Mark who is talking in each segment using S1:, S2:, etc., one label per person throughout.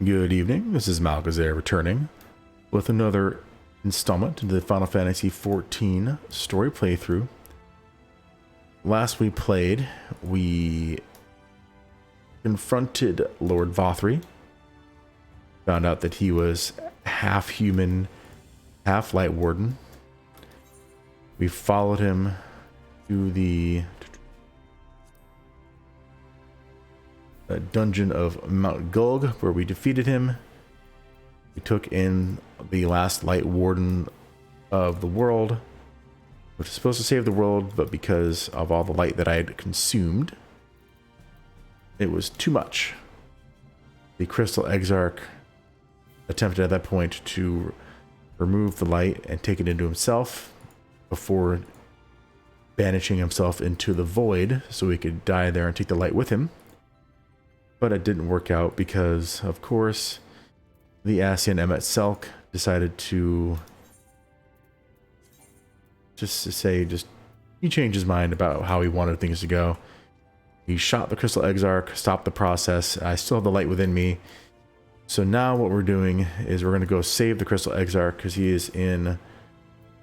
S1: Good evening, this is Malgazar returning with another installment into the Final Fantasy XIV story playthrough. Last we played, we confronted Lord Vothri, found out that he was half human, half light warden. We followed him to the dungeon of Mount Gulg, where we defeated him. We took in the last light warden of the world, which is supposed to save the world, but because of all the light that I had consumed, it was too much. The Crystal Exarch attempted at that point to remove the light and take it into himself before banishing himself into the void so he could die there and take the light with him. But it didn't work out because, of course, the Ascian Emmet Selk decided to he changed his mind about how he wanted things to go. He shot the Crystal Exarch, stopped the process. I still have the light within me. So now what we're doing is we're going to go save the Crystal Exarch because he is in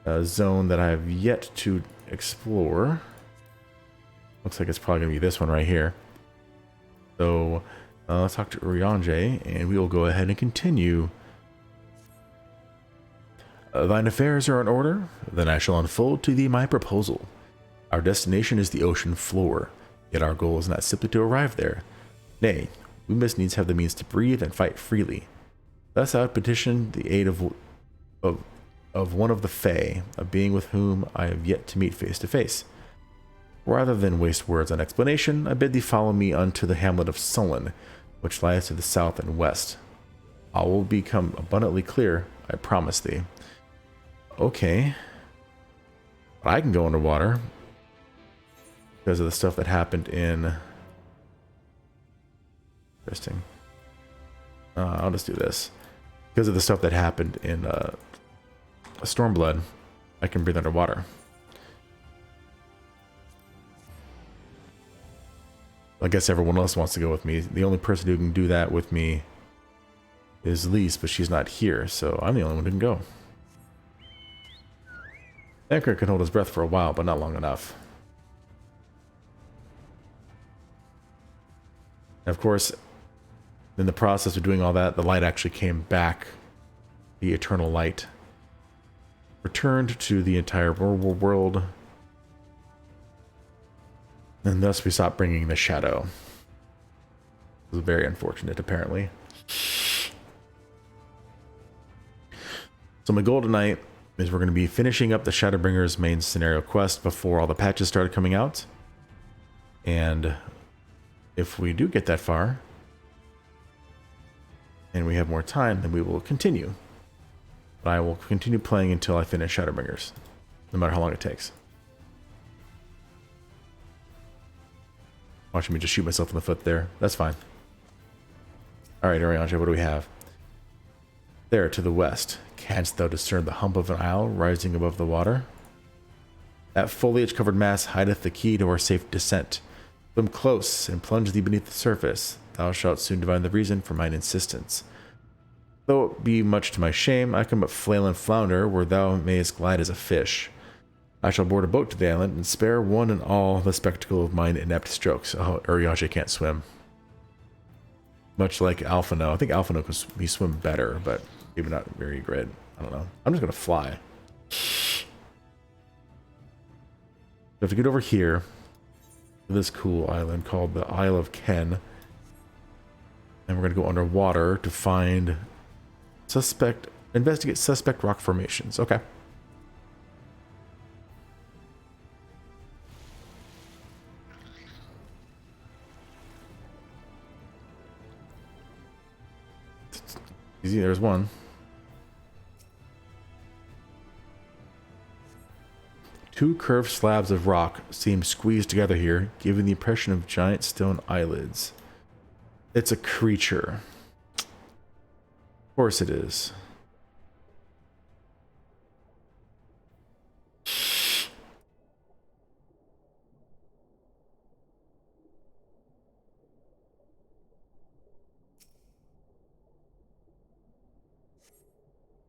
S1: a zone that I have yet to explore. Looks like it's probably going to be this one right here. So let's talk to Urianger, and we will go ahead and continue. Thine affairs are in order? Then I shall unfold to thee my proposal. Our destination is the ocean floor, yet our goal is not simply to arrive there. Nay, we must needs have the means to breathe and fight freely. Thus I would petition the aid of one of the Fae, a being with whom I have yet to meet face to face. Rather than waste words on explanation, I bid thee follow me unto the hamlet of Sullen, which lies to the south and west. All will become abundantly clear, I promise thee. Okay. But I can go underwater because of the stuff that happened in... Interesting. I'll just do this. Because of the stuff that happened in Stormblood, I can breathe underwater. I guess everyone else wants to go with me. The only person who can do that with me is Lise, but she's not here, so I'm the only one who can go. Anchor can hold his breath for a while, but not long enough. And of course, in the process of doing all that, the light actually came back. The eternal light returned to the entire world. And thus we stopped bringing the shadow. It was very unfortunate, apparently. So my goal tonight is we're going to be finishing up the Shadowbringers main scenario quest before all the patches started coming out. And if we do get that far, and we have more time, then we will continue. But I will continue playing until I finish Shadowbringers, no matter how long it takes. Watching me just shoot myself in the foot there. That's fine. Alright, Urianger, what do we have? There, to the west. Canst thou discern the hump of an isle rising above the water? That foliage-covered mass hideth the key to our safe descent. Swim close, and plunge thee beneath the surface. Thou shalt soon divine the reason for mine insistence. Though it be much to my shame, I can but flail and flounder where thou mayest glide as a fish. I shall board a boat to the island and spare one and all the spectacle of mine inept strokes. Oh, Urianger can't swim. Much like Alphino. I think Alphino can swim better, but maybe not very good. I don't know. I'm just going to fly. We have to get over here to this cool island called the Isle of Ken. And we're going to go underwater to find investigate suspect rock formations. Okay. Easy, there's one. Two curved slabs of rock seem squeezed together here, giving the impression of giant stone eyelids. It's a creature. Of course it is.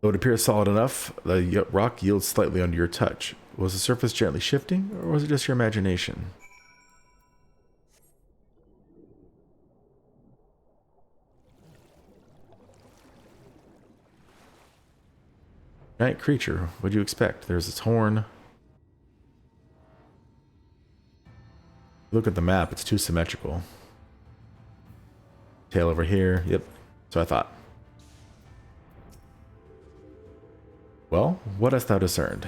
S1: Though it appears solid enough, the rock yields slightly under your touch. Was the surface gently shifting, or was it just your imagination? Giant creature, what'd you expect? There's its horn. Look at the map, it's too symmetrical. Tail over here, yep, so I thought. Well, what hast thou discerned?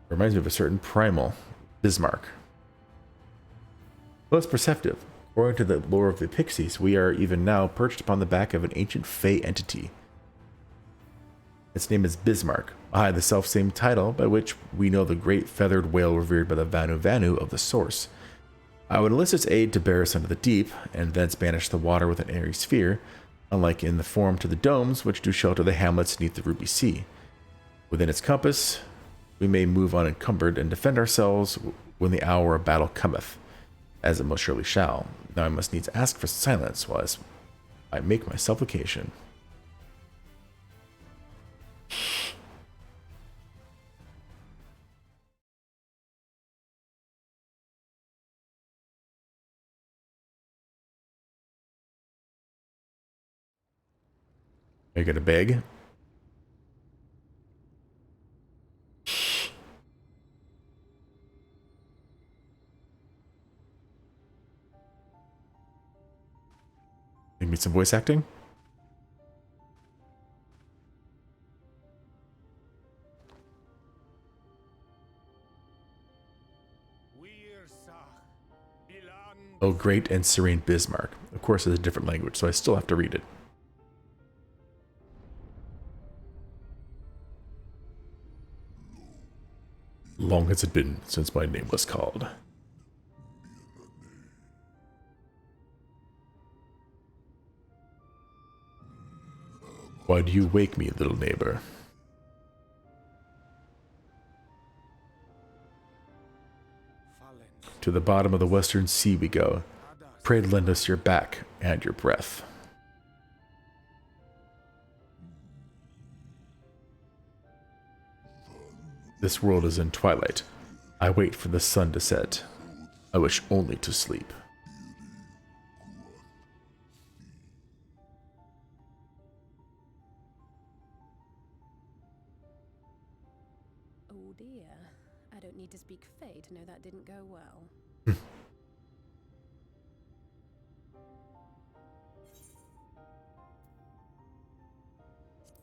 S1: Reminds me of a certain primal, Bismarck. Well, it's perceptive. According to the lore of the Pixies, we are even now perched upon the back of an ancient Fey entity. Its name is Bismarck, the self-same title by which we know the great feathered whale revered by the Vanu Vanu of the Source. I would enlist its aid to bear us under the deep, and thence banish the water with an airy sphere, unlike in the form to the domes which do shelter the hamlets neath the Ruby Sea. Within its compass, we may move unencumbered and defend ourselves when the hour of battle cometh, as it most surely shall. Now I must needs ask for silence while I make my supplication. I get a beg. Give me some voice acting. Oh, great and serene Bismarck. Of course, it's a different language, so I still have to read it. Long has it been since my name was called. Why do you wake me, little neighbor? To the bottom of the western sea we go. Pray lend us your back and your breath. This world is in twilight. I wait for the sun to set. I wish only to sleep.
S2: Oh dear. I don't need to speak Fey to know that didn't go well.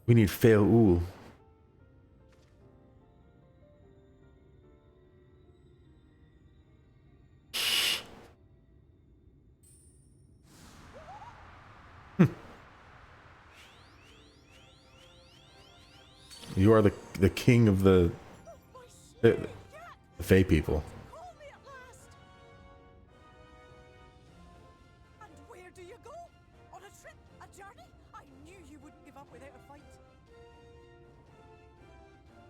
S1: We need Fail. You are the king of the Fey people.
S3: And where do you go? On a trip? A journey? I knew you wouldn't give up without a fight.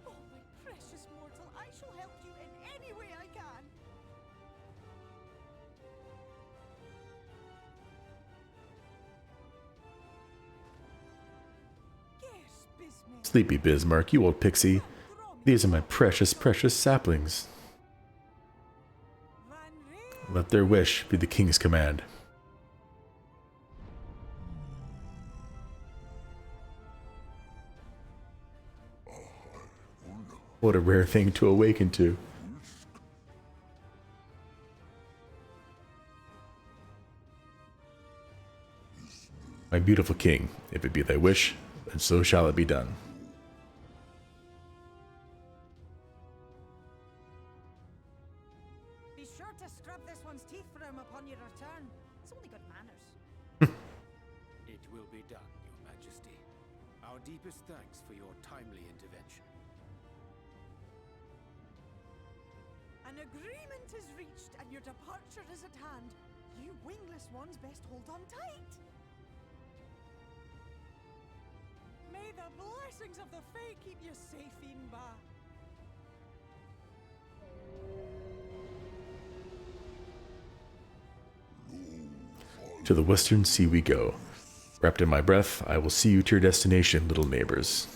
S3: Oh, my precious mortal, I shall help you in any way I can. Yes, Bismarck.
S1: Sleepy Bismarck, you old pixie. These are my precious, precious saplings. Let their wish be the king's command. What a rare thing to awaken to. My beautiful king, if it be thy wish, then so shall it be done.
S3: Be sure to scrub this one's teeth for him upon your return. It's only good manners.
S4: It will be done, Your Majesty. Our deepest thanks for your timely intervention.
S3: An agreement is reached and your departure is at hand. You wingless ones best hold on tight. May the blessings of the Fae keep you safe, Inba.
S1: To the western sea we go. Wrapped in my breath, I will see you to your destination, little neighbors.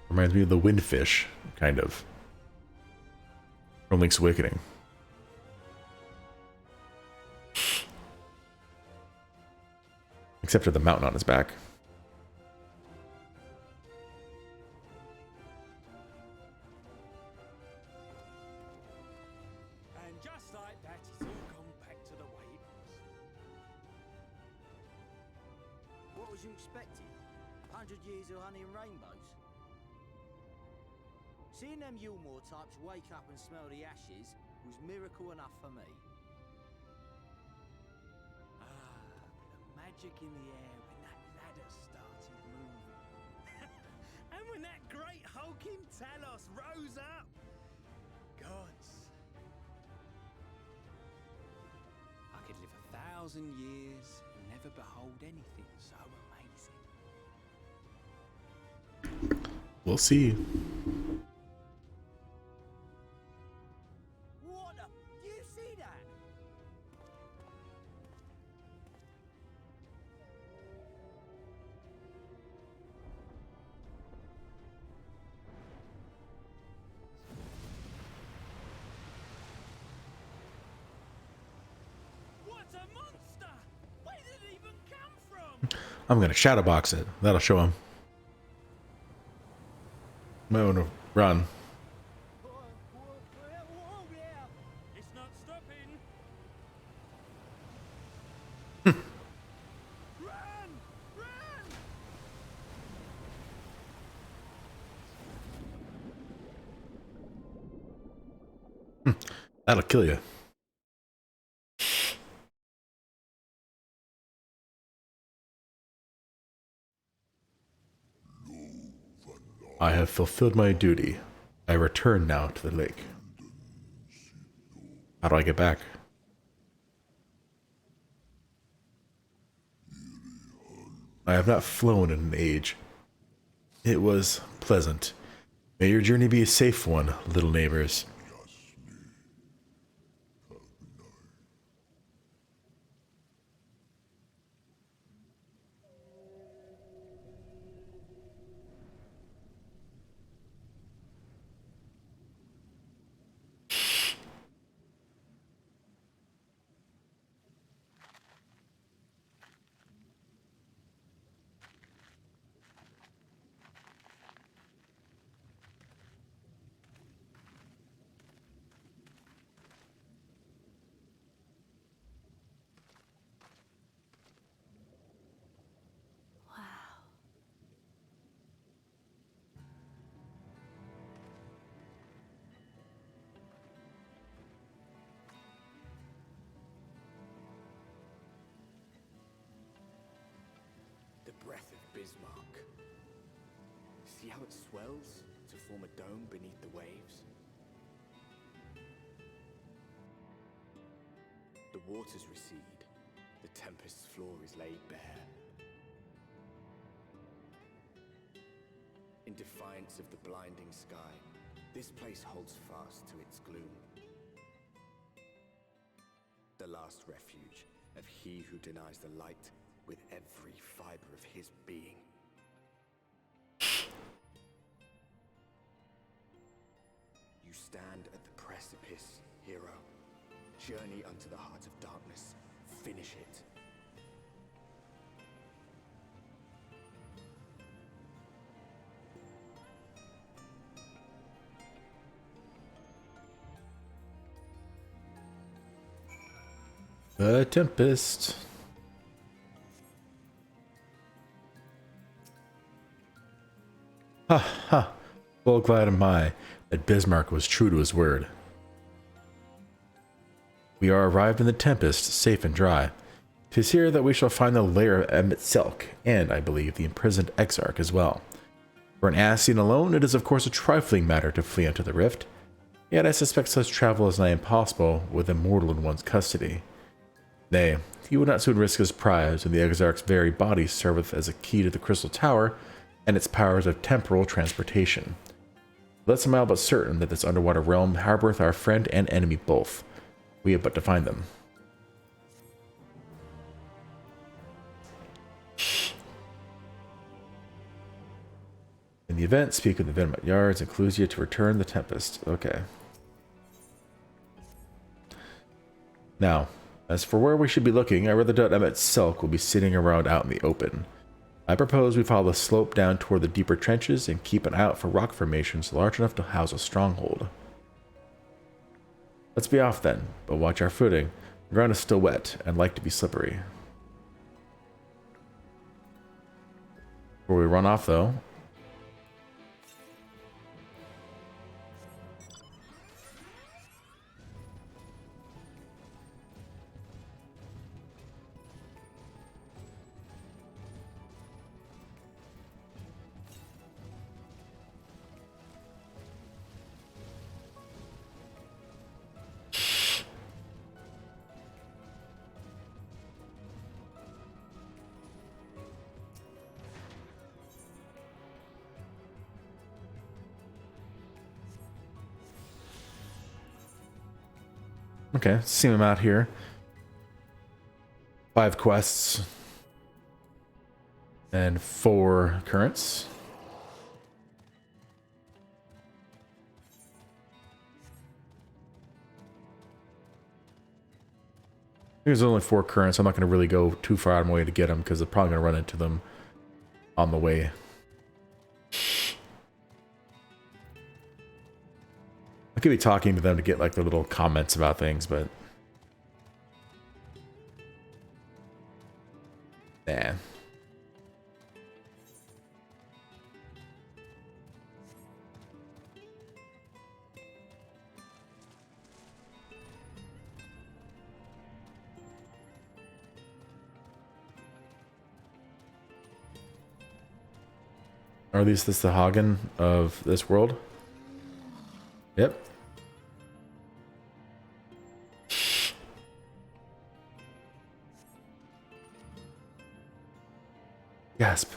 S1: Reminds me of the windfish, kind of. From Link's Awakening. Except for the mountain on his back.
S4: And just like that, it's all gone back to the way it was.
S5: What was you expecting? 100 years of honey and rainbows? Seeing them Yulmore types wake up and smell the ashes was miracle enough for me.
S4: Ah, the magic in the air when that ladder started moving. And when that great hulking Talos rose up. Gods. I could live 1,000 years and never behold anything so amazing.
S1: We'll see.
S5: What the? Do you see that?
S4: What a monster! Where did it even come from?
S1: I'm gonna shadowbox it. That'll show him. Might want to run.
S5: Whoa there!
S4: It's not stopping. Run! Run!
S1: That'll kill you. I have fulfilled my duty. I return now to the lake. How do I get back? I have not flown in an age. It was pleasant. May your journey be a safe one, little neighbors.
S4: The breath of Bismarck. See how it swells to form a dome beneath the waves? The waters recede. The tempest's floor is laid bare. In defiance of the blinding sky, this place holds fast to its gloom. The last refuge of he who denies the light with every fiber of his being. You stand at the precipice, hero. Journey unto the heart of darkness. Finish it.
S1: The Tempest. Ha ha. Well, glad am I that Bismarck was true to his word. We are arrived in the Tempest, safe and dry. 'Tis here that we shall find the lair of Emmett Selk, and, I believe, the imprisoned Exarch as well. For an Ascian alone, it is of course a trifling matter to flee into the rift, yet I suspect such travel is nigh impossible with a mortal in one's custody. Nay, he would not soon risk his prize, and the Exarch's very body serveth as a key to the Crystal Tower and its powers of temporal transportation. Less am I but certain that this underwater realm harboreth our friend and enemy both. We have but to find them. In the event, speak with the Venomite Yards and Clusia to return the Tempest. Okay. Now, as for where we should be looking, I rather doubt Emmett Selk will be sitting around out in the open. I propose we follow the slope down toward the deeper trenches and keep an eye out for rock formations large enough to house a stronghold. Let's be off then, but watch our footing. The ground is still wet and like to be slippery. Before we run off though, okay, see him out here. 5 quests and 4 currents. There's only 4 currents. I'm not going to really go too far out of my way to get them because I'm probably going to run into them on the way. I could be talking to them to get like their little comments about things, but nah. Are these the Hagen of this world? Yep. Gasp.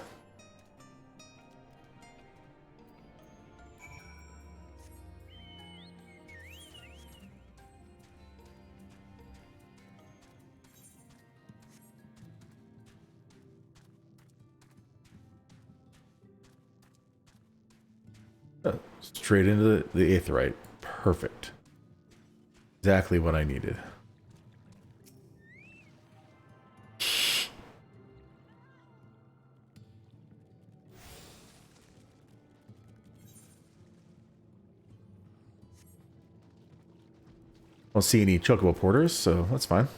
S1: Oh, straight into the Aetheryte. Perfect. Exactly what I needed. I don't see any chocobo porters, so that's fine.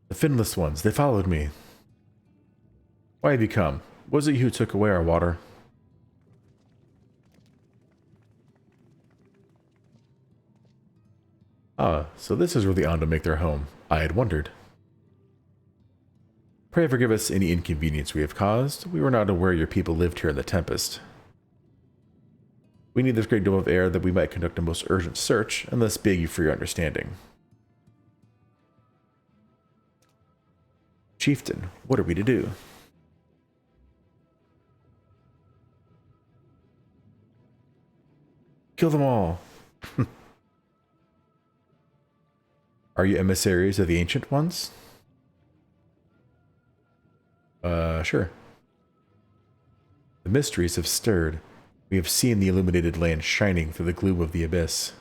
S1: The finless ones, they followed me. Why have you come? Was it you who took away our water? Ah, so this is where the Ondo make their home. I had wondered. Pray forgive us any inconvenience we have caused. We were not aware your people lived here in the Tempest. We need this great dome of air that we might conduct a most urgent search, and thus beg you for your understanding. Chieftain, what are we to do? Kill them all! Are you emissaries of the Ancient Ones? Sure. The mysteries have stirred. We have seen the illuminated land shining through the gloom of the abyss.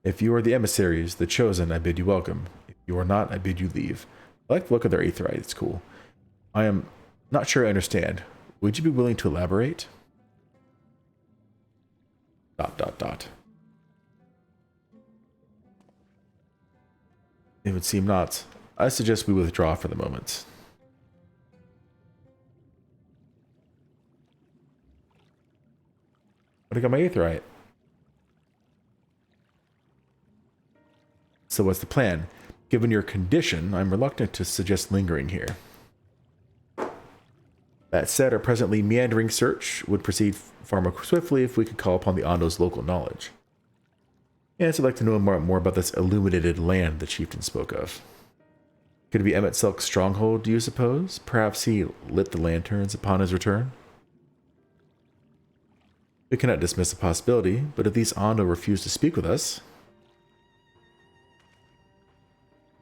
S1: If you are the emissaries, the chosen, I bid you welcome. If you are not, I bid you leave. I like the look of their aetheryte, it's cool. I am not sure I understand. Would you be willing to elaborate? ... It would seem not. I suggest we withdraw for the moment. But I got my 8th right. So what's the plan? Given your condition, I'm reluctant to suggest lingering here. That said, our presently meandering search would proceed far more swiftly if we could call upon the Ondo's local knowledge. Yes, I'd like to know more about this illuminated land the chieftain spoke of. Could it be Emmett Selk's stronghold, do you suppose? Perhaps he lit the lanterns upon his return? We cannot dismiss the possibility, but if these Ondo refuse to speak with us...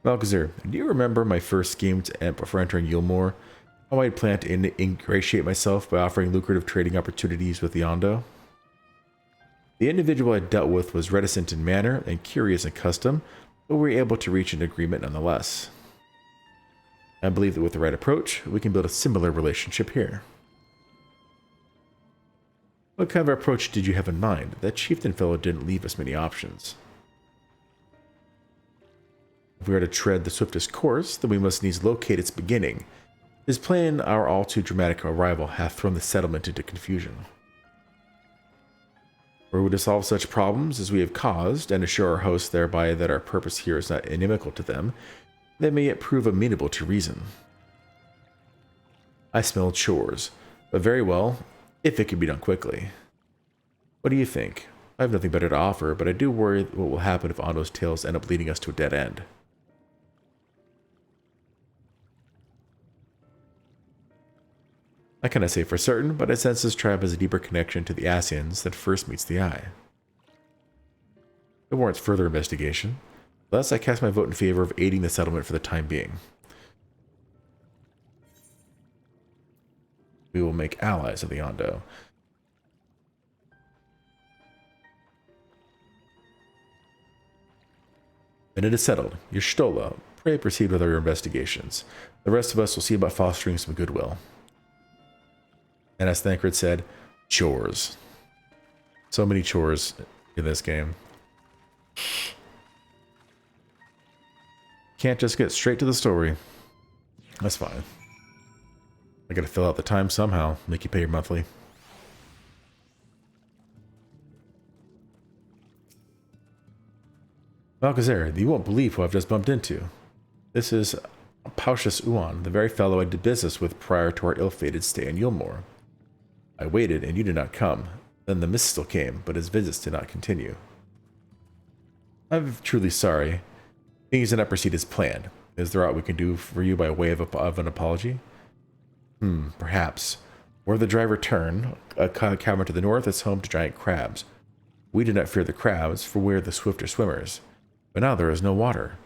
S1: Malkazir, do you remember my first scheme for entering Yulmore? How I had planned to ingratiate myself by offering lucrative trading opportunities with the Ondo? The individual I dealt with was reticent in manner and curious in custom, but we were able to reach an agreement nonetheless. I believe that with the right approach, we can build a similar relationship here. What kind of approach did you have in mind? That chieftain fellow didn't leave us many options. If we are to tread the swiftest course, then we must needs locate its beginning. His plan, our all too dramatic arrival, hath thrown the settlement into confusion. Were we to solve such problems as we have caused, and assure our hosts thereby that our purpose here is not inimical to them, they may yet prove amenable to reason. I smell chores, but very well, if it can be done quickly. What do you think? I have nothing better to offer, but I do worry what will happen if Ondo's tales end up leading us to a dead end. I cannot say for certain, but I sense this tribe has a deeper connection to the Asians than first meets the eye. It warrants further investigation. Thus, I cast my vote in favor of aiding the settlement for the time being. We will make allies of the Ondo. And it is settled. Y'shtola, pray proceed with our investigations. The rest of us will see about fostering some goodwill. And as Thancred said, chores. So many chores in this game. Can't just get straight to the story. That's fine. I gotta fill out the time somehow. Make you pay your monthly. Malkazir, you won't believe who I've just bumped into. This is Pausius Uan, the very fellow I did business with prior to our ill-fated stay in Yulmore. I waited, and you did not come. Then the mist still came, but his visits did not continue. I'm truly sorry. Things did not proceed as planned. Is there aught we can do for you by way of an apology? Perhaps. Where the driver turned, a cavern to the north is home to giant crabs. We did not fear the crabs, for we are the swifter swimmers. But now there is no water.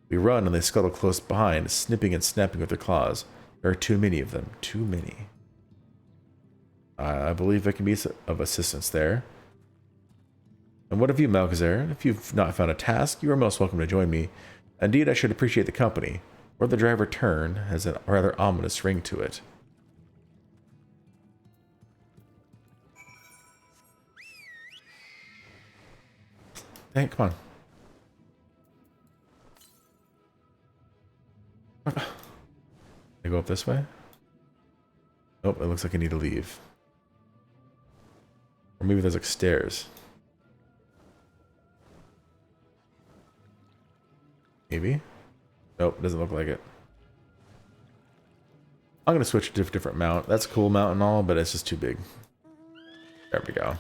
S1: We run and they scuttle close behind, snipping and snapping with their claws. There are too many of them. Too many. I believe I can be of assistance there. And what of you, Malkazir? If you've not found a task, you are most welcome to join me. Indeed, I should appreciate the company. Where the driver turned has a rather ominous ring to it. Hey, come on. I go up this way? Nope, it looks like I need to leave. Or maybe there's like stairs. Maybe? Nope, doesn't look like it. I'm gonna switch to a different mount. That's a cool mount and all, but it's just too big. There we go.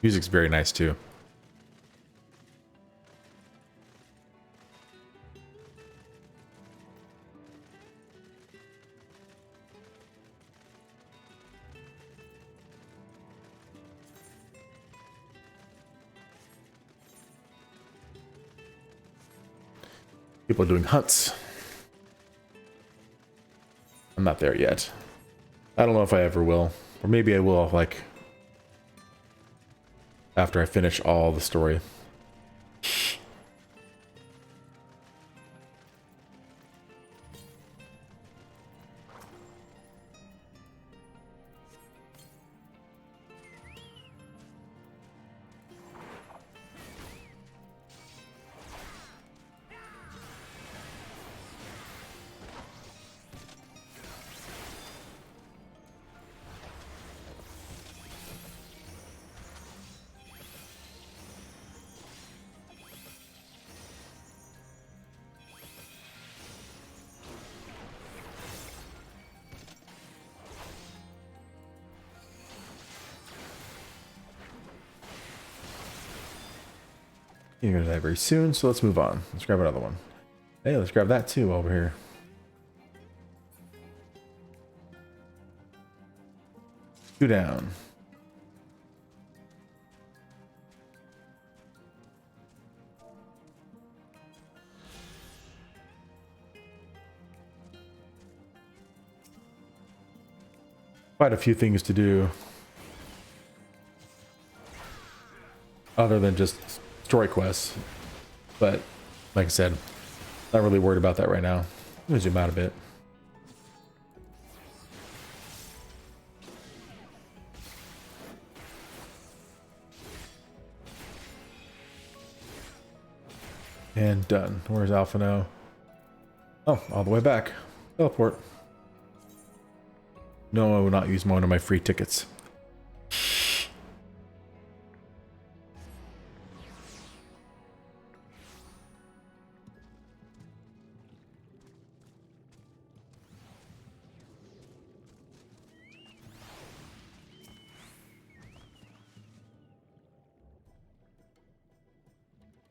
S1: Music's very nice too. People are doing hunts. I'm not there yet. I don't know if I ever will. Or maybe I will, like, after I finish all the story. You're gonna die very soon, so let's move on. Let's grab another one. Hey, let's grab that too over here. Two down. Quite a few things to do. Other than just story quests. But, like I said, not really worried about that right now. Let me zoom out a bit. And done. Where's Alpha now? Oh, all the way back. Teleport. No, I will not use one of my free tickets.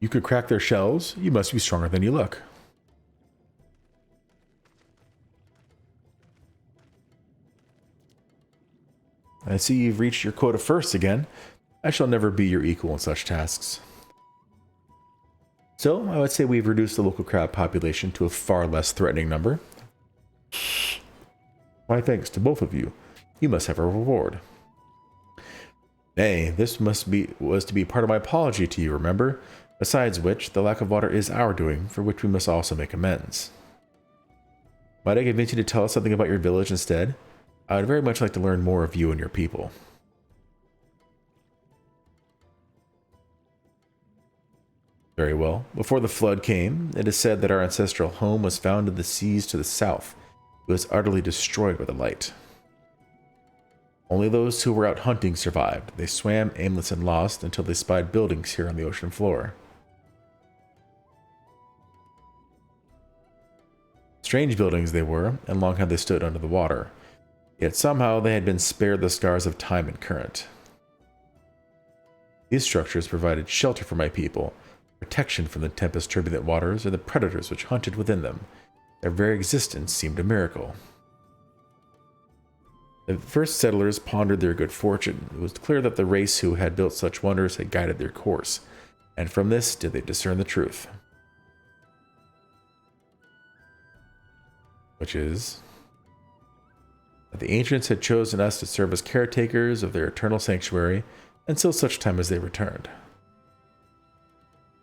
S1: You could crack their shells. You must be stronger than you look. I see you've reached your quota first again. I shall never be your equal in such tasks. So, I would say we've reduced the local crab population to a far less threatening number. Why, thanks to both of you. You must have a reward. Nay, this was to be part of my apology to you, remember? Besides which, the lack of water is our doing, for which we must also make amends. Might I convince you to tell us something about your village instead? I would very much like to learn more of you and your people. Very well. Before the flood came, it is said that our ancestral home was found in the seas to the south. It was utterly destroyed by the light. Only those who were out hunting survived. They swam aimless and lost until they spied buildings here on the ocean floor. Strange buildings they were, and long had they stood under the water. Yet somehow they had been spared the scars of time and current. These structures provided shelter for my people, protection from the tempest's turbulent waters and the predators which hunted within them. Their very existence seemed a miracle. The first settlers pondered their good fortune. It was clear that the race who had built such wonders had guided their course, and from this did they discern the truth. Which is that the ancients had chosen us to serve as caretakers of their eternal sanctuary until such time as they returned.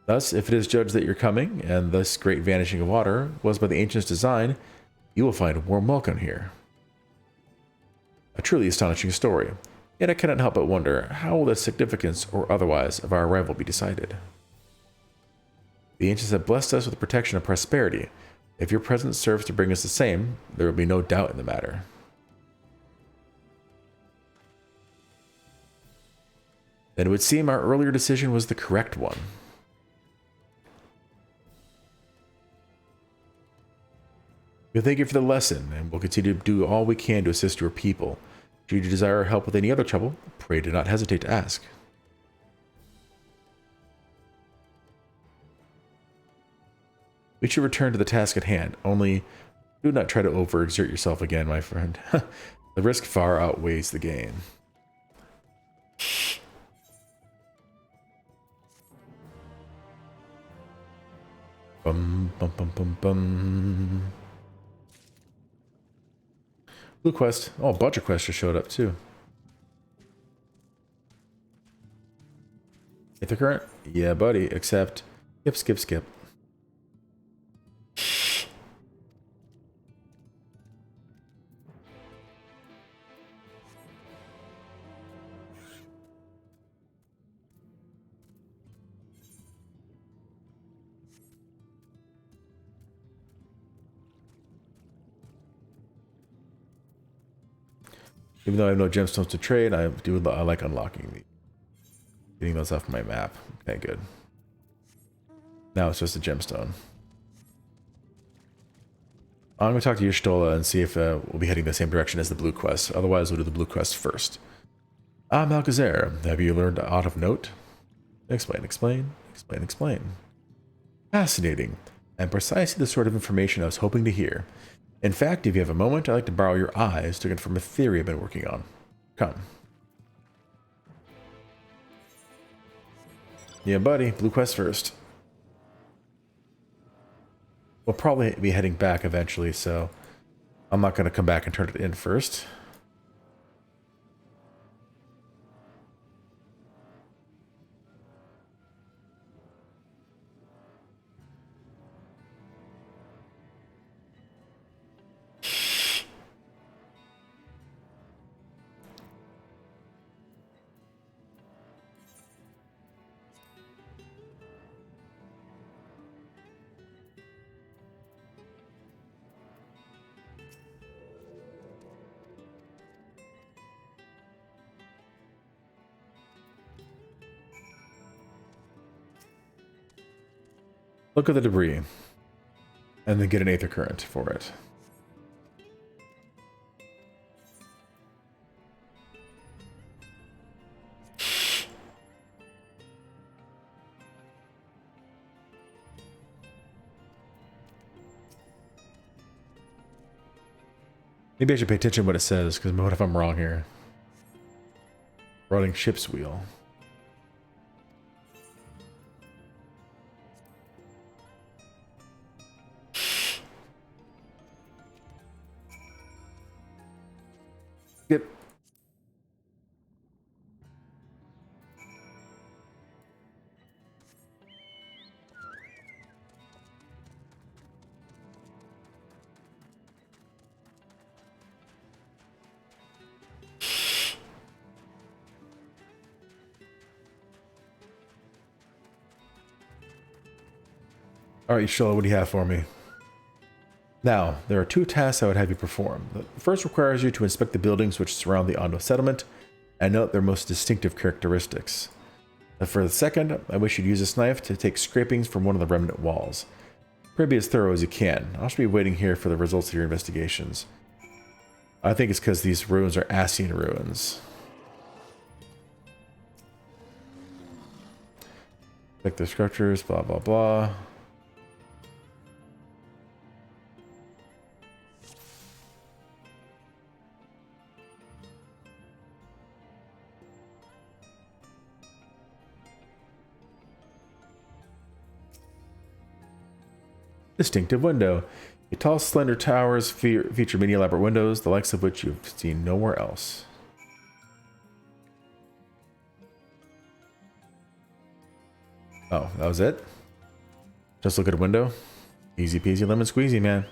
S1: Thus, if it is judged that your coming, and this great vanishing of water, was by the ancients' design, you will find a warm welcome here. A truly astonishing story, yet I cannot help but wonder, how will the significance, or otherwise, of our arrival be decided? The ancients have blessed us with protection and prosperity. If your presence serves to bring us the same, there will be no doubt in the matter. Then it would seem our earlier decision was the correct one. We thank you for the lesson, and will continue to do all we can to assist your people. Should you desire our help with any other trouble, pray do not hesitate to ask. We should return to the task at hand, only do not try to overexert yourself again, my friend. The risk far outweighs the gain. Bum, bum, bum, bum, bum. Blue quest. Oh, a bunch of quests just showed up too. Hit the current? Yeah, buddy, except skip, skip, skip. Even though I have no gemstones to trade, I like unlocking these. Getting those off my map. Okay, good. Now it's just a gemstone. I'm going to talk to Y'shtola and see if we'll be heading the same direction as the blue quest. Otherwise, we'll do the blue quest first. Ah, Malkazer, have you learned aught of note? Explain. Fascinating, and precisely the sort of information I was hoping to hear. In fact, if you have a moment, I'd like to borrow your eyes to confirm a theory I've been working on. Come. Yeah, buddy. Blue quest first. We'll probably be heading back eventually, so I'm not going to come back and turn it in first. Look at the debris, and then get an aether current for it. Maybe I should pay attention to what it says, because what if I'm wrong here? Rotting ship's wheel. Yep. Alright, Shola, what do you have for me? Now, there are 2 tasks I would have you perform. The first requires you to inspect the buildings which surround the Ondo settlement and note their most distinctive characteristics. For the second, I wish you to use this knife to take scrapings from one of the remnant walls. Pray be as thorough as you can. I'll just be waiting here for the results of your investigations. I think it's because these ruins are Ascian ruins. Check the structures, blah blah blah. Distinctive window. A tall, slender towers feature many elaborate windows, the likes of which you've seen nowhere else. Oh, that was it? Just look at a window? Easy peasy lemon squeezy, man.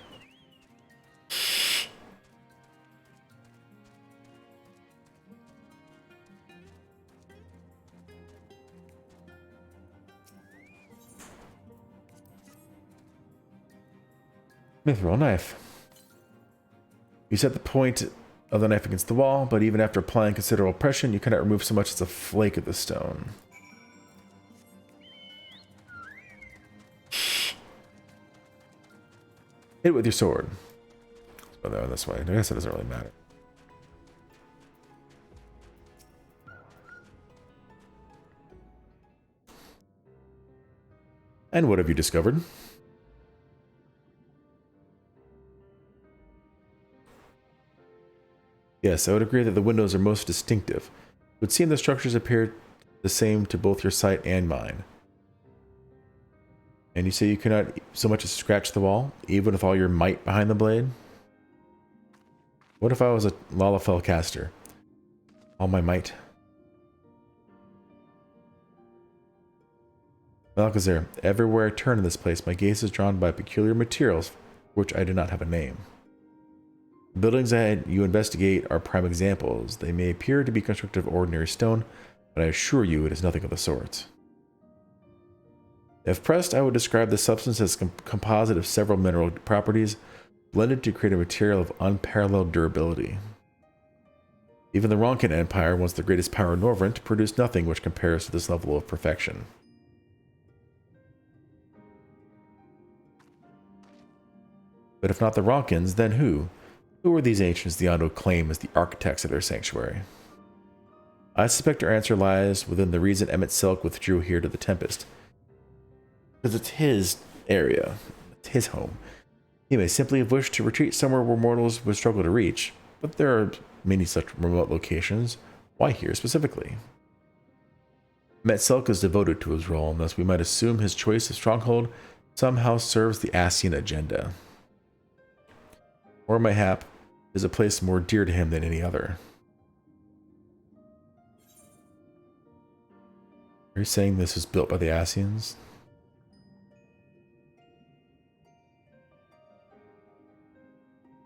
S1: Mithril knife. You set the point of the knife against the wall, but even after applying considerable pressure, you cannot remove so much as a flake of the stone. Hit it with your sword. Let's go there this way. I guess it doesn't really matter. And what have you discovered? Yes, I would agree that the windows are most distinctive. It would seem the structures appear the same to both your sight and mine. And you say you cannot so much as scratch the wall, even with all your might behind the blade? What if I was a Lalafell caster? All my might. Malchazar, everywhere I turn in this place, my gaze is drawn by peculiar materials for which I do not have a name. The buildings that you investigate are prime examples. They may appear to be constructed of ordinary stone, but I assure you it is nothing of the sort. If pressed, I would describe the substance as a composite of several mineral properties blended to create a material of unparalleled durability. Even the Ronkin Empire, once the greatest power in Norvrent, produced nothing which compares to this level of perfection. But if not the Ronkins, then who? Who are these ancients the Ondo claim as the architects of their sanctuary? I suspect our answer lies within the reason Emmett Silk withdrew here to the Tempest. Because it's his area. It's his home. He may simply have wished to retreat somewhere where mortals would struggle to reach, but there are many such remote locations. Why here specifically? Emmett Silk is devoted to his role, and thus we might assume his choice of stronghold somehow serves the Ascian agenda. Or mayhap is a place more dear to him than any other. Are you saying this was built by the Ascians?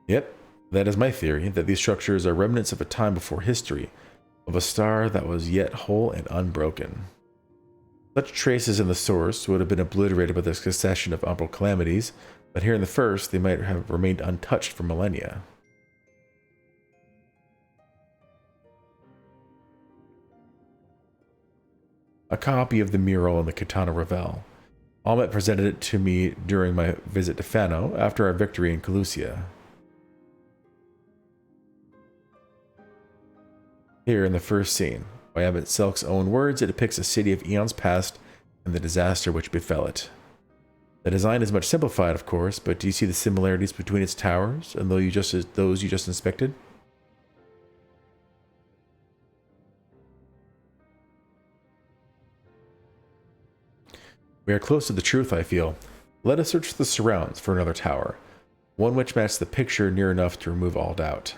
S1: Yep, that is my theory, that these structures are remnants of a time before history, of a star that was yet whole and unbroken. Such traces in the source would have been obliterated by the succession of umbral calamities, but here in the first, they might have remained untouched for millennia. A copy of the mural in the Katana Revel. Almet presented it to me during my visit to Fano after our victory in Calusia. Here in the first scene, by Emmett Silk's own words, it depicts a city of eons past and the disaster which befell it. The design is much simplified, of course, but do you see the similarities between its towers and those you just inspected? We are close to the truth, I feel. Let us search the surrounds for another tower, one which matches the picture near enough to remove all doubt.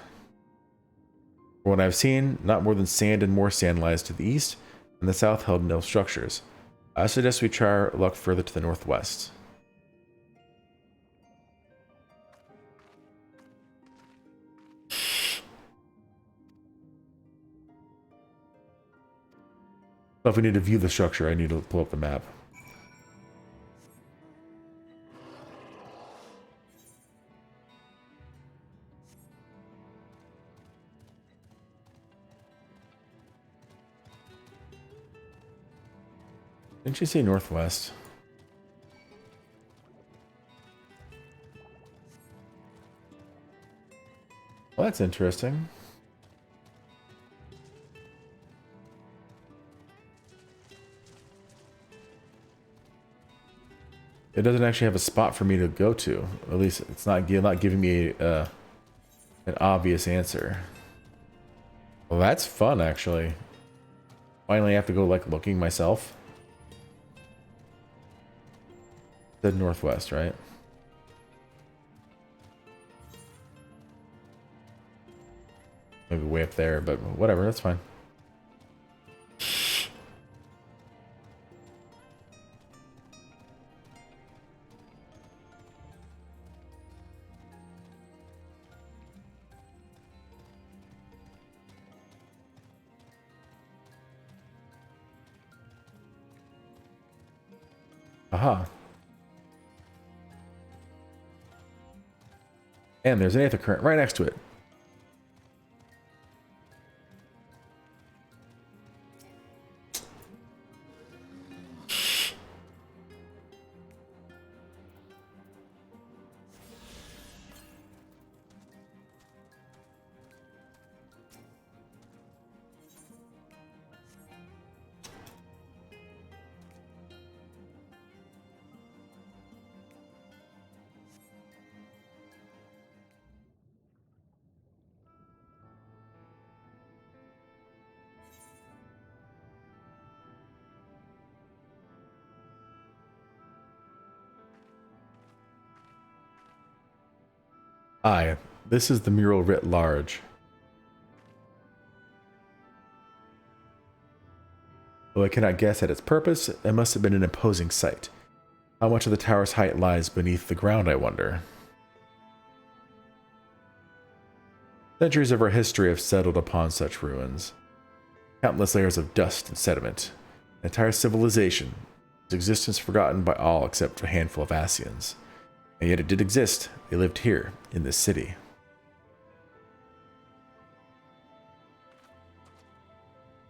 S1: From what I've seen, not more than sand and more sand lies to the east, and the south held no structures. I suggest we try our luck further to the northwest. So if we need to view the structure, I need to pull up the map. Didn't you say northwest? Well, that's interesting. It doesn't actually have a spot for me to go to. At least it's not giving me an obvious answer. Well, that's fun, actually. Finally, I have to go like looking myself. The northwest, right? Maybe way up there, but whatever, that's fine. Aha. And there's an aether current right next to it. Aye, this is the mural writ large. Though I cannot guess at its purpose, it must have been an imposing sight. How much of the tower's height lies beneath the ground, I wonder. Centuries of our history have settled upon such ruins. Countless layers of dust and sediment. An entire civilization, its existence forgotten by all except a handful of Ascians. And yet it did exist. They lived here, in this city.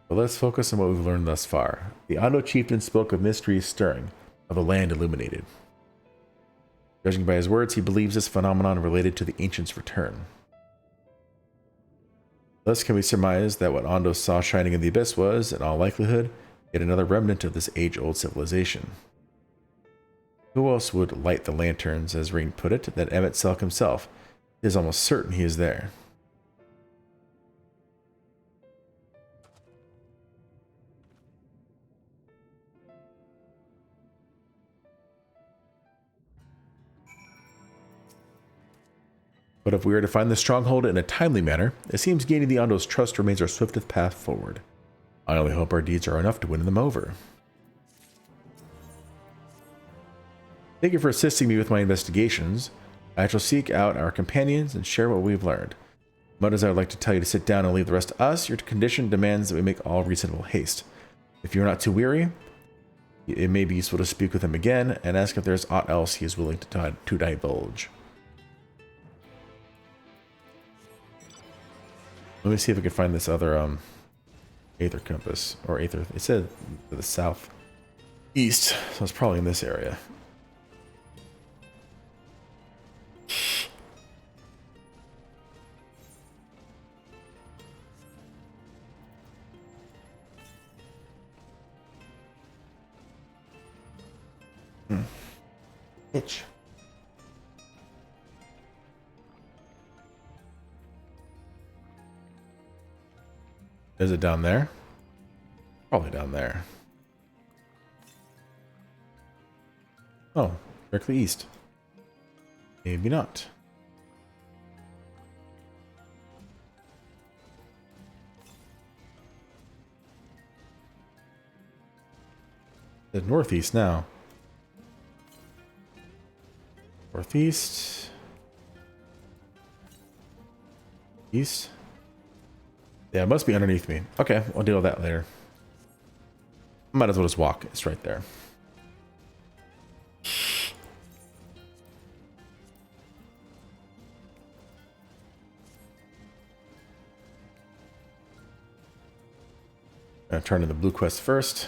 S1: But let's focus on what we've learned thus far. The Ando chieftain spoke of mysteries stirring, of a land illuminated. Judging by his words, he believes this phenomenon related to the ancients' return. Thus can we surmise that what Ondo saw shining in the abyss was, in all likelihood, yet another remnant of this age-old civilization. Who else would light the lanterns, as Ring put it, than Emmett Selk himself? It is almost certain he is there. But if we are to find the stronghold in a timely manner, it seems gaining the Ondo's trust remains our swiftest path forward. I only hope our deeds are enough to win them over. Thank you for assisting me with my investigations. I shall seek out our companions and share what we've learned. But as I would like to tell you to sit down and leave the rest to us, your condition demands that we make all reasonable haste. If you are not too weary, it may be useful to speak with him again and ask if there is aught else he is willing to divulge. Let me see if I can find this other Aether compass, or Aether. It said to the south east, so it's probably in this area. Itch. Is it down there? Probably down there. Oh, directly east. Maybe not. The northeast now. Northeast. East. Yeah, it must be underneath me. Okay, I'll deal with that later. Might as well just walk. It's right there. I'm gonna turn to the blue quest first.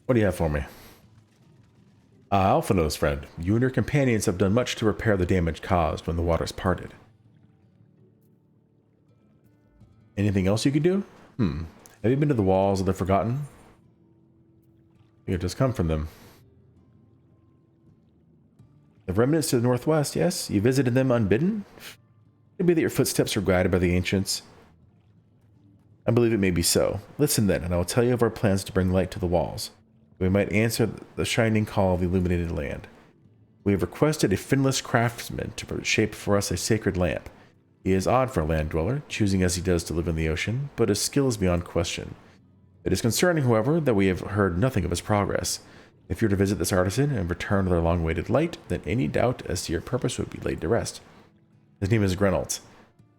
S1: What do you have for me? Alphino's friend, you and your companions have done much to repair the damage caused when the waters parted. Anything else you could do? Have you been to the walls of the Forgotten? You have just come from them. The remnants to the northwest, yes? You visited them unbidden? Maybe that your footsteps were guided by the ancients. I believe it may be so. Listen then, and I will tell you of our plans to bring light to the walls. We might answer the shining call of the illuminated land. We have requested a finless craftsman to shape for us a sacred lamp. He is odd for a land dweller, choosing as he does to live in the ocean, but his skill is beyond question. It is concerning, however, that we have heard nothing of his progress. If you were to visit this artisan and return with our long-awaited light, then any doubt as to your purpose would be laid to rest. His name is Grenalt.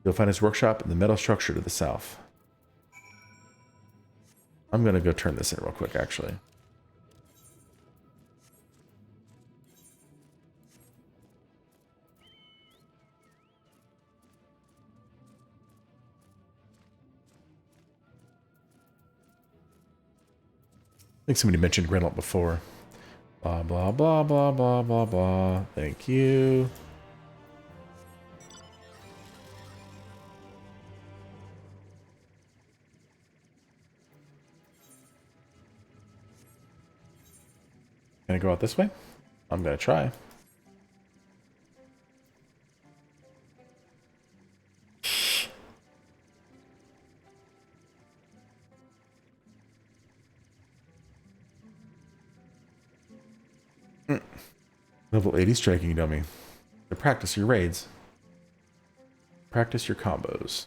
S1: You'll find his workshop in the metal structure to the south. I'm going to go turn this in real quick, actually. I think somebody mentioned Grenalt before. Blah, blah, blah, blah, blah, blah, blah. Thank you. Can I go out this way? I'm going to try. Level 80 striking dummy. To practice your raids. Practice your combos.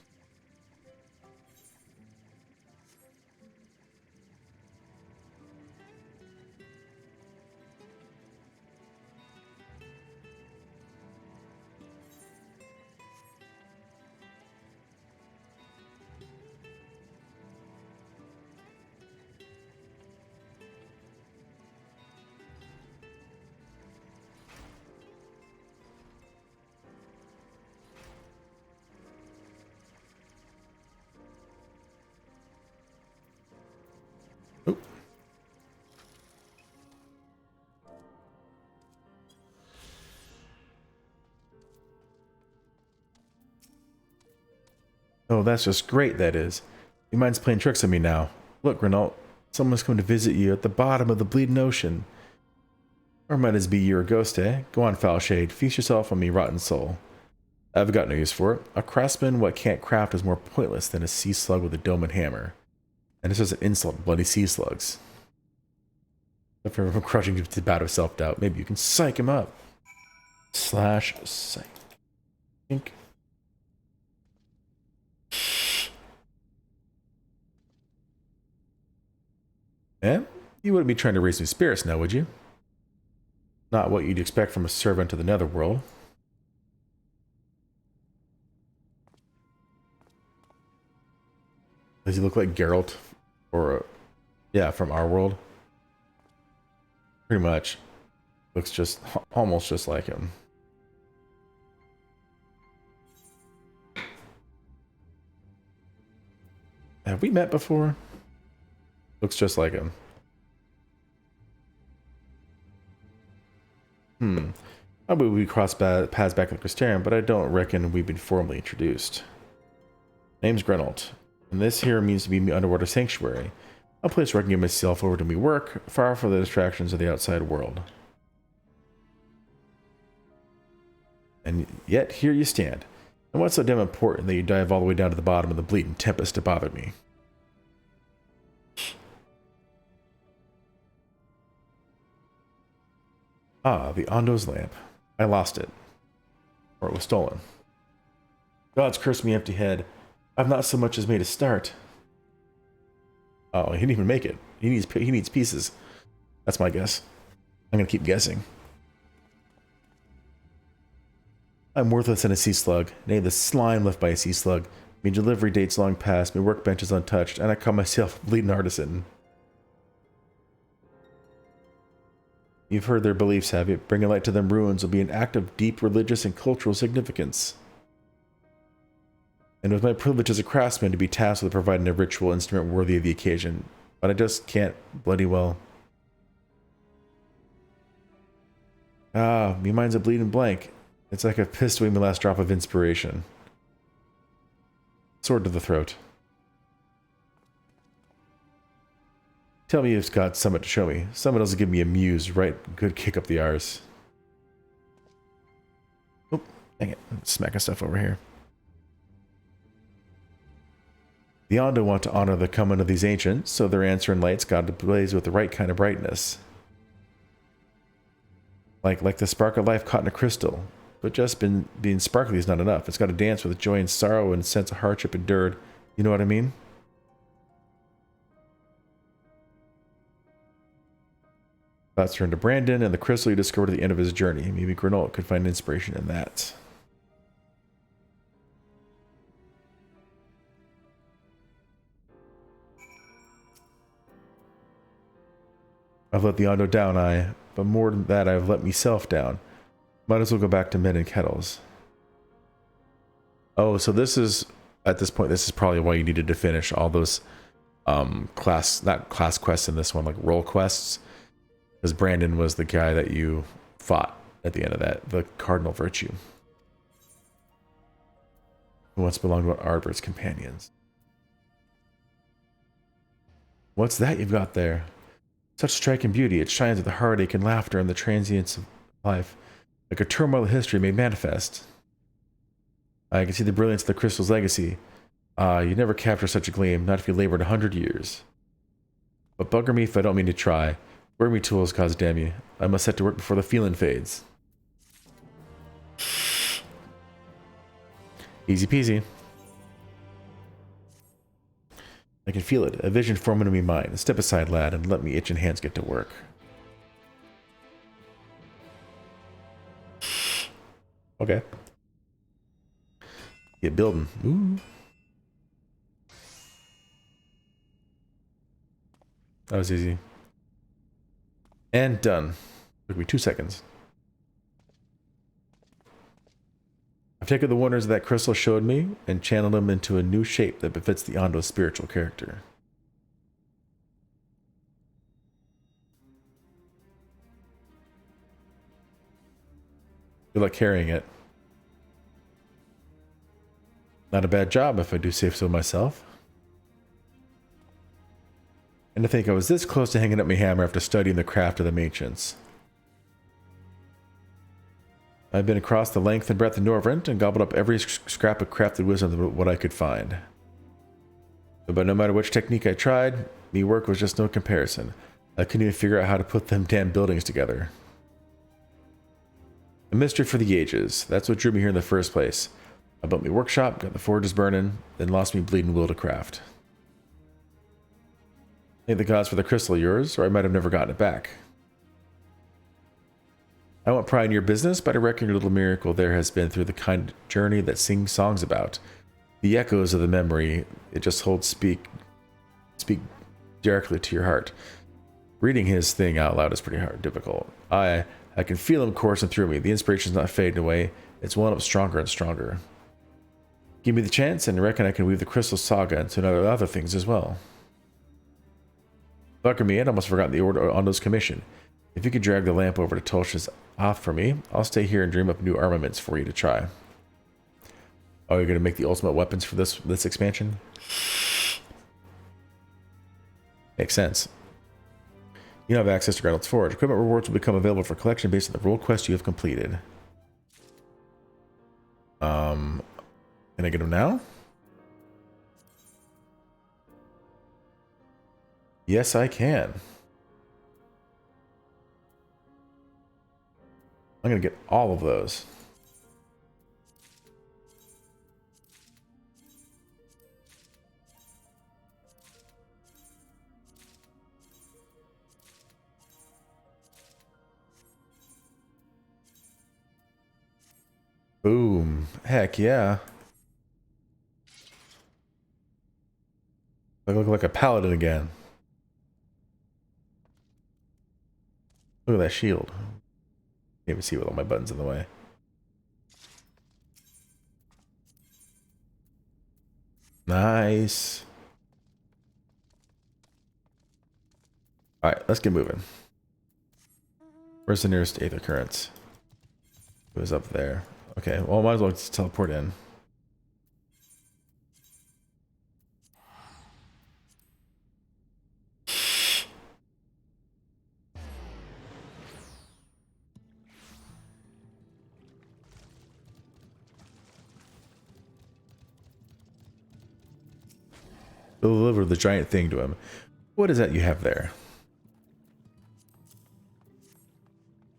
S1: Oh, that's just great, that is. Your mind's playing tricks on me now. Look, Renault, someone's come to visit you at the bottom of the bleeding ocean. Or might as be you're a ghost, eh? Go on, foul shade, feast yourself on me, rotten soul. I've got no use for it. A craftsman what can't craft is more pointless than a sea slug with a dome and hammer. And this is an insult to bloody sea slugs. If you're crushing to the bout of self-doubt, maybe you can psych him up. Slash psych. Think. Eh? You wouldn't be trying to raise new spirits now, would you? Not what you'd expect from a servant of the netherworld. Does he look like Geralt? Or, yeah, from our world? Pretty much. Looks just, almost just like him. Have we met before? Looks just like him. Probably we crossed paths back in Crystarium, but I don't reckon we've been formally introduced. Name's Grenold, and this here means to be underwater sanctuary. A place where I can give myself over to me work, far from the distractions of the outside world. And yet, here you stand. And what's so damn important that you dive all the way down to the bottom of the bleeding tempest to bother me? Ah, the Ondo's lamp. I lost it. Or it was stolen. God's cursed me empty head. I've not so much as made a start. Oh, he didn't even make it. He needs pieces. That's my guess. I'm gonna keep guessing. I'm worthless than a sea slug. Nay, the slime left by a sea slug. Me delivery dates long past, my workbench is untouched, and I call myself a bleeding artisan. You've heard their beliefs, have you? Bringing light to them ruins will be an act of deep religious and cultural significance. And it was my privilege as a craftsman to be tasked with providing a ritual instrument worthy of the occasion, but I just can't bloody well. Ah, me mind's a bleeding blank. It's like I've pissed away my last drop of inspiration. Sword to the throat. Tell me you've got something to show me. Someone else will give me a muse, right? Good kick up the arse. Oh, dang it. Smacking stuff over here. The Ondo want to honor the coming of these ancients, so their answering lights got to blaze with the right kind of brightness. Like the spark of life caught in a crystal. But just being sparkly is not enough. It's got to dance with joy and sorrow and sense of hardship endured. You know what I mean? Thoughts turned to Brandon and the crystal he discovered at the end of his journey. Maybe Grenold could find inspiration in that. I've let the Ondo down, but more than that, I've let myself down. Might as well go back to men and kettles. Oh, so this is, at this point, this is probably why you needed to finish all those not class quests in this one, like role quests. Because Brandon was the guy that you fought at the end of that, the Cardinal Virtue. Who once belonged to Arbert's companions. What's that you've got there? Such striking beauty, it shines with the heartache and laughter and the transience of life, like a turmoil of history made manifest. I can see the brilliance of the crystal's legacy. You'd never capture such a gleam, not if you labored 100 years. But bugger me if I don't mean to try. Where are me tools, cause damn you. I must set to work before the feeling fades. Easy peasy. I can feel it, a vision forming in me mind. Step aside, lad, and let me itching hands get to work. Okay. Get building. Ooh. That was easy. And done. Took me 2 seconds. I've taken the wonders that crystal showed me and channeled them into a new shape that befits the Ondo's spiritual character. Good luck carrying it. Not a bad job, if I do say so myself. And to think I was this close to hanging up my hammer after studying the craft of the ancients. I've been across the length and breadth of Norvrent and gobbled up every scrap of crafted wisdom of what I could find. But no matter which technique I tried, me work was just no comparison. I couldn't even figure out how to put them damn buildings together. A mystery for the ages. That's what drew me here in the first place. I built me workshop, got the forges burning, then lost me bleeding will to craft. Thank the gods for the crystal of yours, or I might have never gotten it back. I won't pry in your business, but I reckon your little miracle there has been through the kind of journey that sing songs about. The echoes of the memory it just holds speak directly to your heart. Reading his thing out loud is pretty difficult. I can feel him coursing through me. The inspiration's not fading away. It's welling up stronger and stronger. Give me the chance, and I reckon I can weave the crystal saga into other things as well. Fucker me, I'd almost forgotten the order on those commission. If you could drag the lamp over to Tolsh's Oth for me, I'll stay here and dream up new armaments for you to try. Oh, you're going to make the ultimate weapons for this expansion? Makes sense. You have access to Grandel's Forge. Equipment rewards will become available for collection based on the role quest you have completed. Can I get them now? Yes, I can. I'm going to get all of those. Boom. Heck yeah. I look like a paladin again. Look at that shield. Can't even see with all my buttons in the way. Nice. Alright, let's get moving. Where's the nearest 8th occurrence? It was up there. Okay, well, might as well just teleport in. Deliver the giant thing to him. What is that you have there?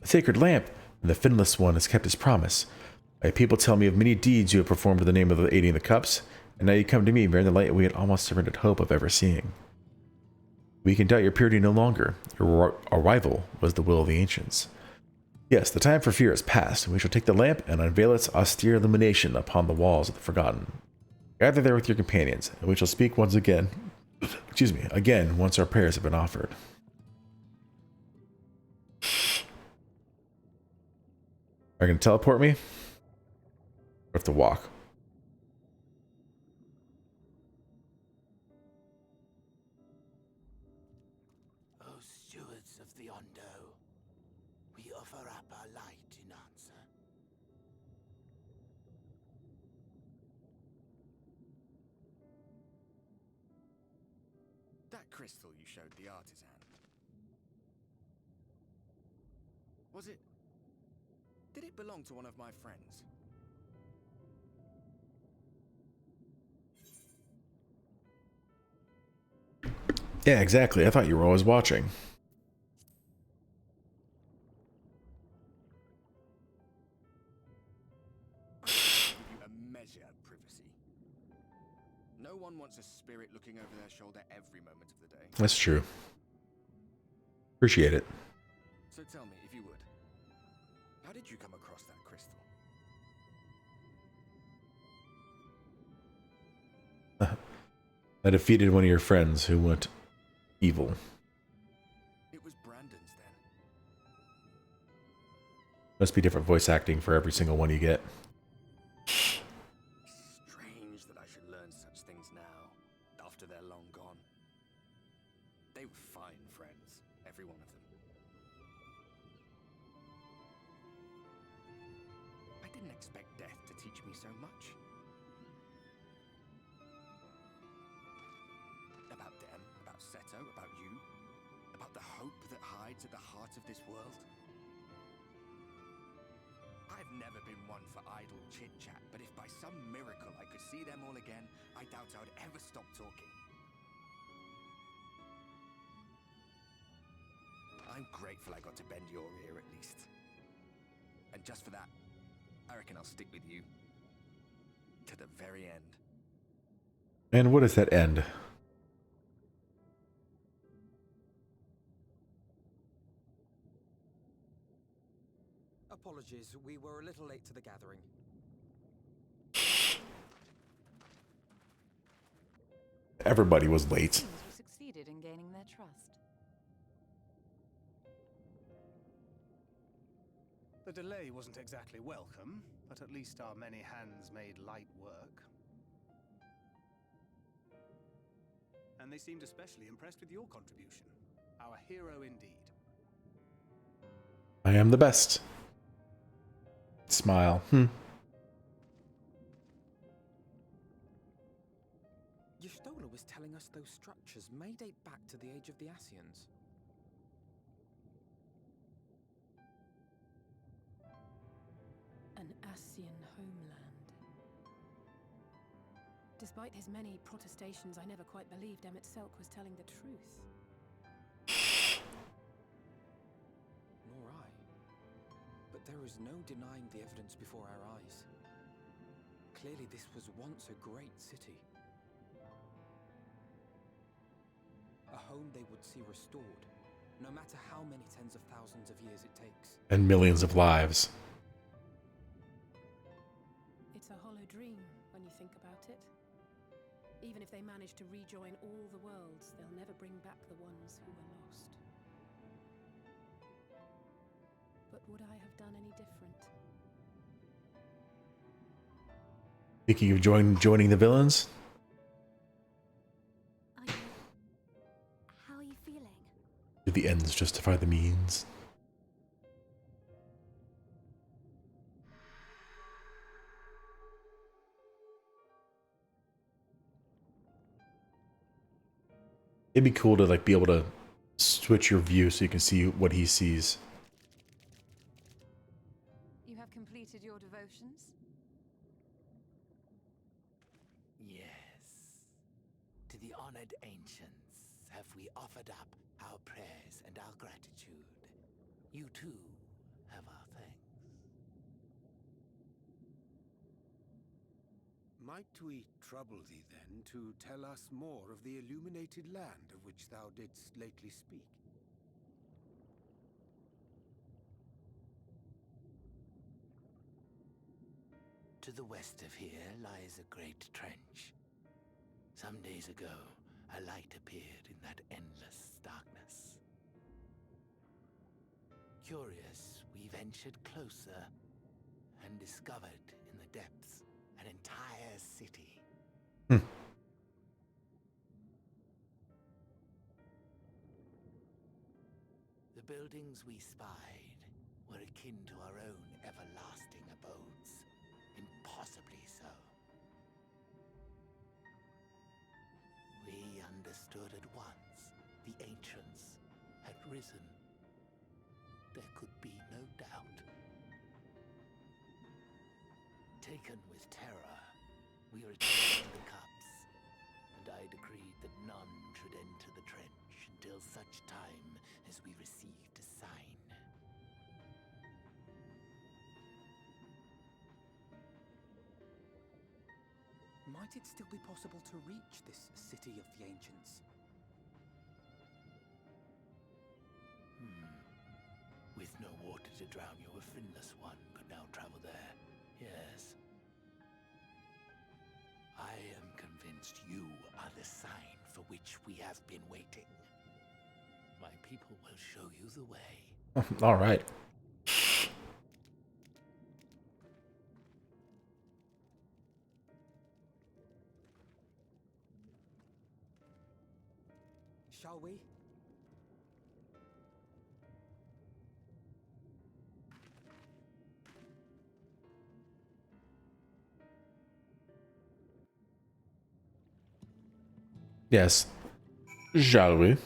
S1: A sacred lamp, and the finless one has kept his promise. My people tell me of many deeds you have performed in the name of the aiding the cups, and now you come to me bearing the light we had almost surrendered hope of ever seeing. We can doubt your purity no longer. Your arrival was the will of the ancients. Yes, the time for fear is past, and we shall take the lamp and unveil its austere illumination upon the walls of the Forgotten. Gather there with your companions, and we shall speak once again. Excuse me, again once our prayers have been offered. Are you going to teleport me? Or have to walk?
S5: O stewards of the Ondo, we offer up our light in answer.
S6: That crystal you showed the artisan. Was it... Did it belong to one of my friends?
S1: Yeah, exactly. I thought you were always watching.
S6: You a measure of privacy. No one wants a spirit looking over their shoulder every moment of the day.
S1: That's true. Appreciate it.
S6: So tell me, if you would, how did you come across that crystal?
S1: I defeated one of your friends who went evil.
S6: It was Brandon's then.
S1: Must be different voice acting for every single one you get.
S6: Strange that I should learn such things now, after they're long gone. They were fine friends, every one of them. I didn't expect death to teach me so much. about you, about the hope that hides at the heart of this world. I've never been one for idle chit-chat, but if by some miracle I could see them all again, I doubt I would ever stop talking. I'm grateful I got to bend your ear at least. And just for that, I reckon I'll stick with you. To the very end.
S1: And what is that end?
S7: Apologies, we were a little late to the gathering.
S1: Everybody was late.
S8: Seems we succeeded in gaining their trust.
S9: The delay wasn't exactly welcome, but at least our many hands made light work. And they seemed especially impressed with your contribution. Our hero indeed.
S1: I am the best. Smile.
S7: Y'shtola was telling us those structures may date back to the age of the Ascians.
S2: An Ascian homeland. Despite his many protestations, I never quite believed Emmett Selk was telling the truth.
S7: Nor I. But there is no denying the evidence before our eyes. Clearly this was once a great city. A home they would see restored, no matter how many tens of thousands of years it takes.
S1: And millions of lives.
S2: It's a hollow dream when you think about it. Even if they manage to rejoin all the worlds, they'll never bring back the ones who were lost. But would I have done any different?
S1: Thinking of joining the villains?
S10: How are you feeling?
S1: Do the ends justify the means? It'd be cool to like be able to switch your view so you can see what he sees.
S8: You have completed your devotions?
S5: Yes. To the honored ancients have we offered up our prayers and our gratitude. You too have our thanks.
S11: Might we trouble thee then to tell us more of the illuminated land of which thou didst lately speak?
S5: To the west of here lies a great trench. Some days ago, a light appeared in that endless darkness. Curious, we ventured closer and discovered in the depths an entire city. The buildings we spied were akin to our own everlasting abodes. Impossibly so. We understood at once the ancients had risen. There could be no doubt. Taken with terror, we returned to the cups, and I decreed that none should enter the trench until such time as we received a sign.
S7: Might it still be possible to reach this city of the ancients?
S5: With no water to drown you, a finless one could now travel there. Yes. I am convinced you are the sign for which we have been waiting. My people will show you the way.
S1: All right.
S7: Shall we?
S1: Yes. Shall we?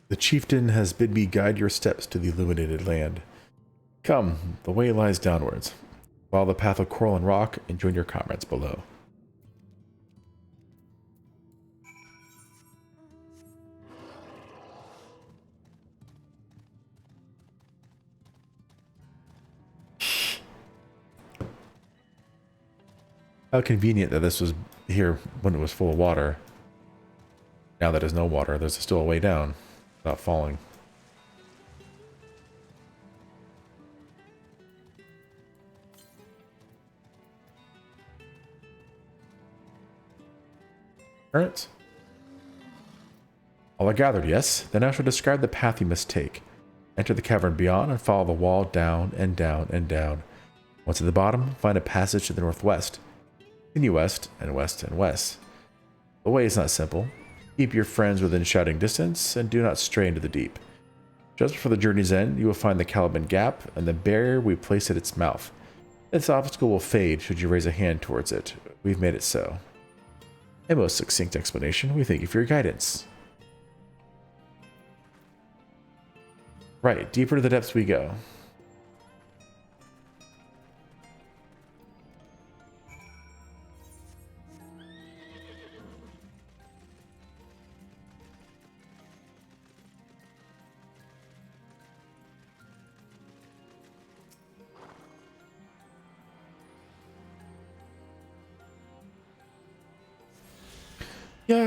S1: The chieftain has bid me guide your steps to the illuminated land. Come, the way lies downwards. Follow the path of coral and rock and join your comrades below. How convenient that this was here when it was full of water. Now that there's no water, there's still a way down without falling. Alright. All are gathered, yes? Then I shall describe the path you must take. Enter the cavern beyond and follow the wall down and down and down. Once at the bottom, find a passage to the northwest. Continue west and west and west. The way is not simple. Keep your friends within shouting distance and do not stray into the deep. Just before the journey's end, you will find the Caliban Gap and the barrier we place at its mouth. This obstacle will fade should you raise a hand towards it. We've made it so. A most succinct explanation. We thank you for your guidance. Right, deeper to the depths we go. Yeah.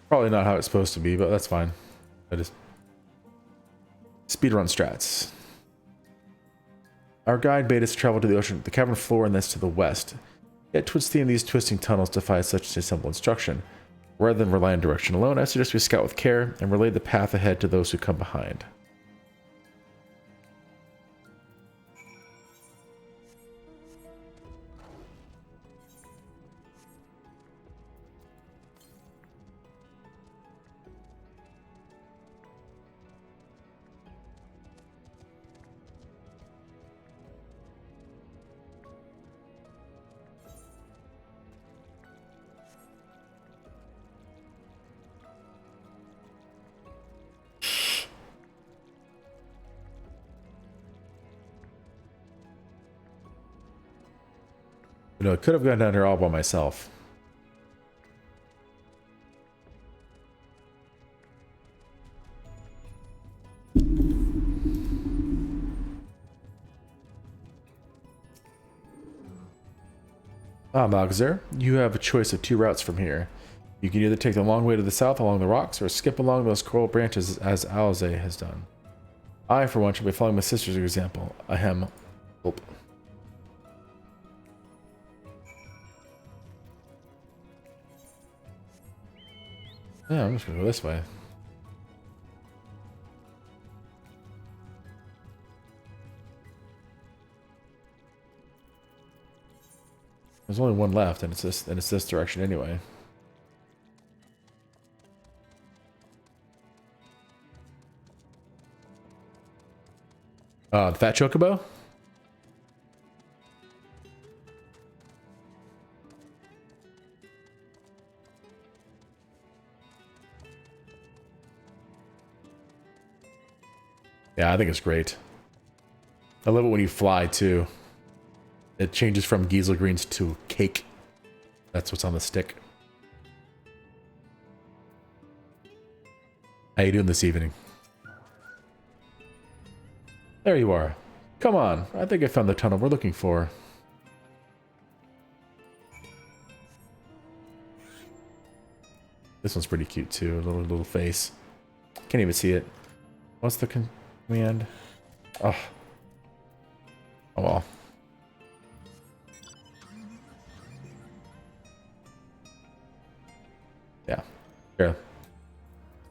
S1: Probably not how it's supposed to be, but that's fine. I just speedrun strats. Our guide bade us travel to the ocean, the cavern floor, and this to the west. Yet twists theme these twisting tunnels defy such a simple instruction. Rather than rely on direction alone, I suggest we scout with care and relay the path ahead to those who come behind. You know, I could have gone down here all by myself. Ah, Magzer, you have a choice of two routes from here. You can either take the long way to the south along the rocks, or skip along those coral branches as Alze has done. I, for one, shall be following my sister's example. Ahem. Oh. Yeah, I'm just gonna go this way. There's only one left, and it's this direction anyway. The fat chocobo? Yeah, I think it's great. I love it when you fly too. It changes from Giesel greens to cake. That's what's on the stick. How you doing this evening? There you are. Come on, I think I found the tunnel we're looking for. This one's pretty cute too, a little face. Can't even see it. What's the command? Oh. Oh well. Yeah. Here.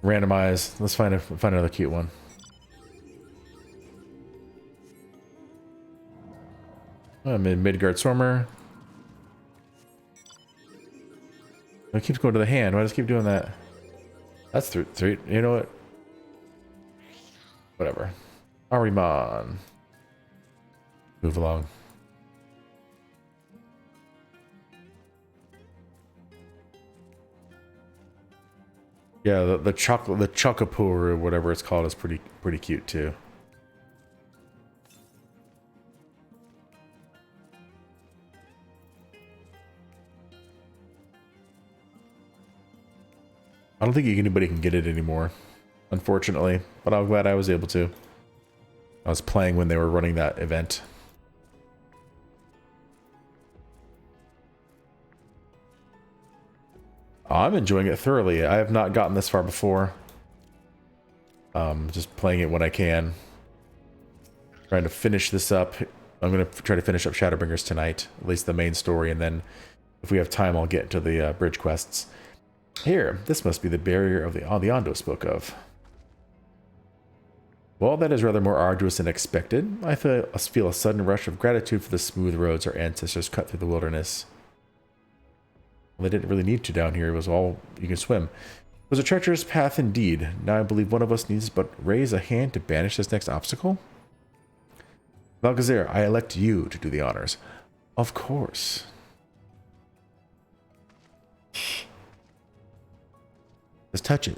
S1: Randomize. Let's find another cute one. Midgard Stormer. It keeps going to the hand. Why does it keep doing that? That's three. You know what? Whatever. Ariman. Move along. Yeah, the Chocopo or whatever it's called is pretty cute too. I don't think anybody can get it anymore, unfortunately, but I'm glad I was able to. I was playing when they were running that event. I'm enjoying it thoroughly. I have not gotten this far before. Just playing it when I can. Trying to finish this up. I'm going to try to finish up Shadowbringers tonight, at least the main story, and then if we have time, I'll get to the bridge quests. Here, this must be the barrier of the Ondo spoke of. Well, that is rather more arduous than expected. I feel a sudden rush of gratitude for the smooth roads our ancestors cut through the wilderness. Well, they didn't really need to down here. It was all you can swim. It was a treacherous path indeed. Now I believe one of us needs but raise a hand to banish this next obstacle. Valgazir, I elect you to do the honors. Of course. Just touch it.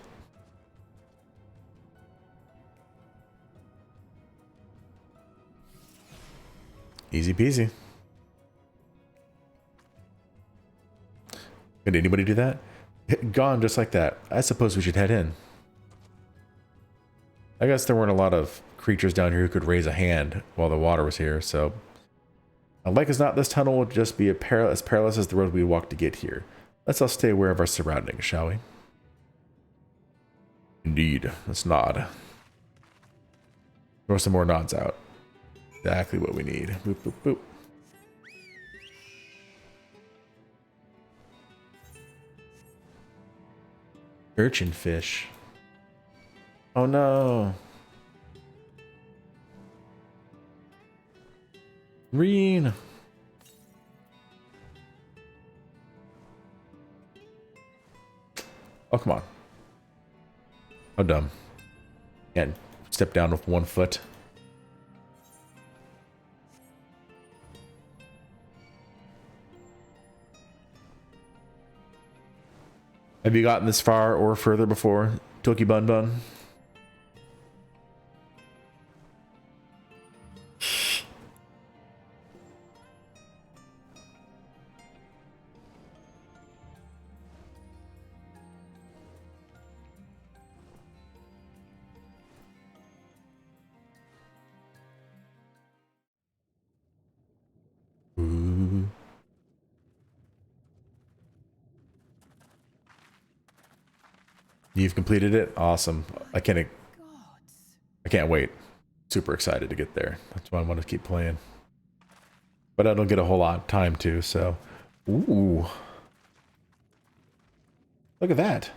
S1: Easy peasy. Could anybody do that? Gone just like that. I suppose we should head in. I guess there weren't a lot of creatures down here who could raise a hand while the water was here, so... Like as not, this tunnel will just be as perilous as the road we walked to get here. Let's all stay aware of our surroundings, shall we? Indeed. Let's nod. Throw some more nods out. Exactly what we need. Boop, boop, boop. Urchin fish. Oh no. Reen. Oh, come on. How dumb. Can't step down with 1 foot. Have you gotten this far or further before, Toki Bun Bun? Ooh. You've completed it? Awesome. I can't wait. Super excited to get there. That's why I want to keep playing. But I don't get a whole lot of time to, so. Ooh. Look at that.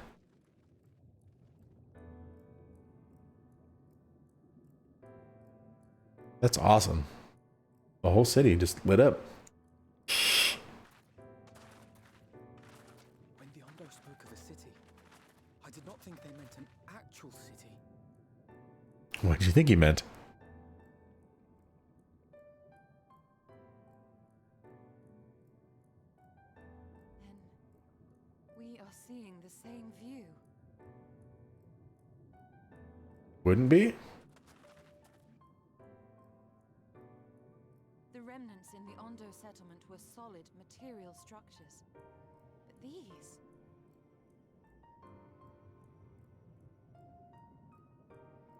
S1: That's awesome. The whole city just lit up.
S7: When the Ondo spoke of a city, I did not think they meant an actual city.
S1: What did you think he meant?
S8: Then we are seeing the same view.
S1: Wouldn't be?
S8: The remnants in the Ondo settlement were solid material structures. But these...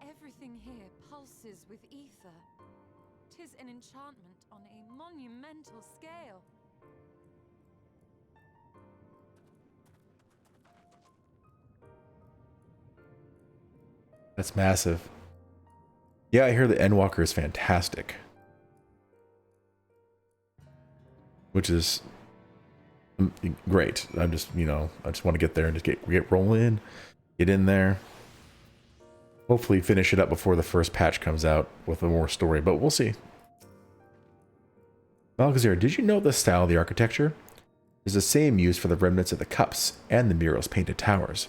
S8: Everything here pulses with ether. 'Tis an enchantment on a monumental scale.
S1: That's massive. Yeah, I hear the Endwalker is fantastic. Which is great. I'm just, I just want to get there and just get rolling, get in there. Hopefully finish it up before the first patch comes out with a more story, but we'll see. Valgazir, did you know the style of the architecture? is the same used for the remnants of the cups and the murals painted towers.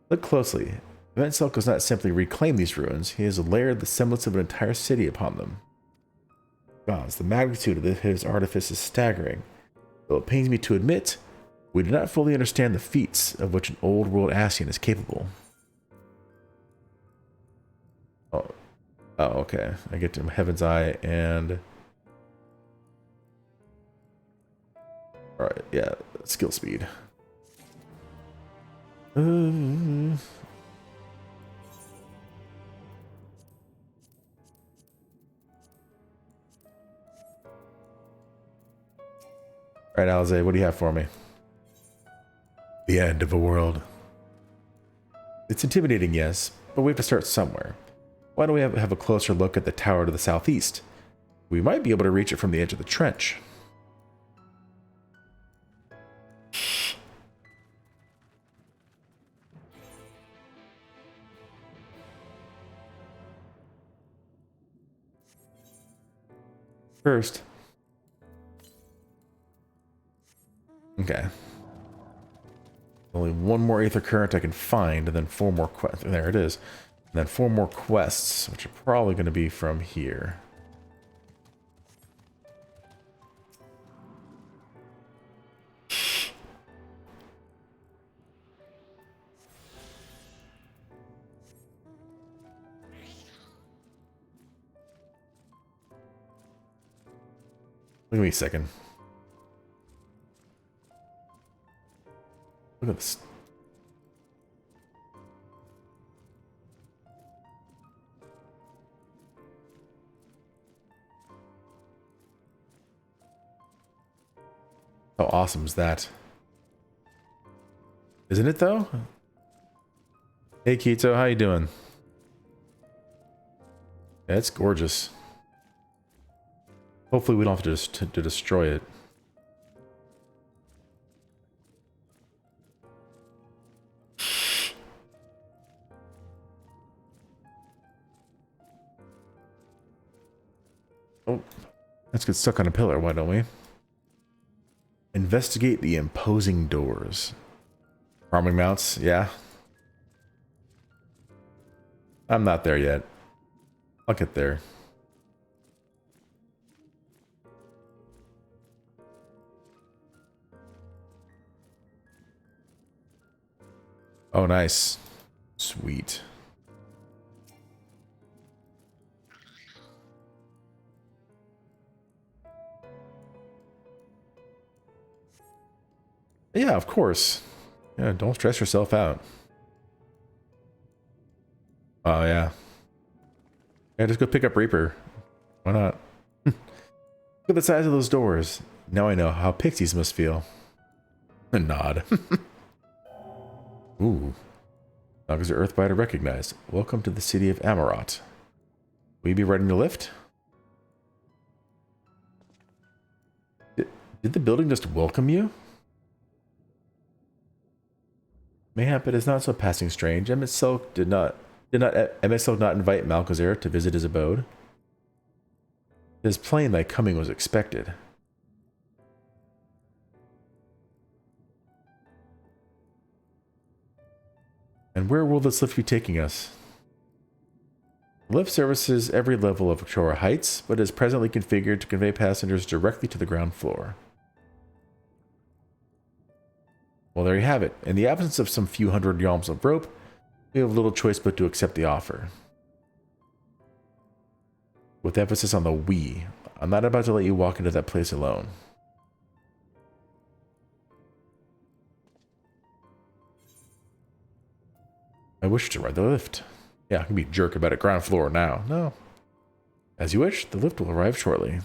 S1: Look closely. Event Silk does not simply reclaim these ruins, he has layered the semblance of an entire city upon them. Gods, the magnitude of his artifice is staggering. Though it pains me to admit, we do not fully understand the feats of which an old world Ascian is capable. Oh, okay. I get to Heaven's Eye and... Alright, yeah, skill speed. Alright, Alize, what do you have for me? The end of a world. It's intimidating, yes, but we have to start somewhere. Why don't we have a closer look at the tower to the southeast? We might be able to reach it from the edge of the trench. First. Okay. Only one more Aether Current I can find, and then 4 more quests. There it is. And then 4 more quests, which are probably going to be from here. Give me a second. Look at this. How awesome is that? Isn't it though? Hey Keto, how you doing? Yeah, it's gorgeous. Hopefully we don't have to destroy it. Oh, let's get stuck on a pillar, why don't we? Investigate the imposing doors. Farming mounts, yeah. I'm not there yet. I'll get there. Oh, nice. Sweet. Yeah, of course. Yeah, don't stress yourself out. Oh, yeah. Yeah, just go pick up Reaper. Why not? Look at the size of those doors. Now I know how pixies must feel. A nod. Ooh. Dogs are Earthbiter recognized. Welcome to the city of Amarot. Will you be riding the lift? Did the building just welcome you? Mayhap it is not so passing strange. Emmett Silk did not invite Malchazar to visit his abode. It is plain thy coming was expected. And where will this lift be taking us? The lift services every level of Victoria Heights, but is presently configured to convey passengers directly to the ground floor. Well, there you have it. In the absence of some few hundred yalms of rope, we have little choice but to accept the offer. With emphasis on the we. I'm not about to let you walk into that place alone. I wish to ride the lift. Yeah, I can be a jerk about it. Ground floor now. No. As you wish, the lift will arrive shortly.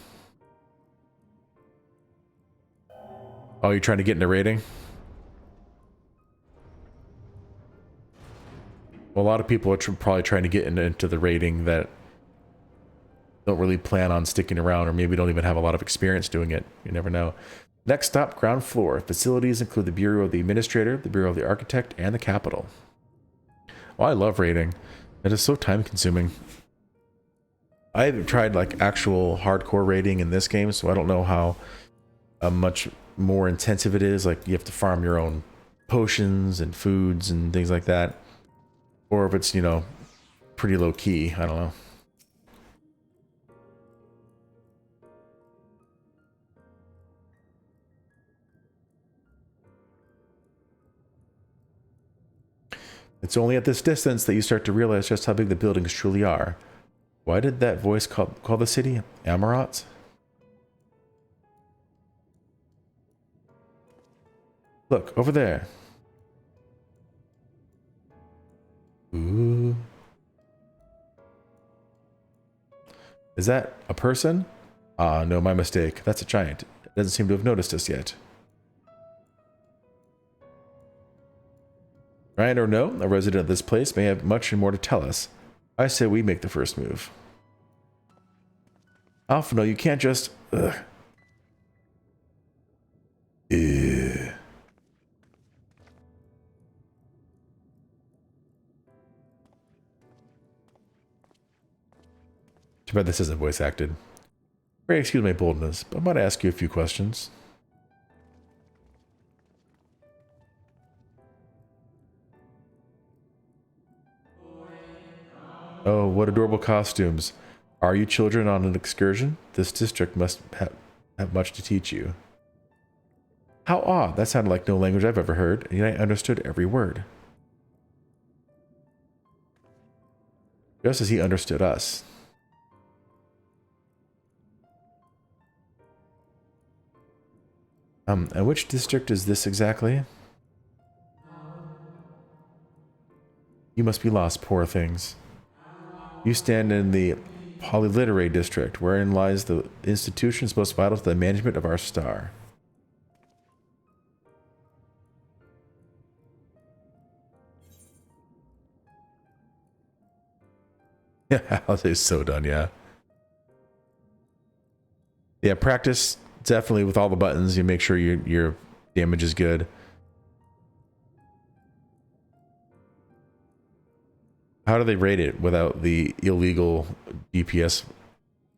S1: Oh, you're trying to get into raiding? Well, a lot of people are probably trying to get into the raiding that don't really plan on sticking around, or maybe don't even have a lot of experience doing it. You never know. Next stop, ground floor. Facilities include the Bureau of the Administrator, the Bureau of the Architect, and the Capitol. Oh, I love raiding. It is so time consuming. I haven't tried like actual hardcore raiding in this game, so I don't know how much more intensive it is, like you have to farm your own potions and foods and things like that. Or if it's, you know, pretty low key, I don't know. It's only at this distance that you start to realize just how big the buildings truly are. Why did that voice call the city Amarat? Look, over there. Ooh. Is that a person? Ah, no, my mistake. That's a giant. It doesn't seem to have noticed us yet. Right or no, a resident of this place may have much more to tell us. I say we make the first move. Alpha, no, you can't just... Ugh. Ew. Too bad this isn't voice acted. Pray excuse my boldness, but I might ask you a few questions. Oh, what adorable costumes. Are you children on an excursion? This district must have much to teach you. How odd. That sounded like no language I've ever heard, and yet I understood every word. Just as he understood us. And which district is this exactly? You must be lost, poor things. You stand in the Polyliterate district, wherein lies the institutions most vital to the management of our star. Yeah, I'll say so done, yeah. Yeah, practice definitely with all the buttons. You make sure your damage is good. How do they rate it without the illegal DPS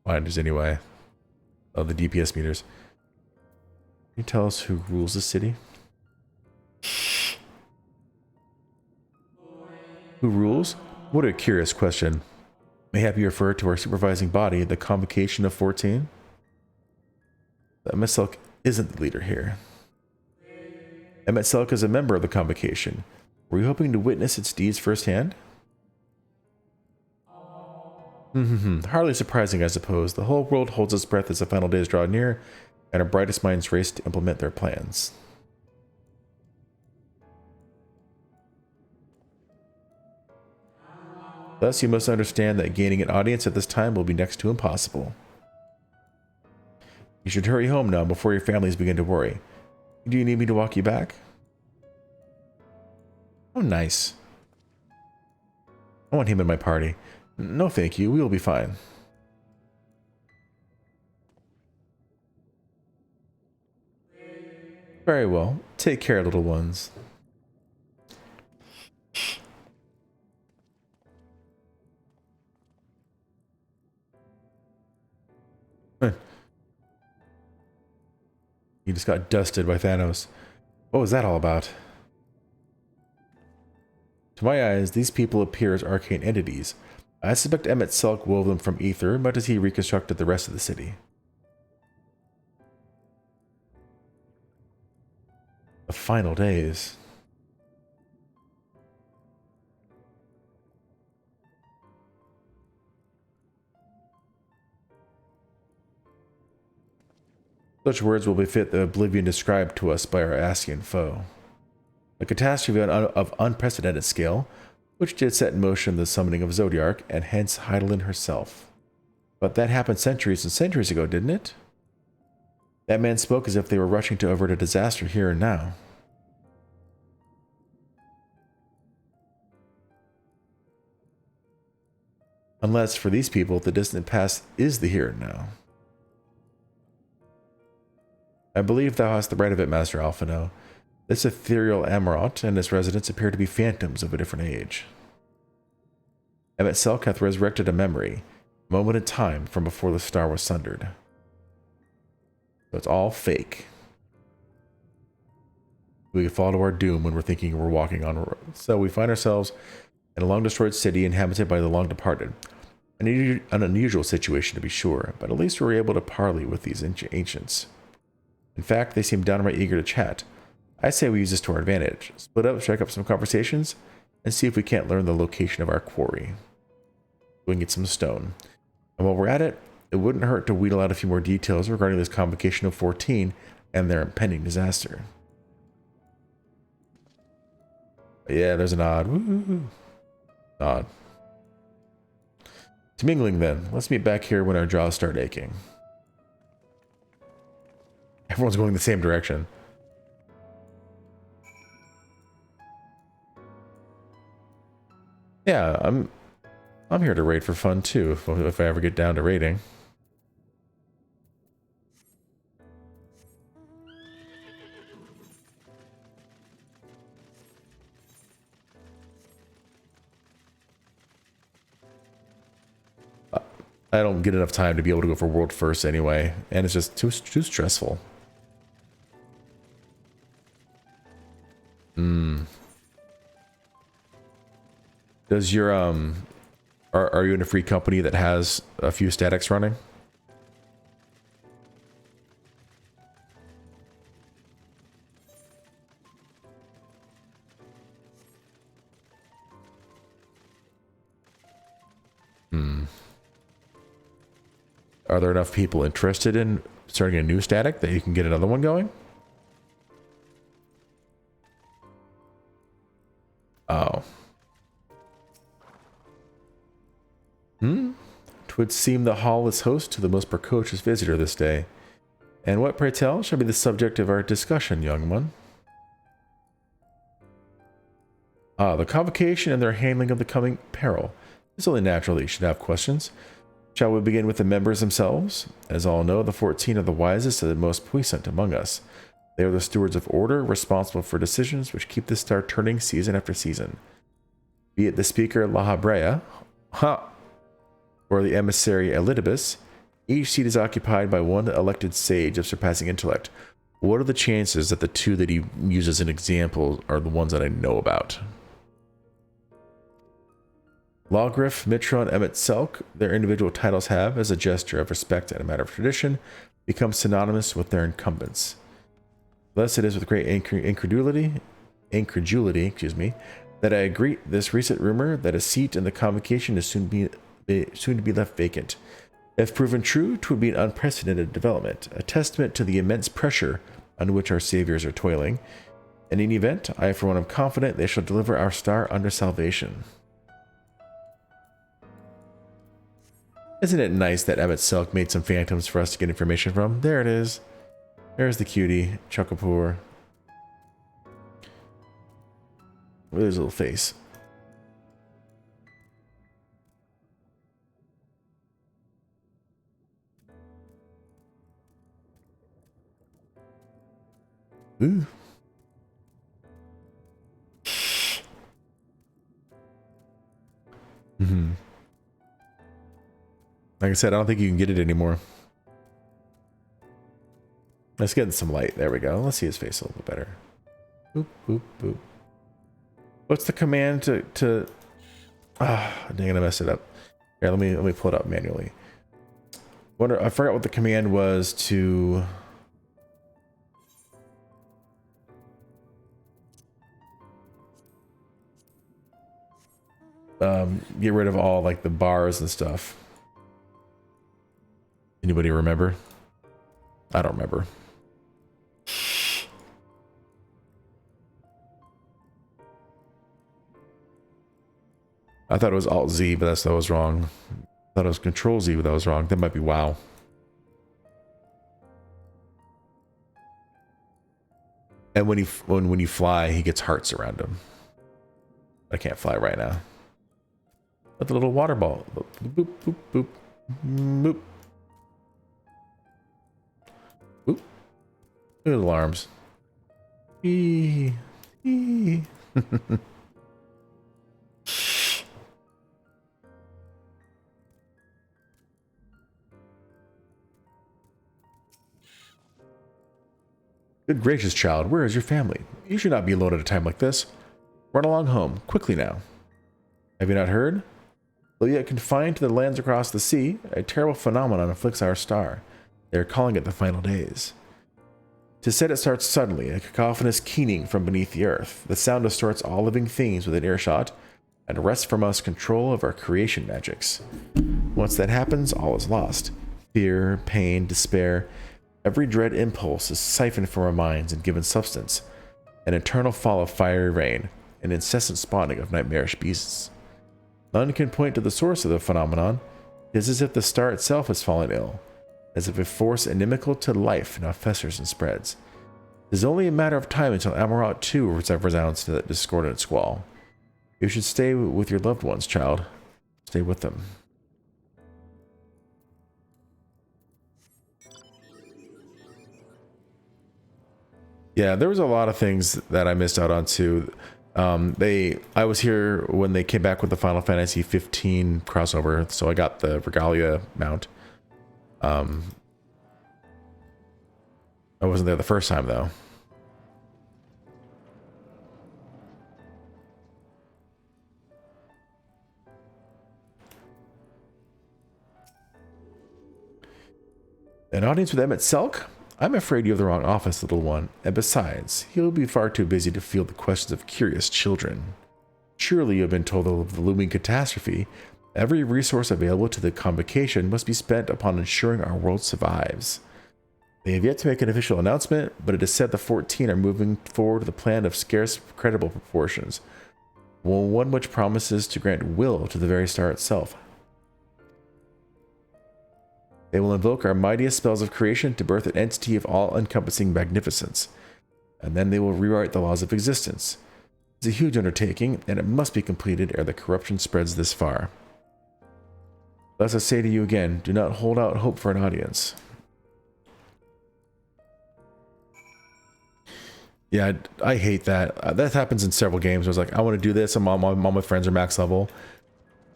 S1: binders anyway? Oh, the DPS meters. Can you tell us who rules the city? Who rules? What a curious question. Mayhap you refer to our supervising body, the Convocation of 14? Emet-Selch isn't the leader here. Emet-Selch is a member of the Convocation. Were you hoping to witness its deeds firsthand? Hardly surprising, I suppose. The whole world holds its breath as the final days draw near, and our brightest minds race to implement their plans. Thus, you must understand that gaining an audience at this time will be next to impossible. You should hurry home now before your families begin to worry. Do you need me to walk you back? Oh, nice. I want him in my party. No, thank you. We will be fine. Very well. Take care, little ones. You just got dusted by Thanos. What was that all about? To my eyes, these people appear as arcane entities. I suspect Emet-Selch wove them from ether, much as he reconstructed the rest of the city. The final days. Such words will befit the oblivion described to us by our Ascian foe. A catastrophe of unprecedented scale, which did set in motion the summoning of Zodiark, and hence Heidelin herself. But that happened centuries and centuries ago, didn't it? That man spoke as if they were rushing to avert a disaster here and now. Unless, for these people, the distant past is the here and now. I believe thou hast the right of it, Master Alphino. This ethereal Amarat and its residents appear to be phantoms of a different age. Emet-Selch hath resurrected a memory, a moment in time from before the star was sundered. So it's all fake. We could fall to our doom when we're thinking we're walking on a road. So we find ourselves in a long-destroyed city inhabited by the long-departed. An unusual situation, to be sure, but at least we're able to parley with these ancients. In fact, they seem downright eager to chat. I say we use this to our advantage. Split up, strike up some conversations, and see if we can't learn the location of our quarry. We can get some stone. And while we're at it, it wouldn't hurt to wheedle out a few more details regarding this convocation of 14 and their impending disaster. Yeah, there's a nod. Woo-hoo-hoo. Nod. To mingling then. Let's meet back here when our jaws start aching. Everyone's going the same direction. Yeah, I'm here to raid for fun too, if I ever get down to raiding. I don't get enough time to be able to go for world first anyway, and it's just too stressful. Does your are you in a free company that has a few statics running? Are there enough people interested in starting a new static that you can get another one going? Oh. 'Twould seem the hall is host to the most precocious visitor this day. And what, pray tell, shall be the subject of our discussion, young one? The convocation and their handling of the coming peril. It's only natural that you should have questions. Shall we begin with the members themselves? As all know, the 14 are the wisest and most puissant among us. They are the stewards of order, responsible for decisions which keep the star turning season after season. Be it the speaker La Habrea, or the emissary Elidibus, each seat is occupied by one elected sage of surpassing intellect. What are the chances that the two that he uses as an example are the ones that I know about? Lawgriff, Mitron, Emmett Selk, their individual titles have, as a gesture of respect and a matter of tradition, become synonymous with their incumbents. Thus it is with great incredulity, that I greet this recent rumor that a seat in the convocation is soon to be left vacant. If proven true, 'twould be an unprecedented development, a testament to the immense pressure under which our saviors are toiling. In any event, I for one am confident they shall deliver our star under salvation. Isn't it nice that Emmett Selk made some phantoms for us to get information from? There it is. There's the cutie, Chuckapur. Look at his little face. Ooh. Like I said, I don't think you can get it anymore. Let's get some light. There we go. Let's see his face a little bit better. Boop, boop, boop. What's the command to... I'm gonna mess it up. Here, let me pull it up manually. I forgot what the command was to... get rid of all like the bars and stuff. Anybody remember? I don't remember. I thought it was Alt Z, but that was wrong. I thought it was Control Z, but that was wrong. That might be WoW. And when you fly, he gets hearts around him. I can't fly right now. But the little water ball. Boop, boop, boop, boop, boop. Boop. Look at the alarms. Eee. Eee. Good gracious, child, where is your family? You should not be alone at a time like this. Run along home, quickly now. Have you not heard? Though yet confined to the lands across the sea, a terrible phenomenon afflicts our star. They are calling it the final days. 'Tis said it starts suddenly, a cacophonous keening from beneath the earth. The sound distorts all living things within earshot, and wrests from us control of our creation magics. Once that happens, all is lost. Fear, pain, despair, every dread impulse is siphoned from our minds and given substance. An eternal fall of fiery rain, an incessant spawning of nightmarish beasts. None can point to the source of the phenomenon. It is as if the star itself has fallen ill, as if a force inimical to life now festers and spreads. It is only a matter of time until Amarant too resounds to that discordant squall. You should stay with your loved ones, child. Stay with them. Yeah, there was a lot of things that I missed out on too. I was here when they came back with the Final Fantasy XV crossover, so I got the Regalia mount. I wasn't there the first time though. An audience with Emmett Selk? I'm afraid you have the wrong office, little one. And besides, he'll be far too busy to field the questions of curious children. Surely you have been told of the looming catastrophe. Every resource available to the convocation must be spent upon ensuring our world survives. They have yet to make an official announcement, but it is said the 14 are moving forward with a plan of scarce, credible proportions. One which promises to grant will to the very star itself. They will invoke our mightiest spells of creation to birth an entity of all-encompassing magnificence, and then they will rewrite the laws of existence. It's a huge undertaking, and it must be completed ere the corruption spreads this far. Thus I say to you again, do not hold out hope for an audience. Yeah, I hate that. That happens in several games. I was like, I want to do this, and all my friends are max level.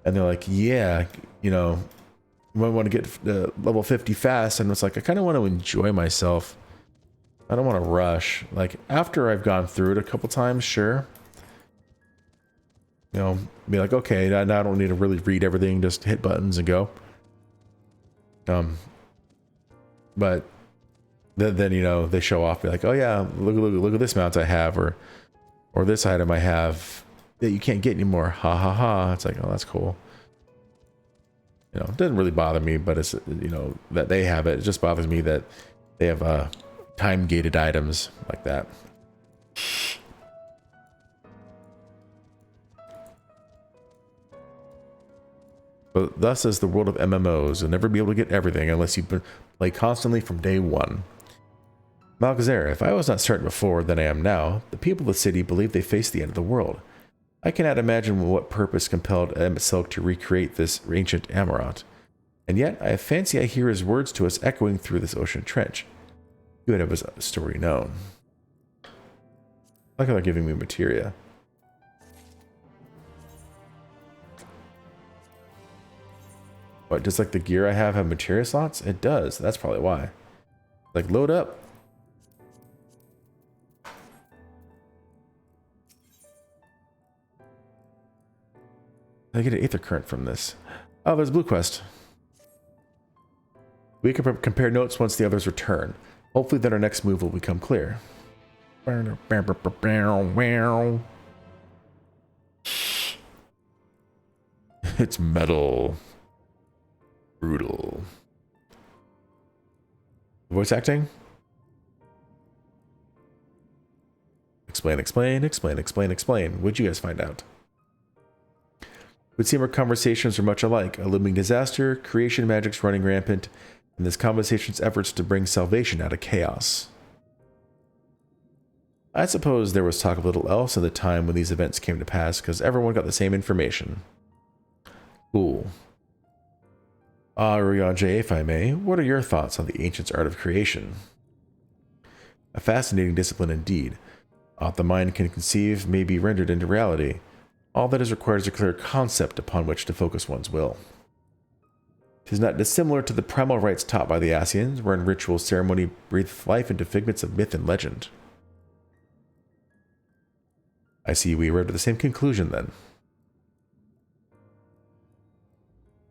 S1: And they're like, yeah, you know, I want to get level 50 fast, and it's like I kind of want to enjoy myself. I don't want to rush. Like after I've gone through it a couple times, sure. You know, be like, okay, now I don't need to really read everything, just hit buttons and go. But then you know they show off, be like, oh yeah, look at this mount I have, or this item I have that you can't get anymore. Ha ha ha! It's like, oh, that's cool. You know, it doesn't really bother me, but it's, you know, that they have it. It just bothers me that they have time-gated items like that. But thus is the world of MMOs. You'll never be able to get everything unless you play constantly from day one. Malgazera, if I was not certain before than I am now, the people of the city believe they face the end of the world. I cannot imagine what purpose compelled Emmett Selk to recreate this ancient Amarant. And yet, I fancy I hear his words to us echoing through this ocean trench. He would have his story known. Look how they're giving me materia. What, does like the gear I have materia slots? It does. That's probably why. Like, load up. I get an aether current from this. Oh, there's Blue Quest. We can compare notes once the others return. Hopefully then our next move will become clear. It's metal. Brutal. Voice acting? Explain, explain, explain, explain, explain. What'd you guys find out? It would seem our conversations are much alike. A looming disaster, creation magics running rampant, and this conversation's efforts to bring salvation out of chaos. I suppose there was talk of little else at the time when these events came to pass, because everyone got the same information. Cool. Rionj, if I may, what are your thoughts on the ancient's art of creation? A fascinating discipline indeed. Aught the mind can conceive may be rendered into reality. All that is required is a clear concept upon which to focus one's will. 'Tis not dissimilar to the primal rites taught by the Ascians, wherein ritual ceremony breathes life into figments of myth and legend. I see we arrived at the same conclusion then.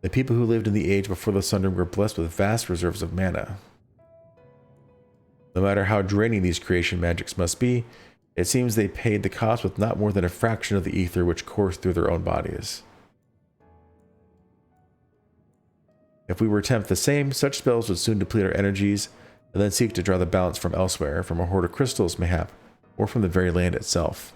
S1: The people who lived in the age before the Sundom were blessed with vast reserves of mana. No matter how draining these creation magics must be, it seems they paid the cost with not more than a fraction of the ether which coursed through their own bodies. If we were to attempt the same, such spells would soon deplete our energies, and then seek to draw the balance from elsewhere, from a hoard of crystals mayhap, or from the very land itself.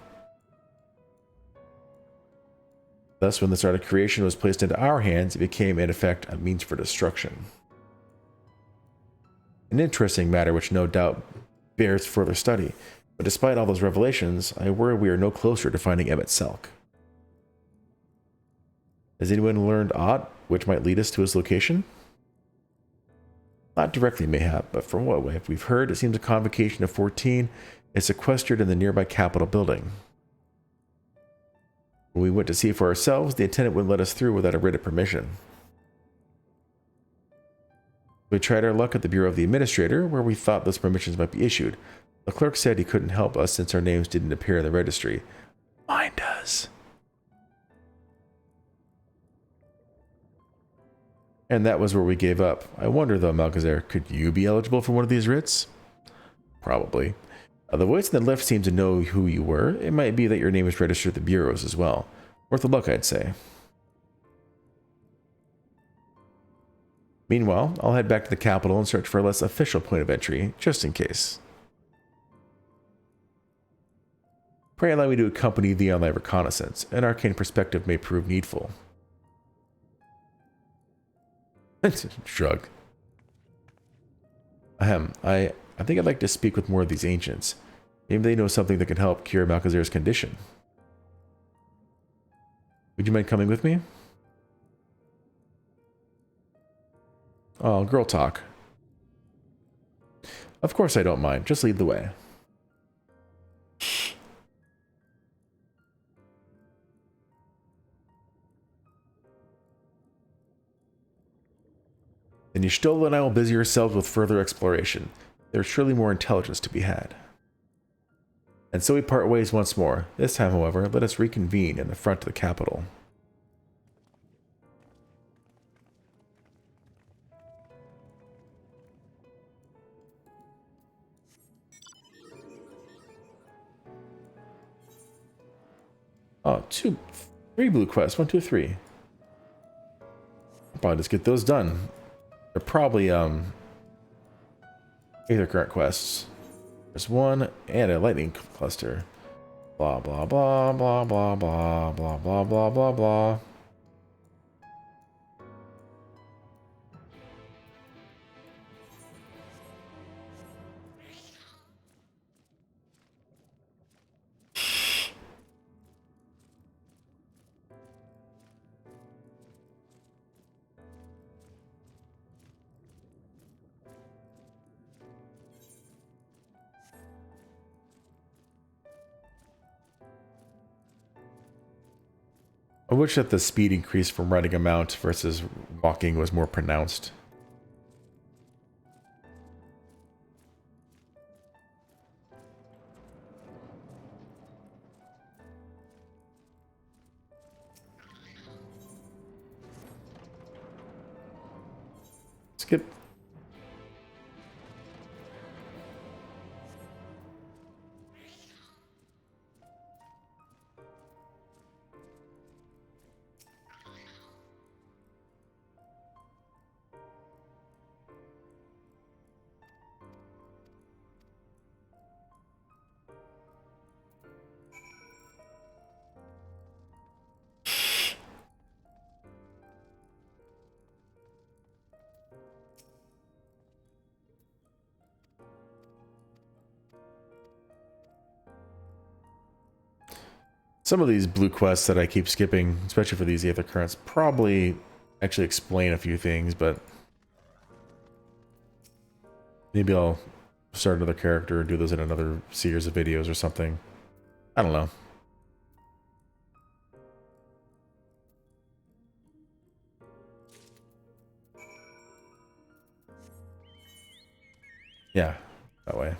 S1: Thus, when this art of creation was placed into our hands, it became, in effect, a means for destruction. An interesting matter which no doubt bears further study, but despite all those revelations, I worry we are no closer to finding Emmett Selk. Has anyone learned aught which might lead us to his location? Not directly, mayhap, but from what way we've heard, it seems a convocation of 14 is sequestered in the nearby Capitol building. When we went to see for ourselves, the attendant wouldn't let us through without a writ of permission. We tried our luck at the Bureau of the Administrator, where we thought those permissions might be issued. The clerk said he couldn't help us since our names didn't appear in the registry. Mine does. And that was where we gave up. I wonder though, Malcazar, could you be eligible for one of these writs? Probably. The voice in the lift seemed to know who you were. It might be that your name is registered at the bureaus as well. Worth a look, I'd say. Meanwhile, I'll head back to the capital and search for a less official point of entry, just in case. Pray allow me to accompany thee on thy reconnaissance. An arcane perspective may prove needful. Shrug. Ahem, I think I'd like to speak with more of these ancients. Maybe they know something that can help cure Malcazar's condition. Would you mind coming with me? Oh, girl talk. Of course I don't mind. Just lead the way. Then Y'shtola and I will busy ourselves with further exploration. There's surely more intelligence to be had. And so we part ways once more. This time, however, let us reconvene in the front of the capital. Oh, 3 blue quests. 1, 2, 3. I'll probably just get those done. They're probably Aether Current quests. There's one and a lightning cluster. Blah blah blah blah blah blah blah blah blah blah blah. I wish that the speed increase from riding a mount versus walking was more pronounced. Skip. Some of these blue quests that I keep skipping, especially for these Aether Currents, probably actually explain a few things, but maybe I'll start another character and do those in another series of videos or something. I don't know. Yeah, that way.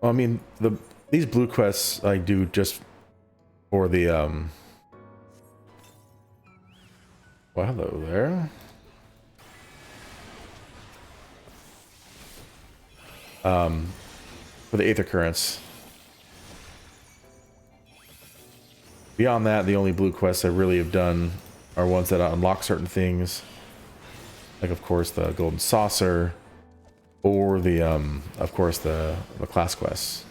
S1: Well, I mean, these blue quests I do just for the well, hello there. For the Aether Currents. Beyond that, the only blue quests I really have done are ones that unlock certain things. Like, of course, the Golden Saucer, or the, of course, the class quests.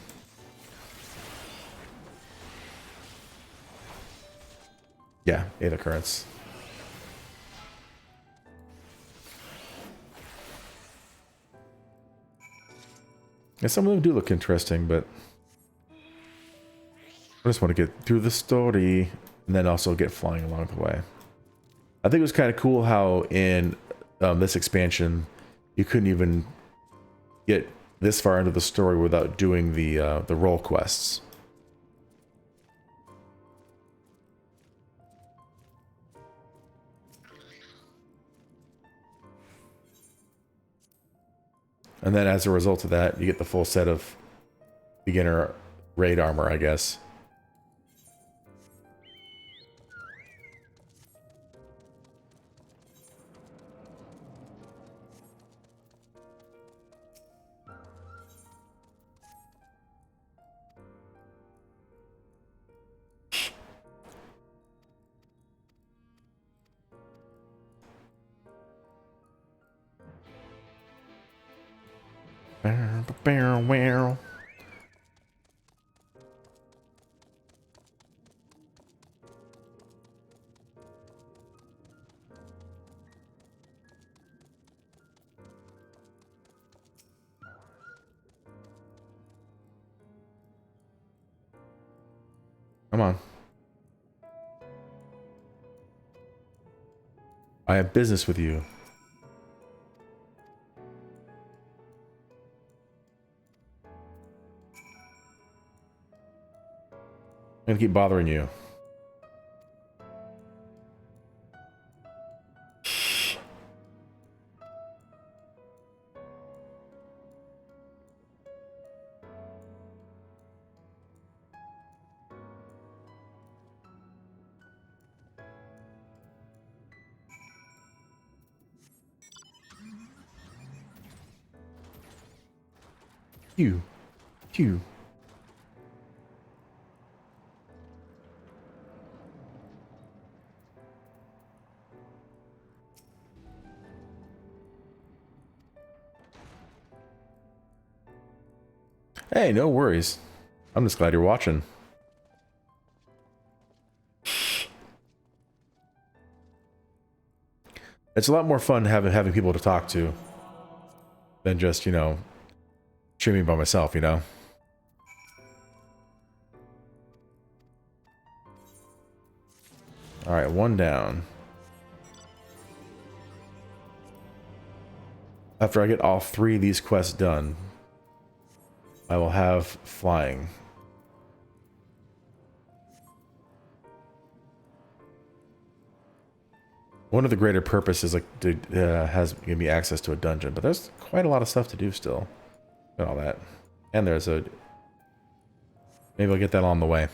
S1: Yeah, Aether Currents. Yeah, some of them do look interesting, but I just want to get through the story and then also get flying along the way. I think it was kind of cool how in this expansion you couldn't even get this far into the story without doing the role quests. And then as a result of that, you get the full set of beginner raid armor, I guess. Wow. Come on. I have business with you. I'm gonna keep bothering you. You. Hey, no worries. I'm just glad you're watching. It's a lot more fun having people to talk to than just, you know, streaming by myself, you know? Alright, one down. After I get all 3 of these quests done, I will have flying. One of the greater purposes like has given me access to a dungeon, but there's quite a lot of stuff to do still. And all that. And there's a... Maybe I'll get that on the way.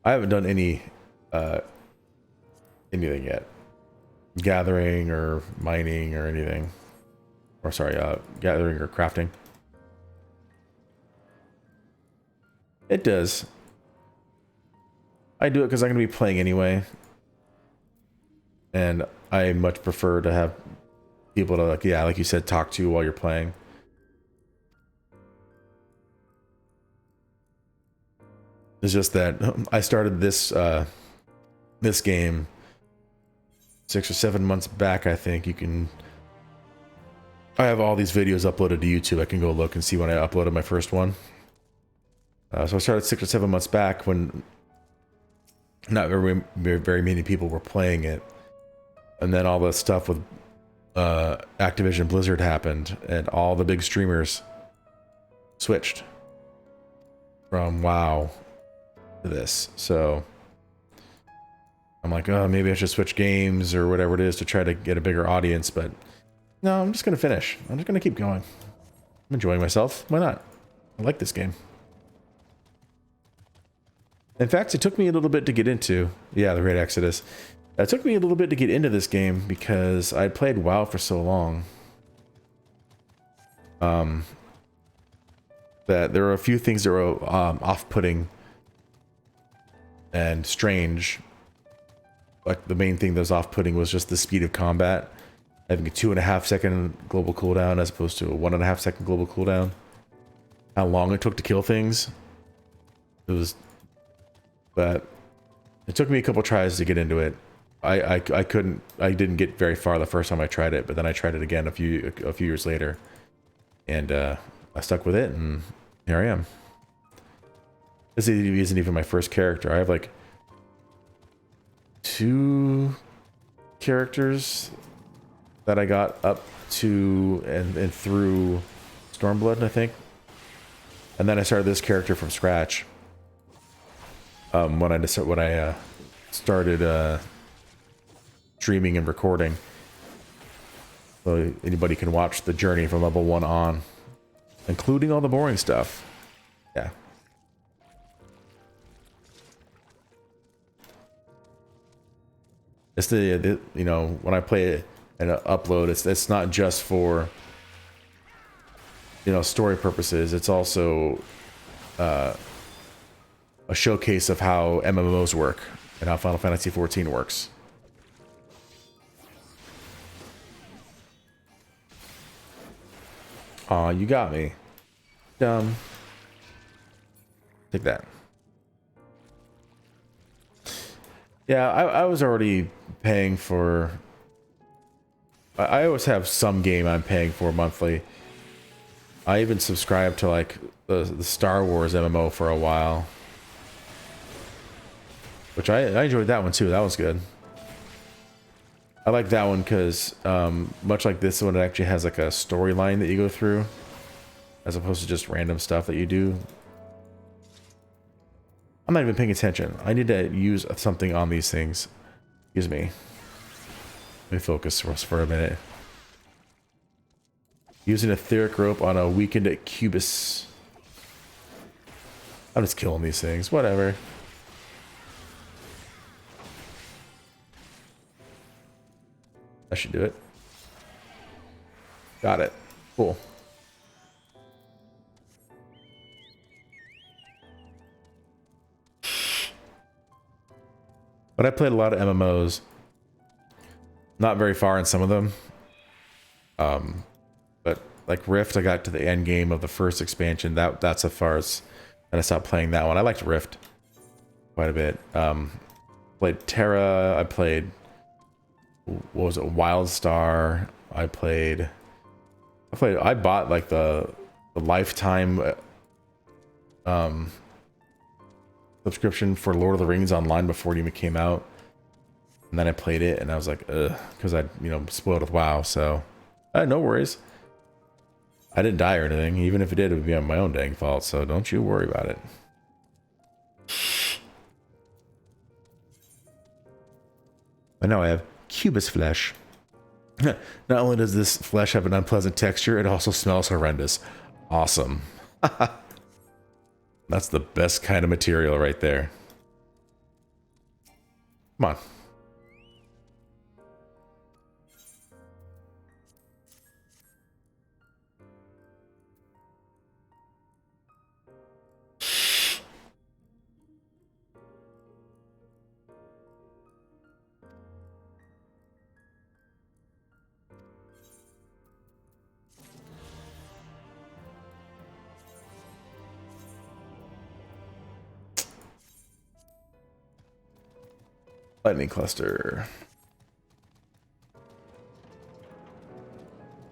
S1: I haven't done any anything yet. Gathering or mining or anything. Or sorry, gathering or crafting. It does. I do it because I'm going to be playing anyway. And I much prefer to have people to, like, yeah, like you said, talk to while you're playing. It's just that I started this game 6 or 7 months back. I think I have all these videos uploaded to YouTube. I can go look and see when I uploaded my first one. So I started 6 or 7 months back when not very many people were playing it, and then all the stuff with Activision Blizzard happened, and all the big streamers switched from WoW to this. So I'm like, oh, maybe I should switch games or whatever it is to try to get a bigger audience, but no, I'm just gonna finish. I'm just gonna keep going. I'm enjoying myself. Why not? I like this game. In fact, it took me a little bit to get into, yeah, the Great Exodus. It took me a little bit to get into this game because I'd played WoW for so long. That there were a few things that were off-putting and strange. Like the main thing that was off-putting was just the speed of combat. Having a 2.5 second global cooldown as opposed to a 1.5 second global cooldown. How long it took to kill things. But it took me a couple tries to get into it. I didn't get very far the first time I tried it, but then I tried it again a few years later, and I stuck with it, and here I am. This isn't even my first character. I have like 2 characters that I got up to and through Stormblood, I think, and then I started this character from scratch. When I started streaming and recording, so anybody can watch the journey from level 1 on, including all the boring stuff. Yeah. It's the you know, when I play it and upload, it's not just for, you know, story purposes. It's also a showcase of how MMOs work and how Final Fantasy XIV works. Aw, you got me. Dumb. Take that. Yeah, I was already paying for... I always have some game I'm paying for monthly. I even subscribed to like the Star Wars MMO for a while. Which I enjoyed that one too. That was good. I like that one because much like this one, it actually has like a storyline that you go through, as opposed to just random stuff that you do. I'm not even paying attention. I need to use something on these things. Excuse me. Let me focus for a minute. Using etheric rope on a weakened Cubus. I'm just killing these things. Whatever. That should do it. Got it. Cool. But I played a lot of MMOs. Not very far in some of them. But like Rift, I got to the end game of the first expansion. That's as far as, and I stopped playing that one. I liked Rift quite a bit. Played Terra. I played, what was it, Wildstar. I bought like the lifetime subscription for Lord of the Rings Online before it even came out, and then I played it and I was like, ugh, because I, you know, spoiled with WoW. So no worries. I didn't die or anything. Even if it did, it would be on my own dang fault. So don't you worry about it. But now I have Cubus flesh. Not only does this flesh have an unpleasant texture, it also smells horrendous. Awesome. That's the best kind of material right there. Come on. Lightning cluster.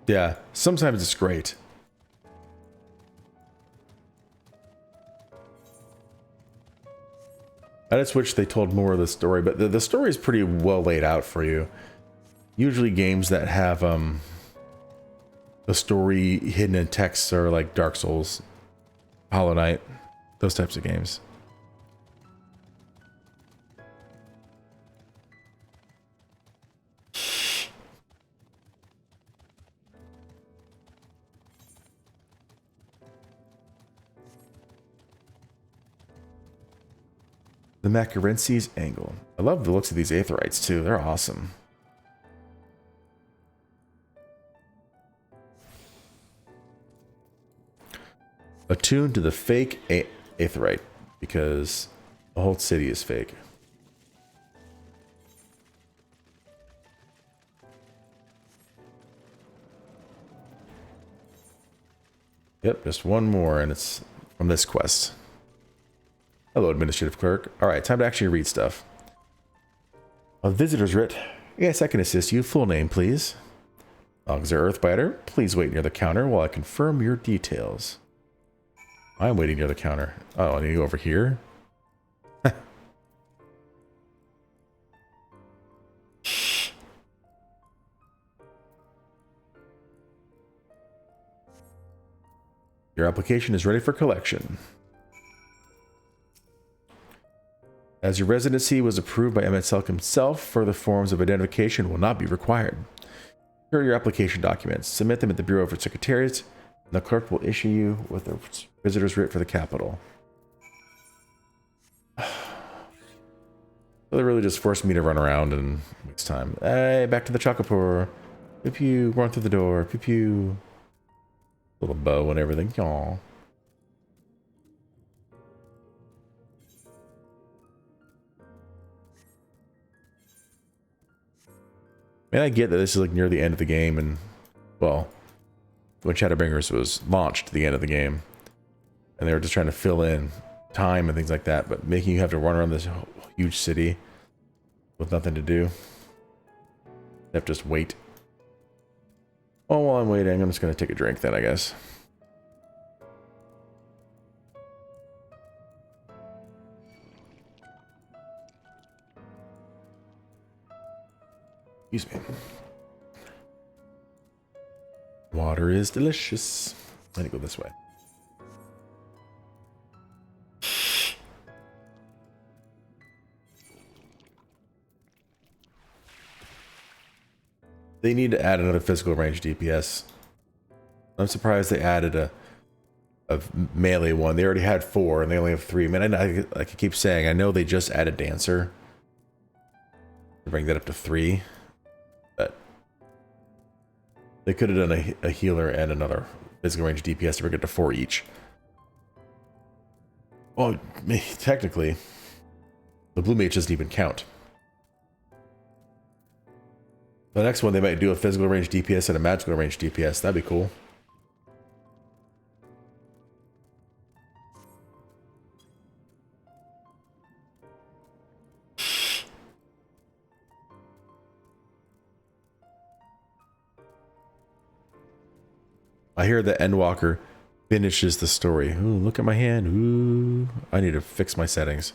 S1: Yeah, sometimes it's great. I just wish they told more of the story, but the story is pretty well laid out for you. Usually games that have the story hidden in text are like Dark Souls, Hollow Knight, those types of games. The Macarenses angle. I love the looks of these aetherites too. They're awesome. Attuned to the fake aetherite because the whole city is fake. Yep, just one more and it's from this quest. Hello, administrative clerk. Alright, time to actually read stuff. A visitor's writ. Yes, I can assist you. Full name, please. Ogzer Earthbiter, please wait near the counter while I confirm your details. I'm waiting near the counter. Oh, I need to go over here? Your application is ready for collection. As your residency was approved by Emmett Selk himself, further forms of identification will not be required. Here are your application documents. Submit them at the Bureau for Secretariat, and the clerk will issue you with a visitor's writ for the capital. So they really just forced me to run around and waste time. Hey, back to the Chocopore. Pew pew, run through the door. Pew pew. Little bow and everything. Y'all. And I get that this is like near the end of the game, and well, when Shadowbringers was launched, the end of the game, and they were just trying to fill in time and things like that, but making you have to run around this huge city with nothing to do. You have to just wait. Oh, while I'm waiting, I'm just gonna take a drink then, I guess. Excuse me. Water is delicious. Let me go this way. They need to add another physical range DPS. I'm surprised they added a melee one. They already had 4 and they only have 3. Man, I keep saying, I know they just added Dancer to bring that up to 3. But they could have done a healer and another physical range DPS to bring it to 4 each. Well, technically, the blue mage doesn't even count. The next one, they might do a physical range DPS and a magical range DPS. That'd be cool. I hear that Endwalker finishes the story. Ooh, look at my hand. Ooh, I need to fix my settings.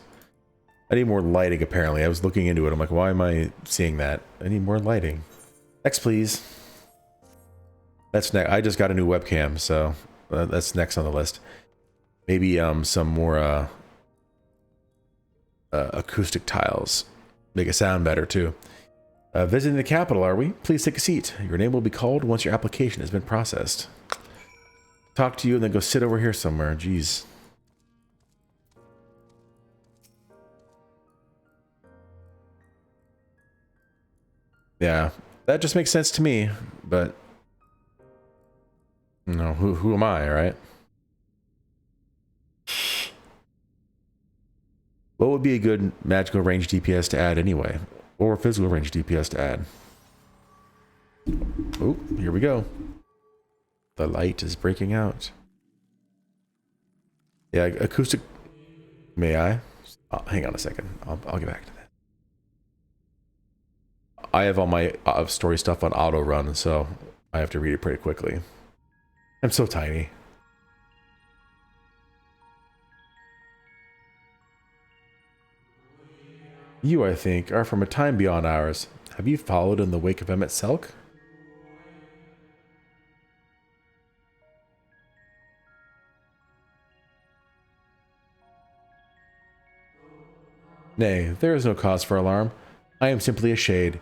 S1: I need more lighting, apparently. I was looking into it. I'm like, why am I seeing that? I need more lighting. Next, please. That's next. I just got a new webcam, so that's next on the list. Maybe some more acoustic tiles. Make it sound better, too. Visiting the capital, are we? Please take a seat. Your name will be called once your application has been processed. Talk to you and then go sit over here somewhere. Jeez. Yeah, that just makes sense to me, but no, who am I, right? What would be a good magical range DPS to add anyway? Or physical range DPS to add? Oh, here we go. The light is breaking out. Yeah, acoustic. May I? Oh, hang on a second. I'll get back to that. I have all my story stuff on auto run, so I have to read it pretty quickly. I'm so tiny. You, I think, are from a time beyond ours. Have you followed in the wake of Emmet Selk? Nay, there is no cause for alarm. I am simply a shade.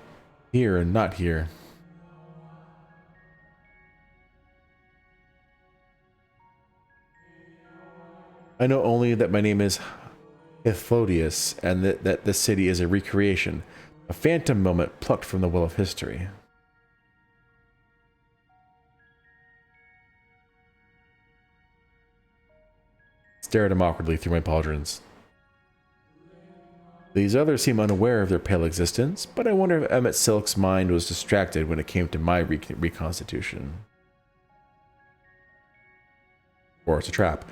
S1: Here and not here. I know only that my name is Hythlodeus, and that this city is a recreation, a phantom moment plucked from the well of history. Stare at him awkwardly through my pauldrons. These others seem unaware of their pale existence, but I wonder if Emmet Silk's mind was distracted when it came to my reconstitution. Or it's a trap.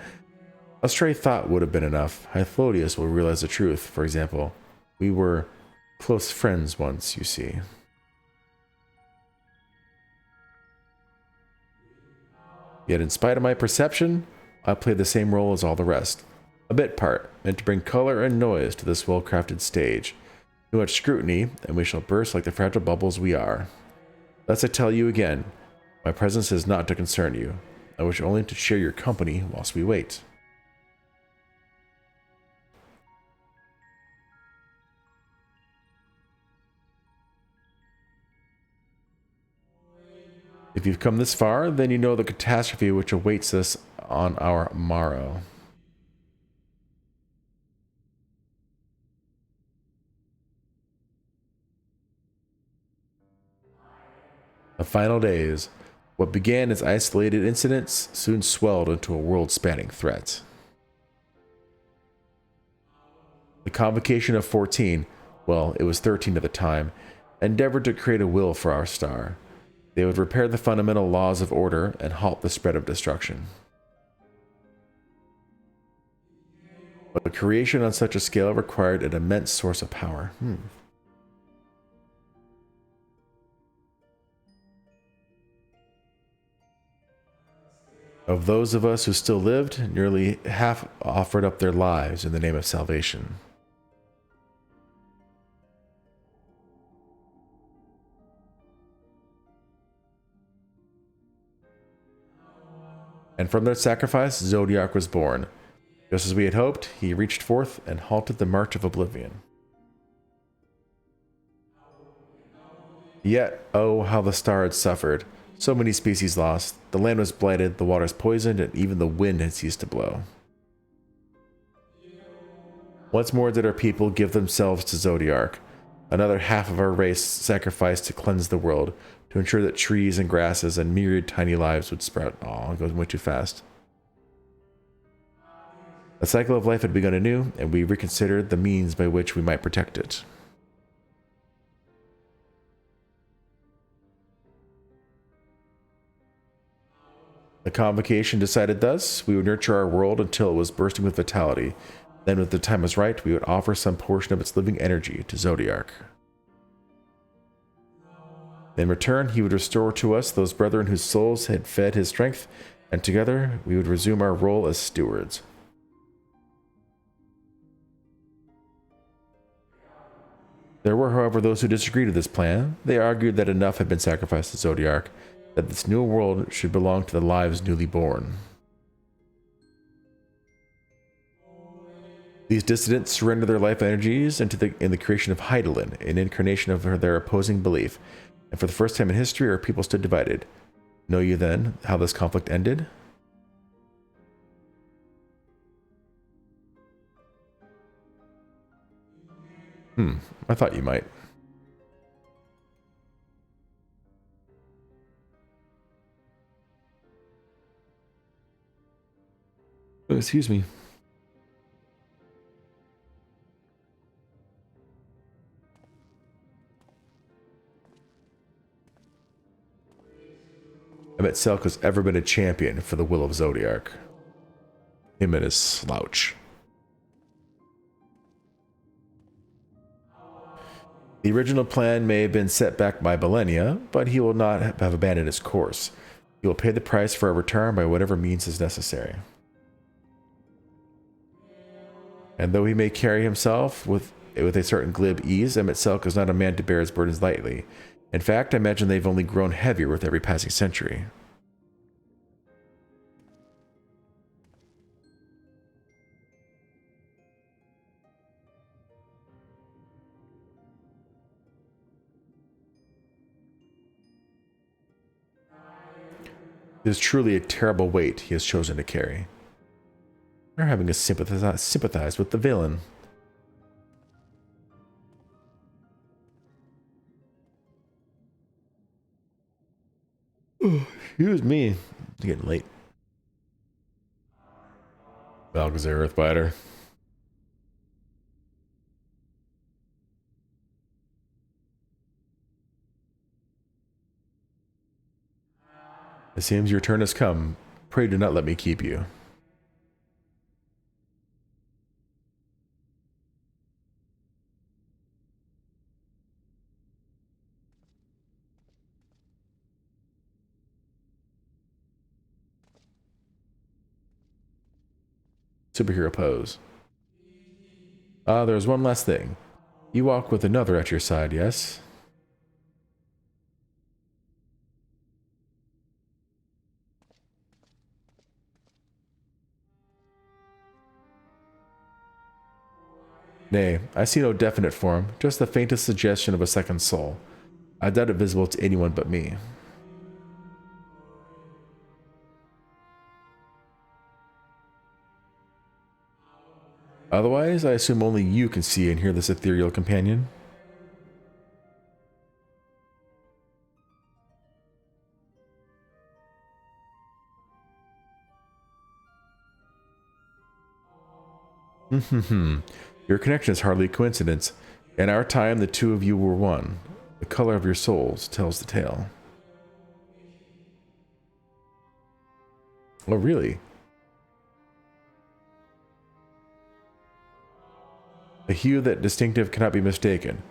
S1: A stray thought would have been enough. Hythlodeus will realize the truth. For example, we were close friends once, you see. Yet in spite of my perception, I play the same role as all the rest. A bit part, meant to bring color and noise to this well-crafted stage. Too much scrutiny, and we shall burst like the fragile bubbles we are. Thus I tell you again, my presence is not to concern you. I wish only to share your company whilst we wait. If you've come this far, then you know the catastrophe which awaits us on our morrow. The final days. What began as isolated incidents soon swelled into a world-spanning threat. The Convocation of 14, well, it was 13 at the time, endeavored to create a will for our star. They would repair the fundamental laws of order and halt the spread of destruction. But creation on such a scale required an immense source of power. Of those of us who still lived, nearly half offered up their lives in the name of salvation. And from their sacrifice, Zodiac was born. Just as we had hoped, he reached forth and halted the march of oblivion. Yet, oh, how the star had suffered. So many species lost, the land was blighted, the waters poisoned, and even the wind had ceased to blow. Once more did our people give themselves to Zodiac. Another half of our race sacrificed to cleanse the world, to ensure that trees and grasses and myriad tiny lives would sprout. Aw, it goes way too fast. A cycle of life had begun anew, and we reconsidered the means by which we might protect it. The Convocation decided thus, we would nurture our world until it was bursting with vitality. Then, when the time was right, we would offer some portion of its living energy to Zodiac. In return, he would restore to us those brethren whose souls had fed his strength, and together we would resume our role as stewards. There were, however, those who disagreed with this plan. They argued that enough had been sacrificed to Zodiac, that this new world should belong to the lives newly born. These dissidents surrendered their life energies in the creation of Hydaelyn, an incarnation of their opposing belief, and for the first time in history our people stood divided. Know you then how this conflict ended? I thought you might. Oh, excuse me. Emmet Selk has ever been a champion for the will of Zodiac. Him and his slouch. The original plan may have been set back by millennia, but he will not have abandoned his course. He will pay the price for our return by whatever means is necessary. And though he may carry himself with a certain glib ease, Emmett Selk is not a man to bear his burdens lightly. In fact, I imagine they've only grown heavier with every passing century. It is truly a terrible weight he has chosen to carry. They're having to sympathize with the villain. Oh, excuse me. It's getting late. Balgazar Earthbiter. It seems your turn has come. Pray do not let me keep you. Superhero pose. There's one last thing. You walk with another at your side, yes? Nay, I see no definite form, just the faintest suggestion of a second soul. I doubt it visible to anyone but me. Otherwise, I assume only you can see and hear this ethereal companion. Your connection is hardly a coincidence. In our time, the two of you were one. The color of your souls tells the tale. Oh, really? A hue that distinctive cannot be mistaken,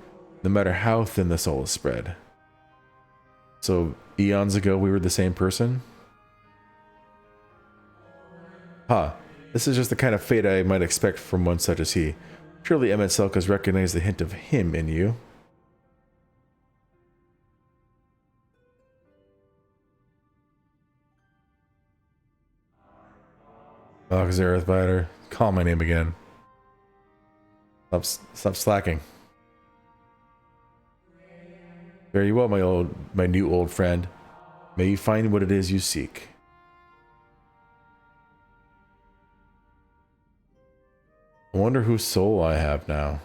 S1: no matter how thin the soul is spread. So, eons ago we were the same person? Huh. This is just the kind of fate I might expect from one such as he. Surely Emmett Selk has recognized the hint of him in you. Balgazar Earthbiter, call my name again. Stop slacking. Very well, my new old friend. May you find what it is you seek. I wonder whose soul I have now.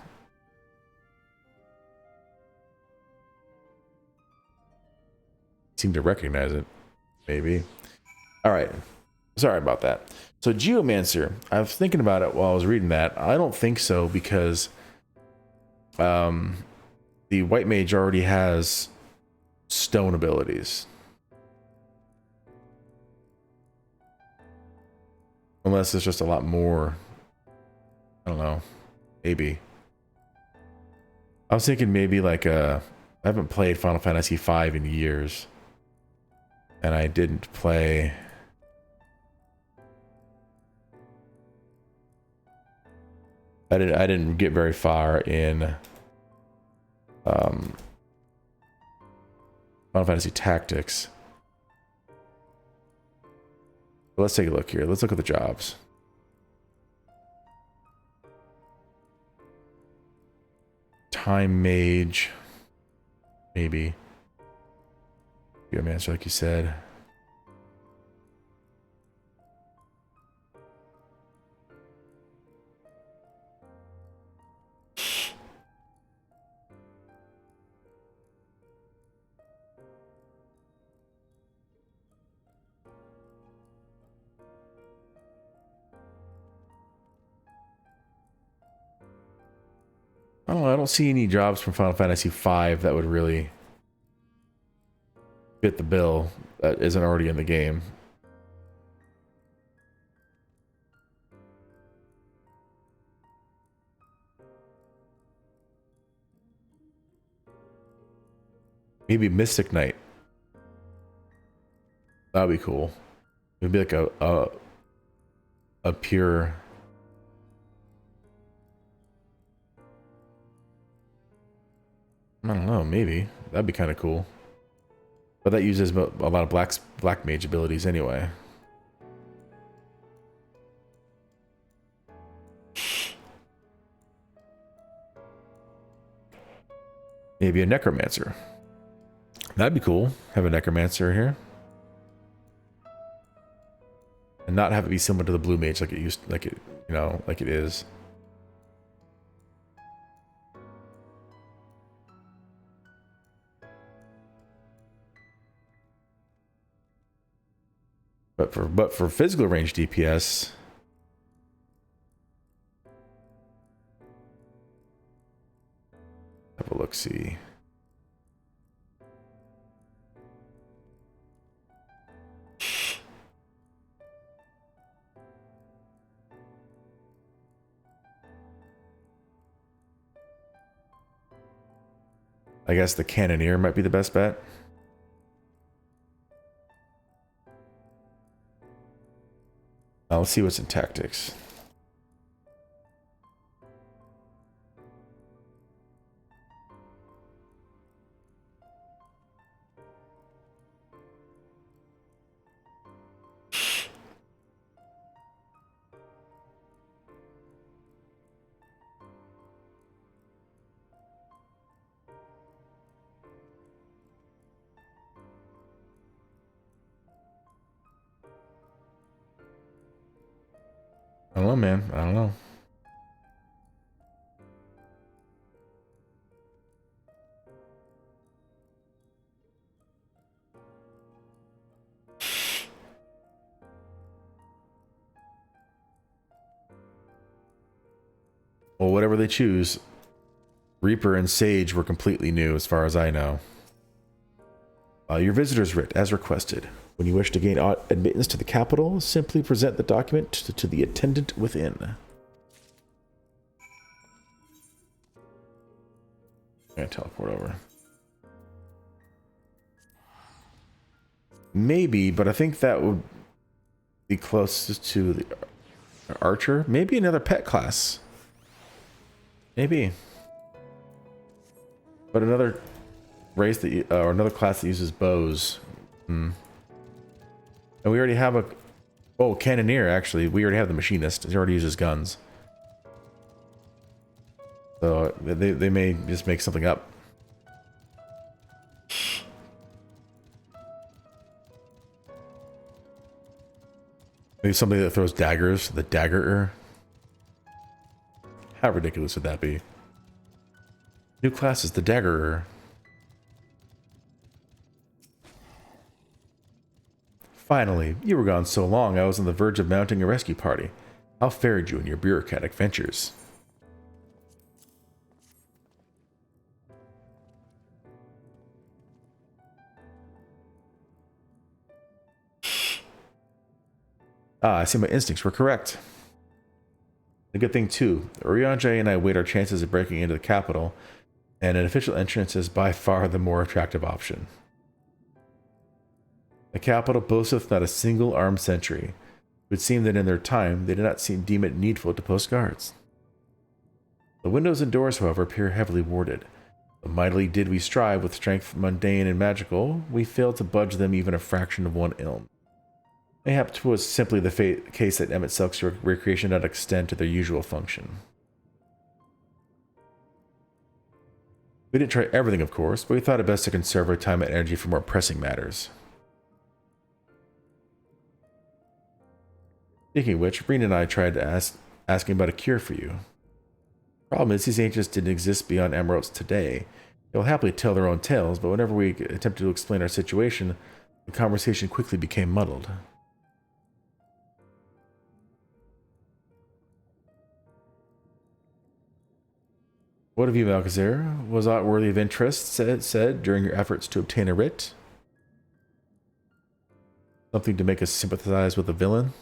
S1: Seem to recognize it. Maybe. Alright. Sorry about that. So Geomancer, I was thinking about it while I was reading that. I don't think so because the white mage already has stone abilities. Unless it's just a lot more. I don't know. Maybe. I was thinking maybe like I haven't played Final Fantasy V in years. And I didn't play... I didn't get very far in Final Fantasy Tactics. But let's take a look here. Let's look at the jobs. Time Mage. Maybe. Geomancer, like you said. I don't know, I don't see any jobs from Final Fantasy V that would really fit the bill that isn't already in the game. Maybe Mystic Knight. That'd be cool. It'd be like a pure. I don't know, maybe. That'd be kind of cool. But that uses a lot of black mage abilities anyway. Maybe a necromancer. That'd be cool. Have a necromancer here. And not have it be similar to the blue mage like it used, like it, you know, like it is. But for physical range DPS, have a look see. I guess the cannoneer might be the best bet. Now let's see what's in tactics. I don't know, man. I don't know. Well, whatever they choose, Reaper and Sage were completely new as far as I know. Your visitor's writ, as requested. When you wish to gain admittance to the capital, simply present the document to the attendant within. I'm gonna teleport over. Maybe, but I think that would be closest to the archer. Maybe another pet class. Maybe. But another race that or another class that uses bows. And we already have a cannoneer. Actually, we already have the machinist. He already uses guns. So they may just make something up. Maybe somebody that throws daggers. The daggerer. How ridiculous would that be? New class is the daggerer. Finally, you were gone so long I was on the verge of mounting a rescue party. How fared you in your bureaucratic ventures? Ah, I see my instincts were correct. A good thing too, Urianger and I weighed our chances of breaking into the capital, and an official entrance is by far the more attractive option. The capital boasteth not a single armed sentry. It would seem that in their time they did not deem it needful to post guards. The windows and doors, however, appear heavily warded. Though mightily did we strive with strength mundane and magical, we failed to budge them even a fraction of one ilm. Mayhap 'twas simply the case that Emmett Selk's recreation did not extend to their usual function. We didn't try everything, of course, but we thought it best to conserve our time and energy for more pressing matters. Speaking of which, Reen and I tried to asking about a cure for you. Problem is, these ancients didn't exist beyond Emeralds today. They will happily tell their own tales, but whenever we attempted to explain our situation, the conversation quickly became muddled. What of you, Malkazir? Was aught worthy of interest said during your efforts to obtain a writ? Something to make us sympathize with the villain?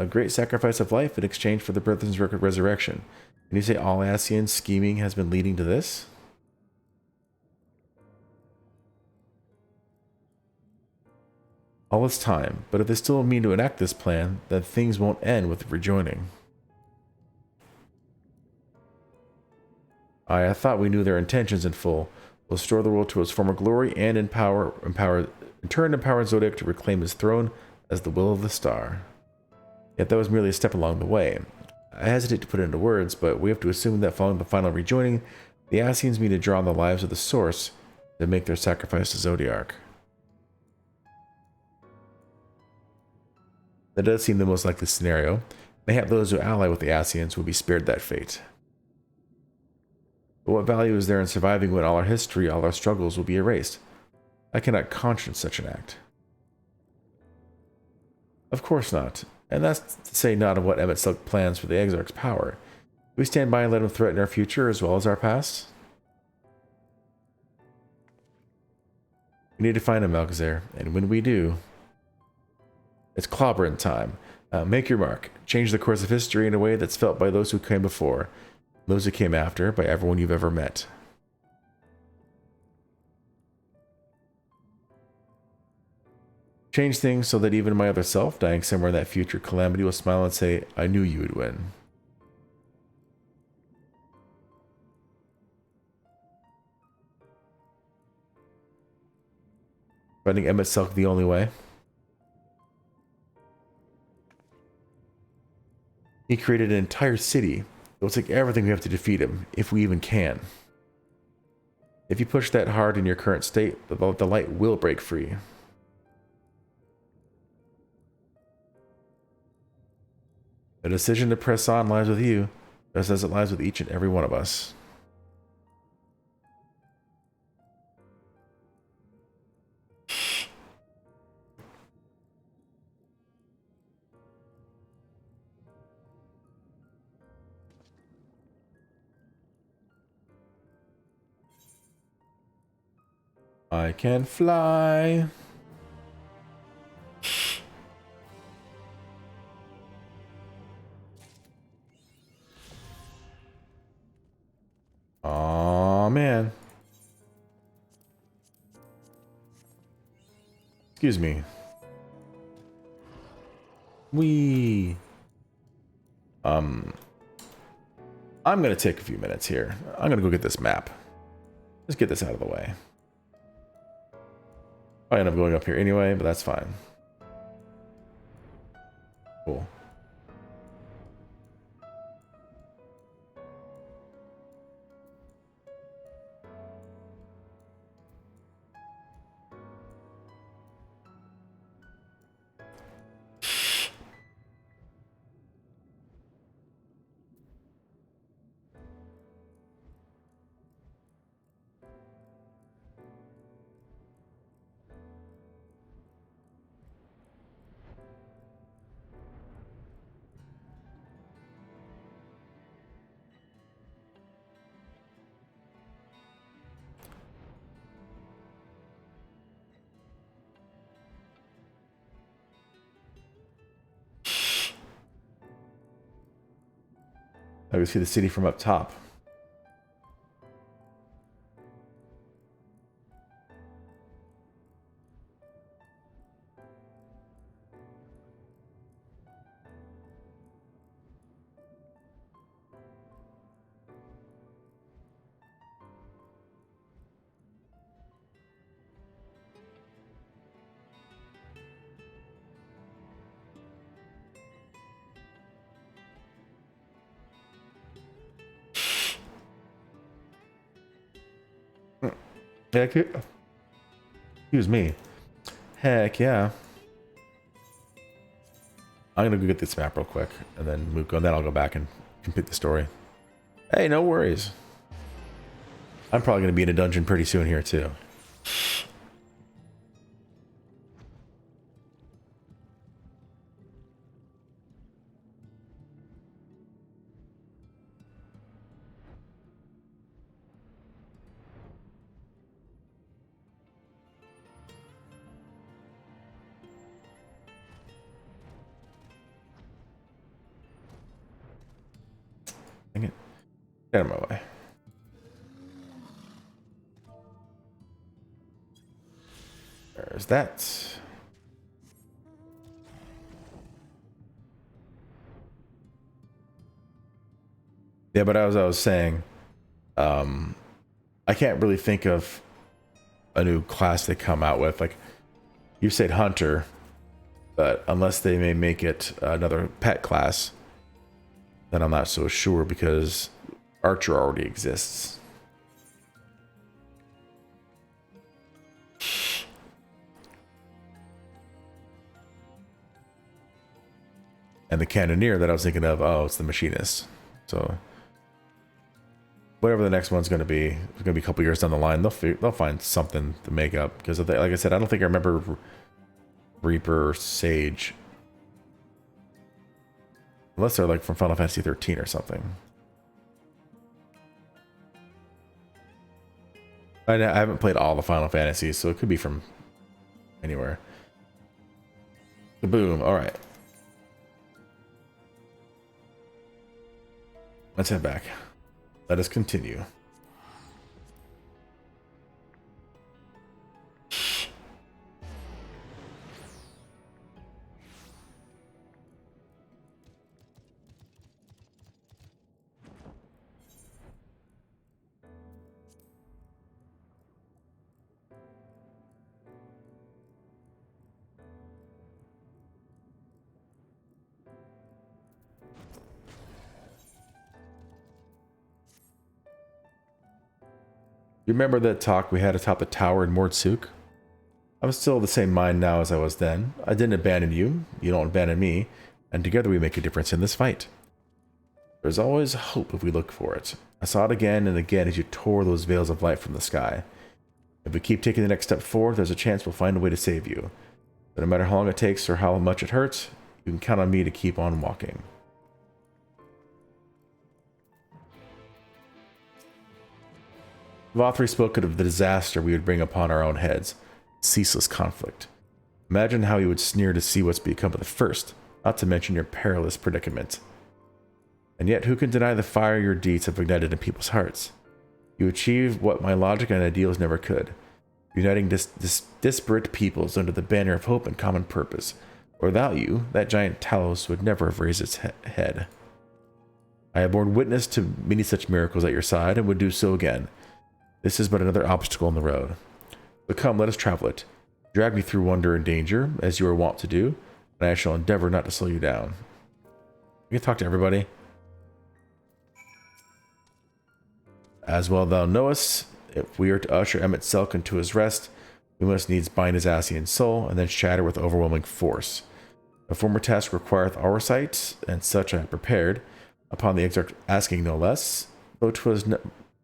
S1: A great sacrifice of life in exchange for the brethren's resurrection. Can you say all Ascian scheming has been leading to this? All this time, but if they still mean to enact this plan, then things won't end with rejoining. I thought we knew their intentions in full. We'll restore the world to its former glory and in turn empower Zodiac to reclaim his throne as the will of the star. Yet that was merely a step along the way. I hesitate to put it into words, but we have to assume that following the final rejoining, the Ascians mean to draw on the lives of the Source to make their sacrifice to Zodiac. That does seem the most likely scenario. Mayhap those who ally with the Ascians will be spared that fate. But what value is there in surviving when all our history, all our struggles will be erased? I cannot conscience such an act. Of course not. And that's to say not of what Emmett Silk plans for the Exarch's power. Do we stand by and let him threaten our future as well as our past? We need to find him, Alcazar, and when we do, it's clobbering time. Make your mark. Change the course of history in a way that's felt by those who came before, those who came after, by everyone you've ever met. Change things so that even my other self, dying somewhere in that future calamity, will smile and say, I knew you would win. Finding Emmett Silk the only way? He created an entire city. It will take everything we have to defeat him, if we even can. If you push that hard in your current state, the light will break free. The decision to press on lies with you, just as it lies with each and every one of us. I can fly. Aw, man. Excuse me. I'm gonna take a few minutes here. I'm gonna go get this map. Let's get this out of the way. I end up going up here anyway, but that's fine. Cool. I can see the city from up top. Heck, excuse me. Heck yeah. I'm gonna go get this map real quick, and then I'll go back and complete the story. Hey, no worries. I'm probably gonna be in a dungeon pretty soon here too. Dang it. Get out of my way. There's that. Yeah, but as I was saying, I can't really think of a new class they come out with. Like, you said Hunter, but unless they may make it another pet class, then I'm not so sure because Archer already exists. And the Cannoneer that I was thinking of, oh, it's the Machinist. So whatever the next one's going to be, it's going to be a couple years down the line. They'll find something to make up because, like I said, I don't think I remember Reaper or Sage, unless they're like from Final Fantasy XIII or something. I haven't played all the Final Fantasies, so it could be from anywhere. Boom! All right, let's head back. Let us continue. You remember that talk we had atop the tower in Mordsuk? I'm still of the same mind now as I was then. I didn't abandon you, you don't abandon me, and together we make a difference in this fight. There's always hope if we look for it. I saw it again and again as you tore those veils of light from the sky. If we keep taking the next step forward, there's a chance we'll find a way to save you. But no matter how long it takes or how much it hurts, you can count on me to keep on walking. Vothri spoke of the disaster we would bring upon our own heads. Ceaseless conflict. Imagine how he would sneer to see what's become of the first, not to mention your perilous predicament. And yet, who can deny the fire your deeds have ignited in people's hearts? You achieve what my logic and ideals never could, uniting disparate peoples under the banner of hope and common purpose. Without you, that giant Talos would never have raised its head. I have borne witness to many such miracles at your side and would do so again. This is but another obstacle on the road. But come, let us travel it. Drag me through wonder and danger, as you are wont to do, and I shall endeavor not to slow you down. You can talk to everybody. As well thou knowest, if we are to usher Emmett Selk into his rest, we must needs bind his Asian soul, and then shatter with overwhelming force. The former task requireth our sight, and such I have prepared, upon the exarch asking no less, though 'twas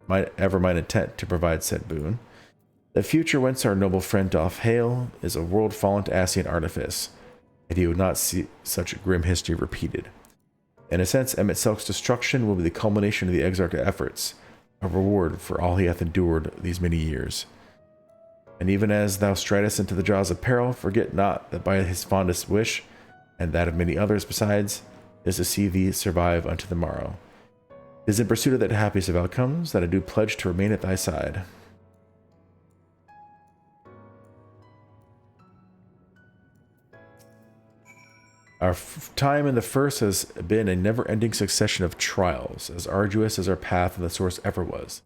S1: ever mine intent to provide said boon. The future whence our noble friend doth hail is a world fallen to Asian artifice, and he would not see such grim history repeated. In a sense, Emmett Selk's destruction will be the culmination of the Exarch's efforts, a reward for all he hath endured these many years. And even as thou stridest into the jaws of peril, forget not that by his fondest wish, and that of many others besides, is to see thee survive unto the morrow. It is in pursuit of that happiest of outcomes that I do pledge to remain at thy side. Our time in the first has been a never-ending succession of trials, as arduous as our path in the source ever was.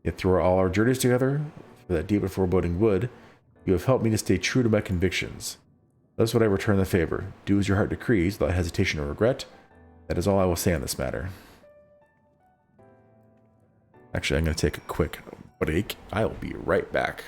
S1: Yet through all our journeys together, for that deep and foreboding wood, you have helped me to stay true to my convictions. Thus would I return the favor. Do as your heart decrees, without hesitation or regret. That is all I will say on this matter. Actually, I'm going to take a quick break. I will be right back.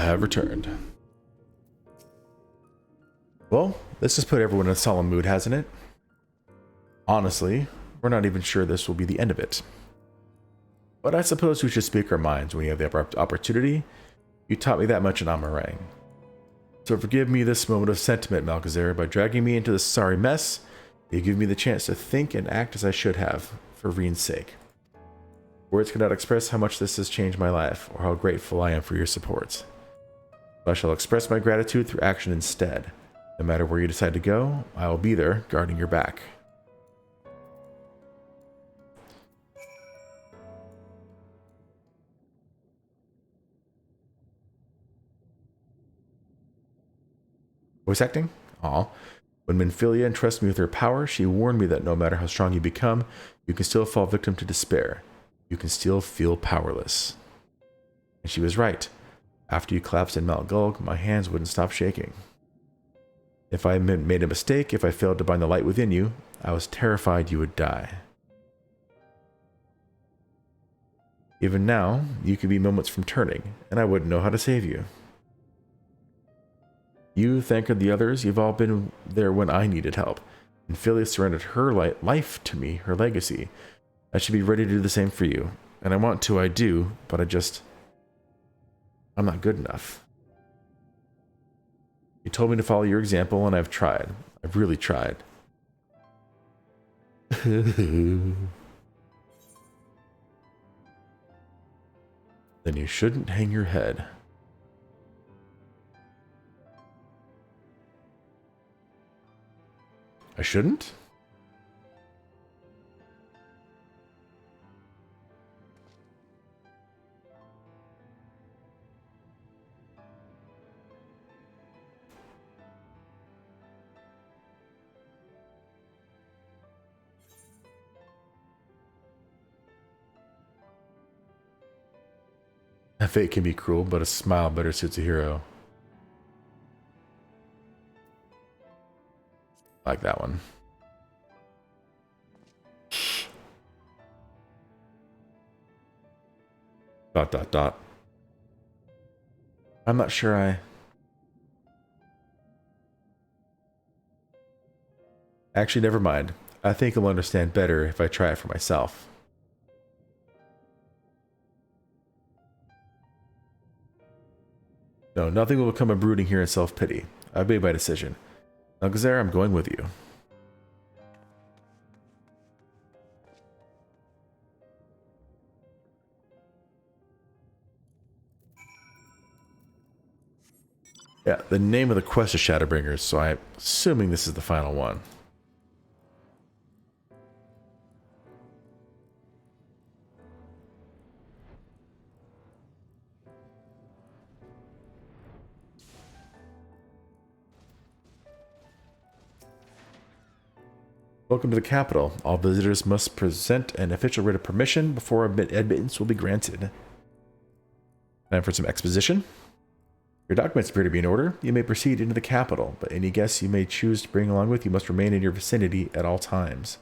S1: have returned. Well, this has put everyone in a solemn mood, hasn't it? Honestly, we're not even sure this will be the end of it. But I suppose we should speak our minds when we have the opportunity. You taught me that much in Amarang. So forgive me this moment of sentiment, Malchezair. By dragging me into this sorry mess, you give me the chance to think and act as I should have, for Reen's sake. Words cannot express how much this has changed my life, or how grateful I am for your support. But I shall express my gratitude through action instead. No matter where you decide to go, I will be there, guarding your back. Voice acting? Aw. When Minfilia entrusted me with her power, she warned me that no matter how strong you become, you can still fall victim to despair. You can still feel powerless. And she was right. After you collapsed in Mount Gulg, my hands wouldn't stop shaking. If I made a mistake, if I failed to bind the light within you, I was terrified you would die. Even now, you could be moments from turning, and I wouldn't know how to save you. You, thank the others, you've all been there when I needed help. And Minfilia surrendered her life to me, her legacy. I should be ready to do the same for you. And I want to, I do, but I'm not good enough. You told me to follow your example, and I've tried. I've really tried. Then you shouldn't hang your head. I shouldn't? Fate can be cruel, but a smile better suits a hero. Like that one. Dot, dot, dot. I'm not sure Actually, never mind. I think I'll understand better if I try it for myself. No, nothing will become a brooding here in self-pity. I've made my decision. Malchezair, I'm going with you. Yeah, the name of the quest is Shadowbringers, so I'm assuming this is the final one. Welcome to the capital. All visitors must present an official writ of permission before admittance will be granted. Time for some exposition. Your documents appear to be in order. You may proceed into the capital, but any guests you may choose to bring along with you must remain in your vicinity at all times.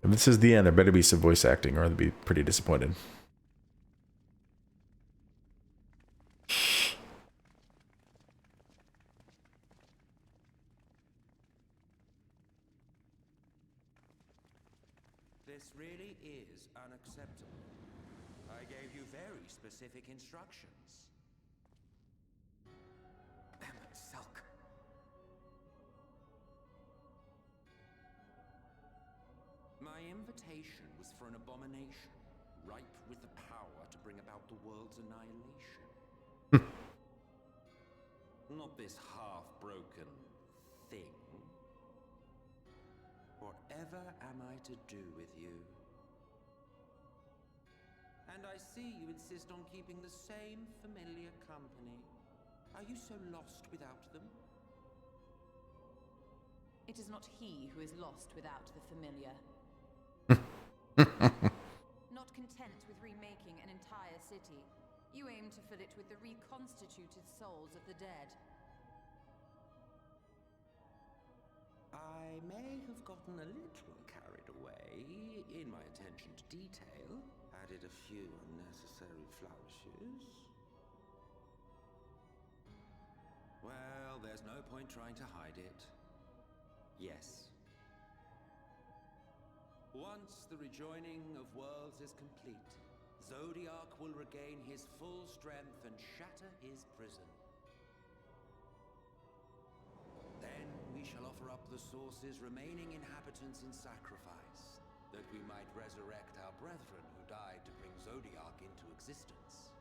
S1: If this is the end, there better be some voice acting or they'll be pretty disappointed.
S10: This really is unacceptable. I gave you very specific instructions.
S7: Sulk.
S10: My invitation was for an abomination, ripe with the power to bring about the world's annihilation. Not this half-broken thing. Whatever am I to do with you? And I see you insist on keeping the same familiar company. Are you so lost without them?
S8: It is not he who is lost without the familiar. Not content with remaking an entire city, you aim to fill it with the reconstituted souls of the dead.
S10: I may have gotten a little carried away in my attention to detail. Added a few unnecessary flourishes. Well, there's no point trying to hide it. Yes. Once the rejoining of worlds is complete, Zodiac will regain his full strength and shatter his prison. Then we shall offer up the Source's remaining inhabitants in sacrifice, that we might resurrect our brethren who died to bring Zodiac into existence.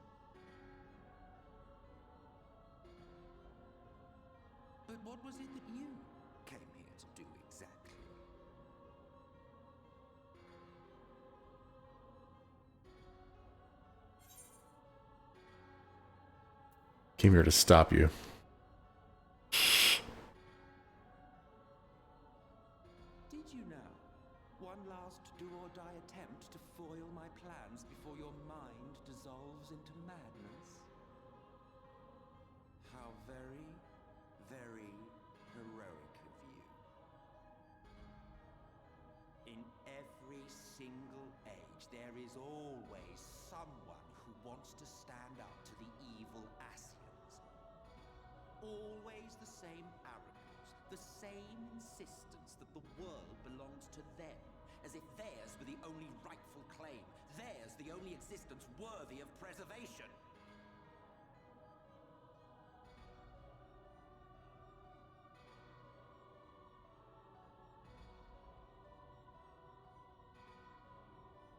S10: But what was it that you came here to do exactly?
S1: Came here to stop you.
S10: Did you know? One last do-or-die attempt to foil my plans before your mind dissolves into madness? How very, very heroic of you. In every single age, there is always someone who wants to stand up to the evil Ascians. Always the same arrogance, the same insistence that the world belongs to them, as if theirs were the only rightful claim, theirs the only existence worthy of preservation.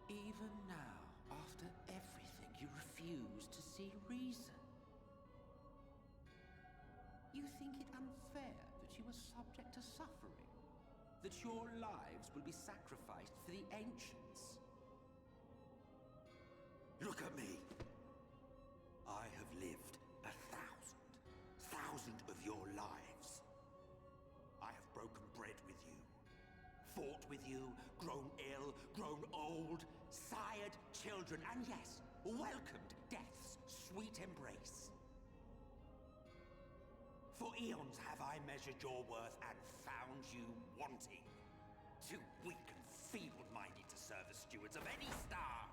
S10: Even now, after everything, you refuse to see reason. You think it unfair that you are subject to suffering? That your lives will be sacrificed for the ancients? Look at me! I have lived 1,000 of your lives. I have broken bread with you, fought with you, grown ill, grown old, sired children, and yes, welcomed death's sweet embrace. For eons have I measured your worth and found you wanting. Too weak and feeble-minded to serve as stewards of any star.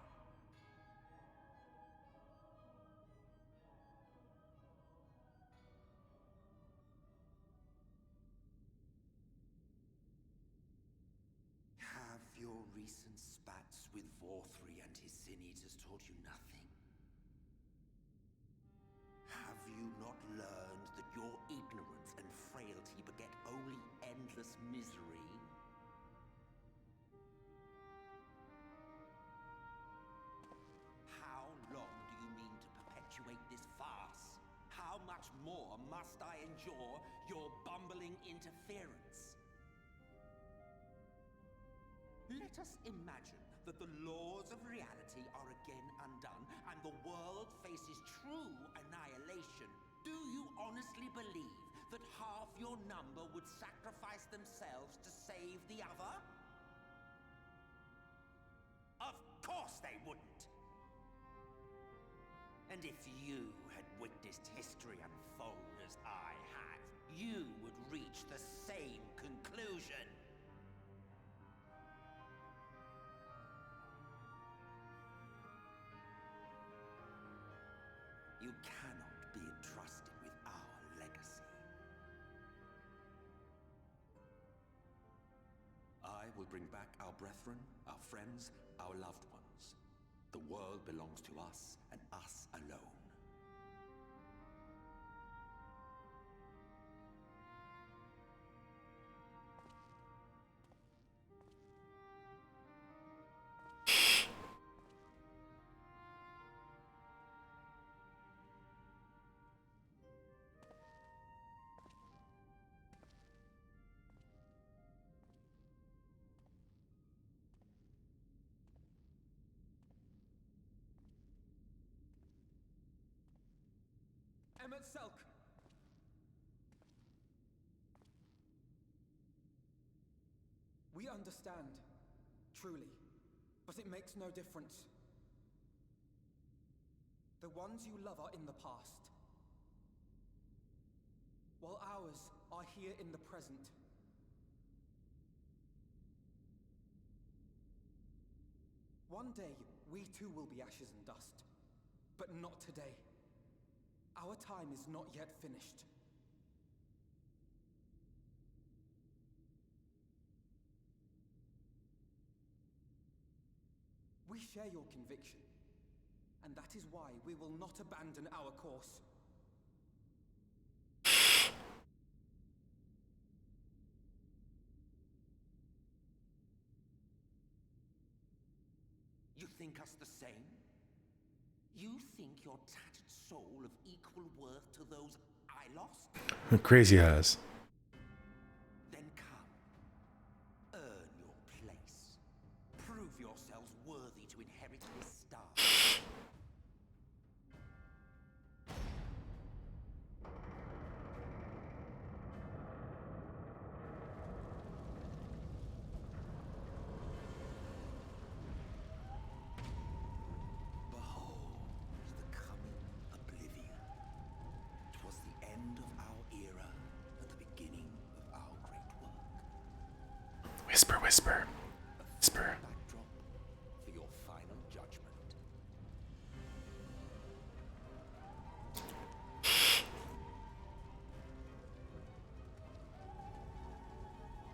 S10: Have your recent spats with Vorthri and his sin eaters taught you nothing? Have you not learned that your ignorance and frailty beget only endless misery? How long do you mean to perpetuate this farce? How much more must I endure your bumbling interference? Let us imagine that the laws of reality are again undone and the world faces true annihilation. Do you honestly believe that half your number would sacrifice themselves to save the other? Of course they wouldn't! And if you had witnessed history unfold as I have, you would reach the same conclusion. You cannot be entrusted with our legacy. I will bring back our brethren, our friends, our loved ones. The world belongs to us, and us alone.
S7: Emmett Selk! We understand, truly, but it makes no difference. The ones you love are in the past, while ours are here in the present. One day, We too will be ashes and dust. But not today. Our time is not yet finished. We share your conviction, and that is why we will not abandon our course.
S10: You think us the same? You think your tattered soul of equal worth to those I lost?
S1: Crazy eyes.
S10: Then come. Earn your place. Prove yourselves worthy to inherit this star. Behold the coming oblivion. 'Twas the end of our era and the beginning of our great work.
S1: Whisper, whisper, whisper.
S10: Backdrop for your final judgment.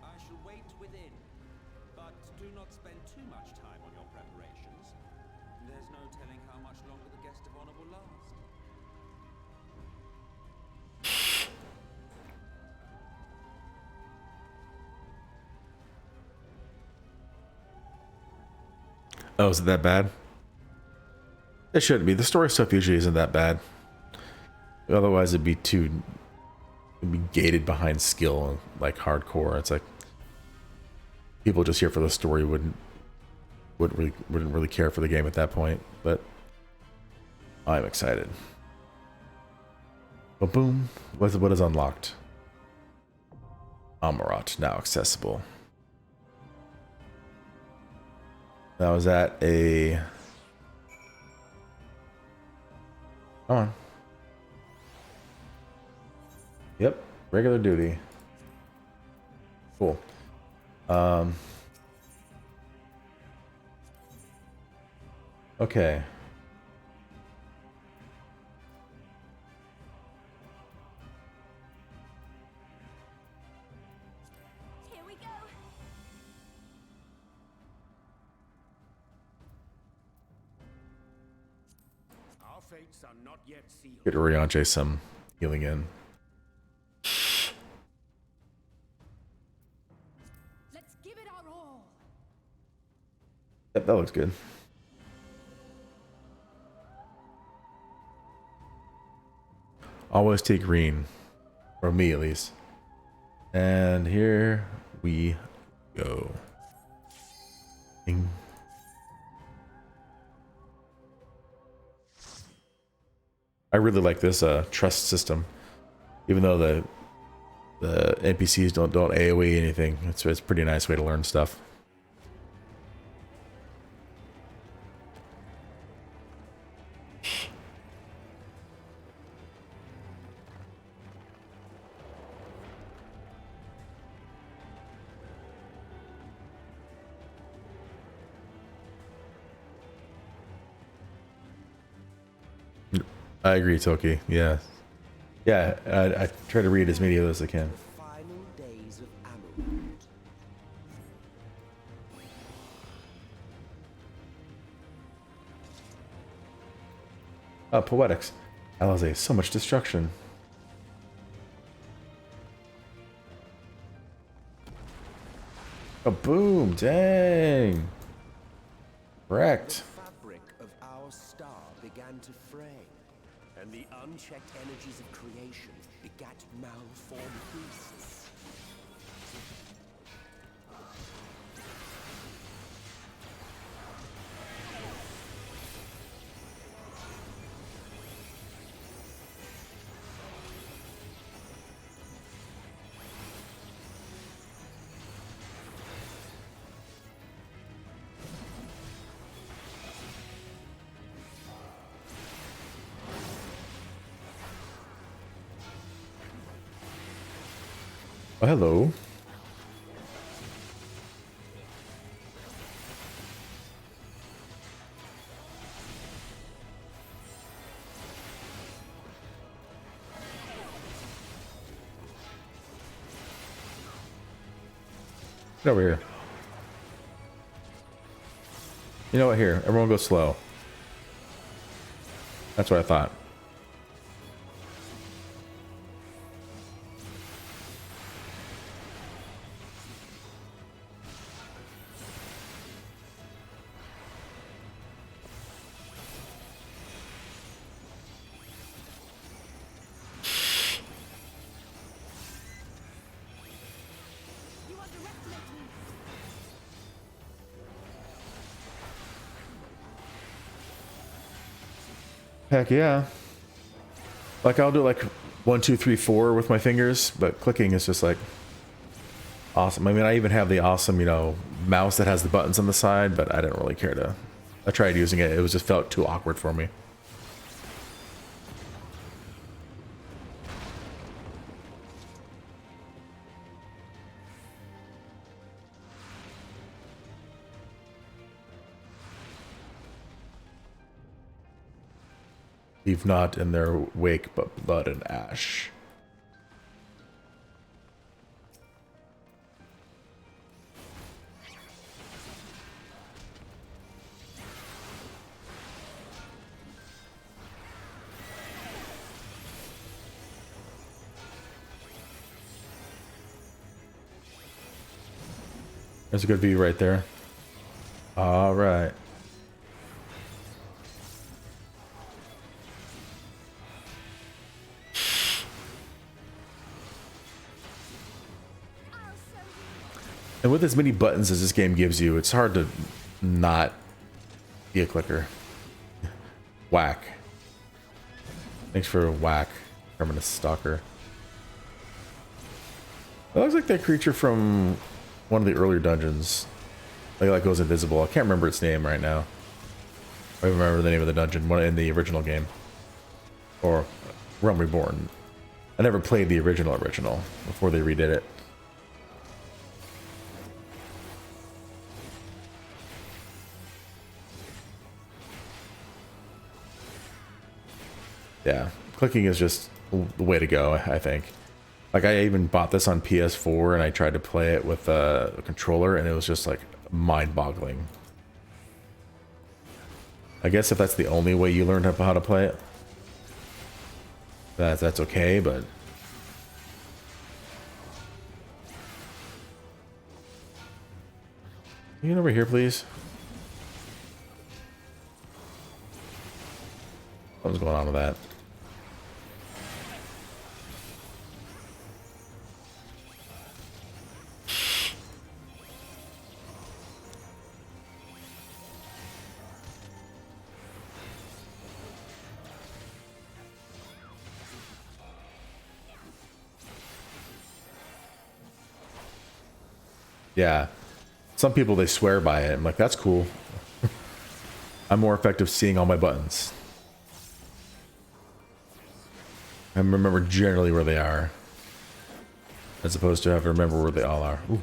S10: I shall wait within, but do not spend too much time on your preparations. There's no telling how much longer the guest of honor will last.
S1: Oh, is it that bad? It shouldn't be. The story stuff usually isn't that bad. Otherwise, it'd be gated behind skill and like hardcore. It's like people just here for the story wouldn't really care for the game at that point. But I'm excited. But boom, what is unlocked? Amarat now accessible. Now is that a... Come on. Yep, regular duty. Cool. Okay.
S8: Here we go.
S11: Our fates are not yet sealed.
S1: Get Orianche some healing in.
S2: Let's give it our all.
S1: Yep, that looks good. Always take green. Or me, at least. And here we go. Ding. I really like this trust system. Even though the NPCs don't AoE anything, it's a pretty nice way to learn stuff. I agree, Toki. Yeah. Yeah, I try to read as many of those as I can.
S10: Final days of Amarant.
S1: Poetics. Alize, so much destruction. Oh, boom! Dang! Wrecked.
S10: The fabric of our star began to fray, and the unchecked energies of creation begat malformed beasts.
S1: Oh, hello. Get over here. You know what? Here, everyone go slow. That's what I thought. Heck yeah. Like I'll do like 1, 2, 3, 4 with my fingers, but clicking is just like awesome. I mean, I even have the awesome, you know, mouse that has the buttons on the side, but I didn't really care to. I tried using it. It was just felt too awkward for me. Leave not in their wake but blood and ash. There's a good view right there. All right. And with as many buttons as this game gives you, it's hard to not be a clicker. Whack. Thanks for whack, Permanent Stalker. That looks like that creature from one of the earlier dungeons. Like goes invisible. I can't remember its name right now. I remember the name of the dungeon, one in the original game. Or Realm Reborn. I never played the original before they redid it. Yeah, clicking is just the way to go, I think. Like, I even bought this on PS4 and I tried to play it with a controller and it was just like mind-boggling. I guess if that's the only way you learned how to play it, that's okay, but can you get over here, please? What's going on with that? Yeah, some people, they swear by it. I'm like, that's cool. I'm more effective seeing all my buttons. I remember generally where they are, as opposed to have to remember where they all are. Ooh.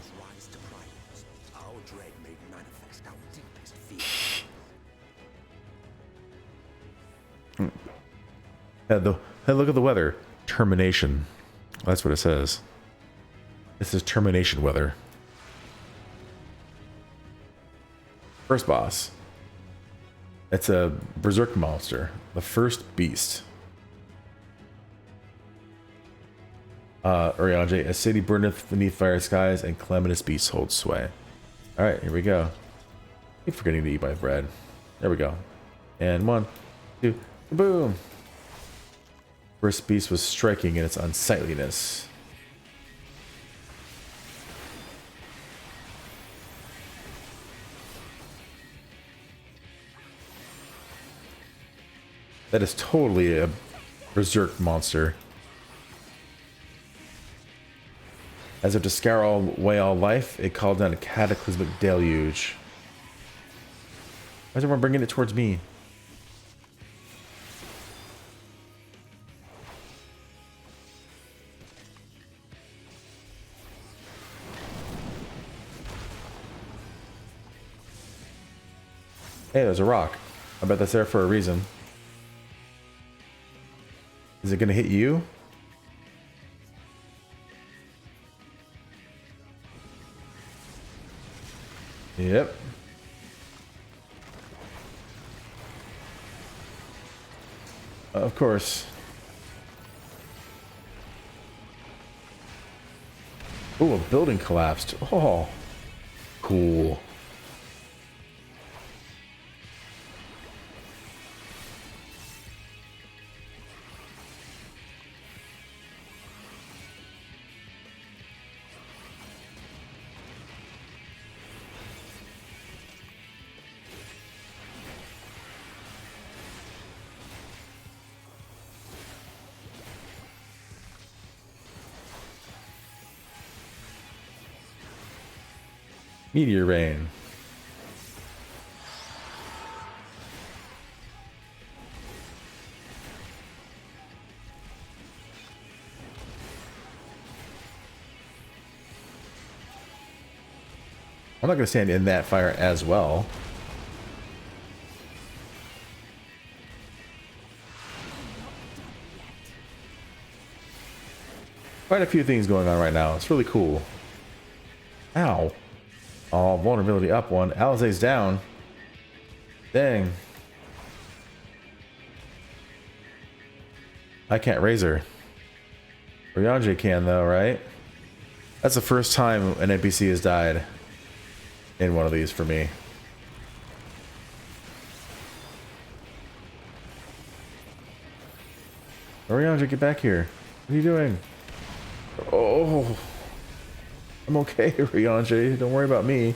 S1: Hey, look at the weather. Termination. That's what it says. This is termination weather. First boss. It's a berserk monster. The first beast. Urianger, a city burneth beneath fire skies, and calamitous beasts hold sway. Alright, here we go. Keep forgetting to eat my bread. There we go. And 1, 2, boom! First beast was striking in its unsightliness. That is totally a berserk monster. As if to scour away all life, it called down a cataclysmic deluge. Why is everyone bringing it towards me? Hey, there's a rock. I bet that's there for a reason. Is it gonna hit you? Yep. Of course. Oh, a building collapsed. Oh, cool. Meteor rain. I'm not going to stand in that fire as well. Quite a few things going on right now. It's really cool. Ow. Oh, vulnerability up one. Alizé's down. Dang. I can't raise her. Ryanje can though, right? That's the first time an NPC has died in one of these for me. Ryanje, get back here. What are you doing? Oh. I'm okay, Ryanje. Don't worry about me.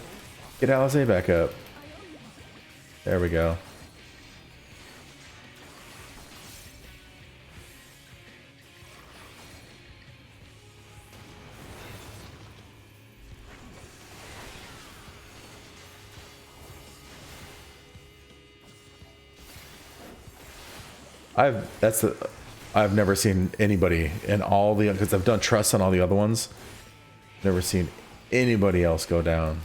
S1: Get Alizé back up. There we go. I've never seen anybody in all the, because I've done trusts on all the other ones. Never seen anybody else go down.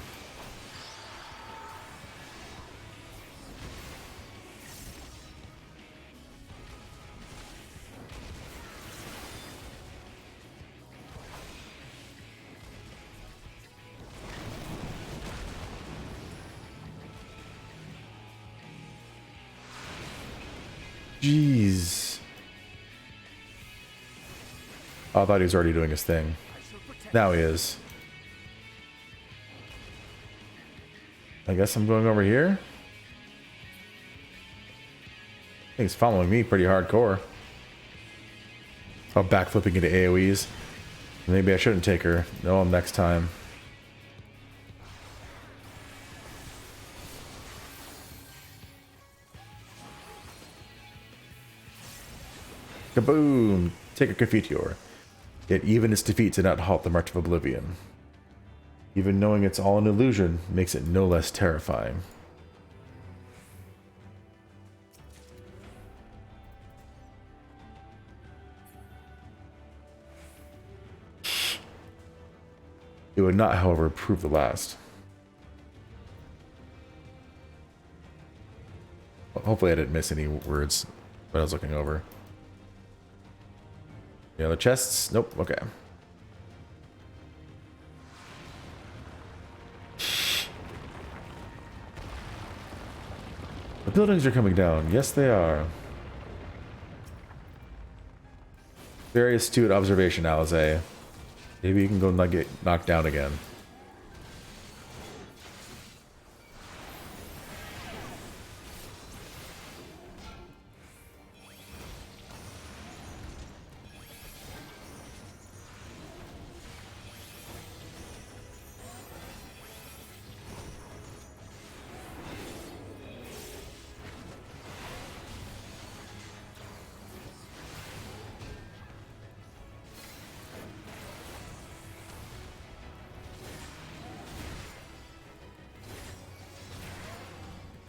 S1: Jeez. Oh, I thought he was already doing his thing. Now he is. I guess I'm going over here. I think he's following me pretty hardcore. Oh, backflipping into AoEs. Maybe I shouldn't take her. No, next time. Kaboom! Take a Confiteor. Yet even its defeat did not halt the March of Oblivion. Even knowing it's all an illusion makes it no less terrifying. It would not, however, prove the last. Hopefully I didn't miss any words when I was looking over. Any other chests? Nope. Okay. The buildings are coming down. Yes, they are. Very astute observation, Alizé. Maybe you can go get knocked down again.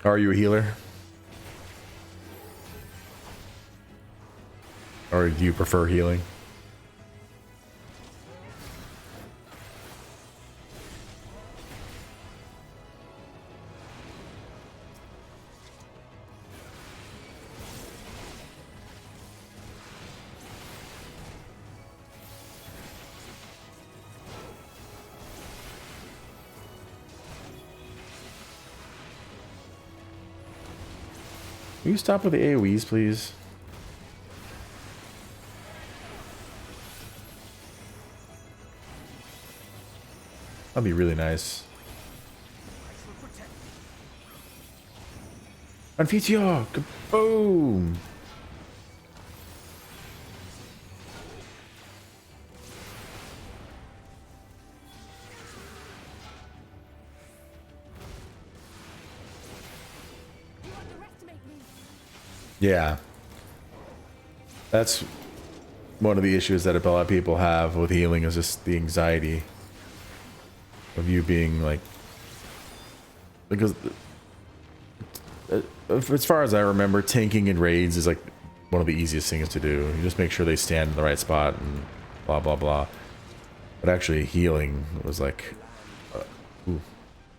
S1: Are you a healer? Or do you prefer healing? Will you stop with the AoEs, please? That'd be really nice. Anfitio! Kaboom! Yeah. That's one of the issues that a lot of people have with healing, is just the anxiety of you being like, because as far as I remember, tanking in raids is like one of the easiest things to do. You just make sure they stand in the right spot and blah blah blah. But actually healing was like ooh.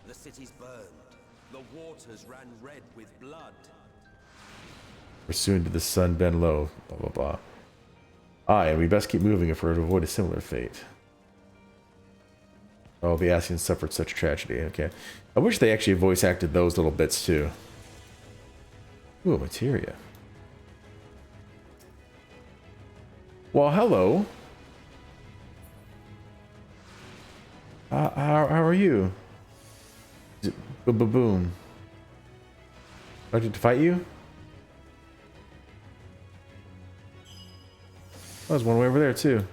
S10: The city's burned. The waters ran red with blood.
S1: Pursuing to the sun bend low, blah blah blah. Aye, and we best keep moving if we're to avoid a similar fate. Oh, the Asians suffered such tragedy. Okay. I wish they actually voice acted those little bits too. Ooh, materia. Well, hello. How are you? Boom. I did to fight you? Oh, there's one way over there too.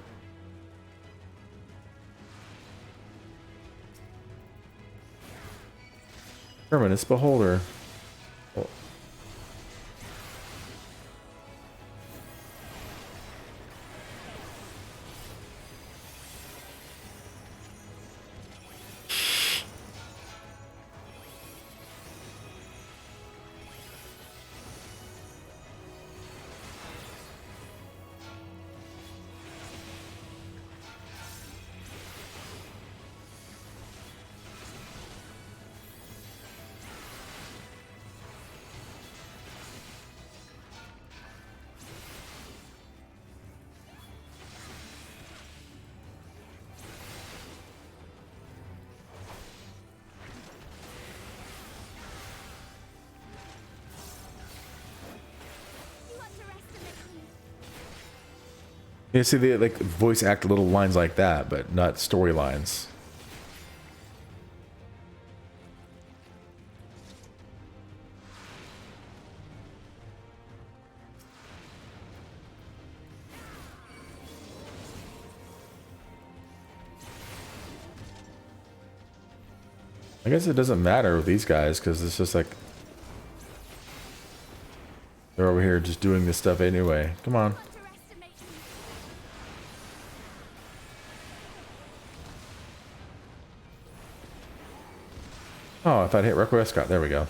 S1: Terminus Beholder. Oh. Yeah, see, they like voice act little lines like that, but not storylines. I guess it doesn't matter with these guys because it's just like they're over here just doing this stuff anyway. Come on. Oh, I thought I hit Request Scott. There we go.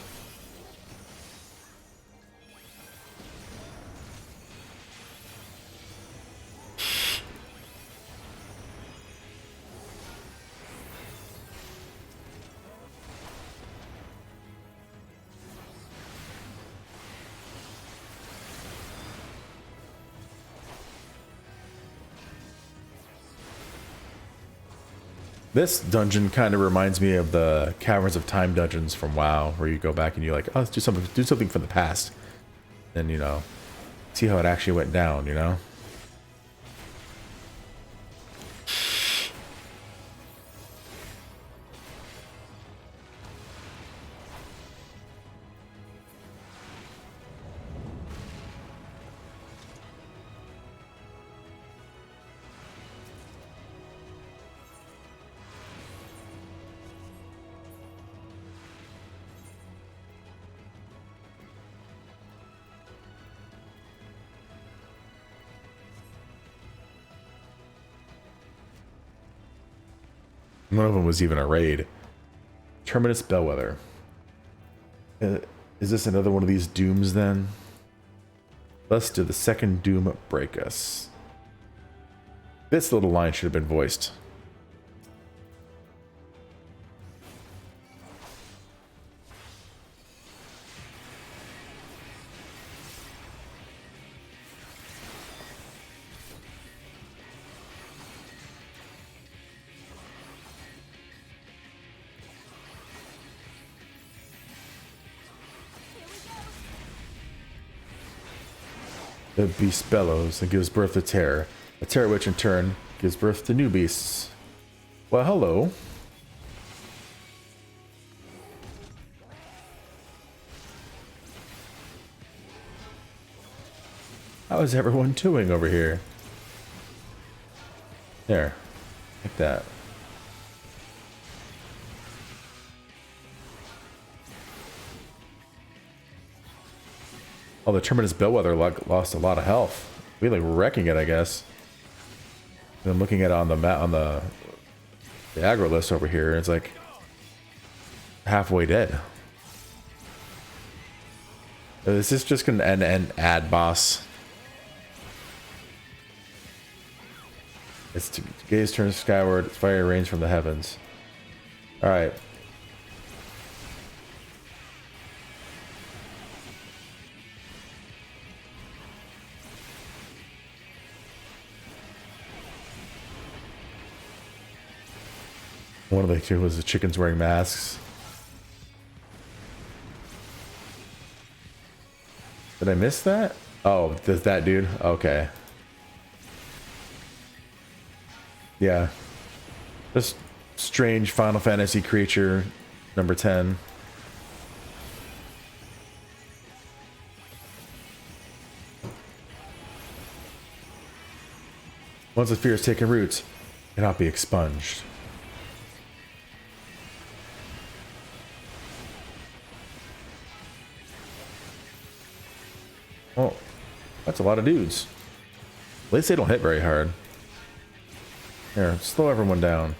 S1: This dungeon kind of reminds me of the Caverns of Time dungeons from WoW, where you go back and you're like, oh, let's do something from the past. And, you know, see how it actually went down, you know? One of them was even a raid. Terminus Bellwether. Is this another one of these dooms then? Thus did the second doom break us. This little line should have been voiced. The beast bellows and gives birth to terror. A terror which in turn gives birth to new beasts. Well, hello. How is everyone doing over here? There. Like that. Oh, the Terminus Bellwether lost a lot of health. Really wrecking it, I guess. And I'm looking at it on the map, on the aggro list over here, and it's like halfway dead. Is this just gonna end ad boss? It's to gaze turns skyward, fire rains from the heavens. Alright. One of the two was the chickens wearing masks. Did I miss that? Oh, does that dude? Okay. Yeah. Just strange Final Fantasy creature, number 10. Once the fear has taken roots, it cannot be expunged. Oh, that's a lot of dudes. At least they don't hit very hard. Here, slow everyone down.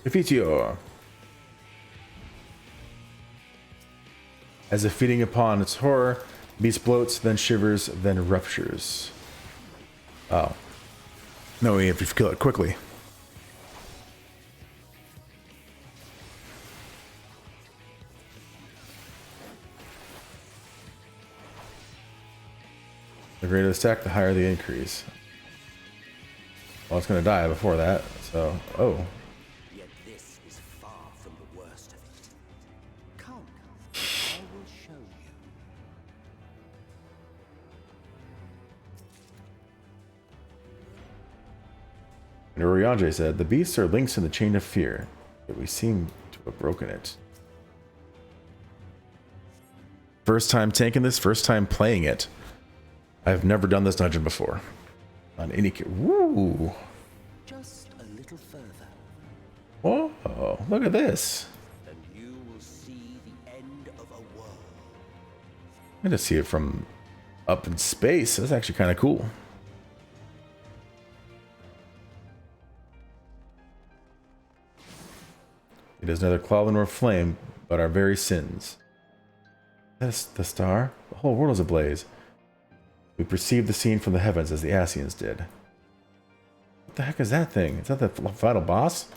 S1: Defeatio. As if feeding upon its horror, beast bloats, then shivers, then ruptures. Oh. No, we have to kill it quickly. The greater the stack, the higher the increase. Well, it's going to die before that, so... Oh. And Urianger said, the beasts are links in the chain of fear, but we seem to have broken it. First time tanking this, first time playing it. I've never done this dungeon before. On any... Woo!
S10: Just a little further.
S1: Whoa, look at this.
S10: And you will see the end of a world.
S1: I'm gonna see it from up in space. That's actually kind of cool. It is neither cloud nor flame, but our very sins. That's the star. The whole world is ablaze. We perceive the scene from the heavens as the Asians did. What the heck is that thing? Is that the final boss?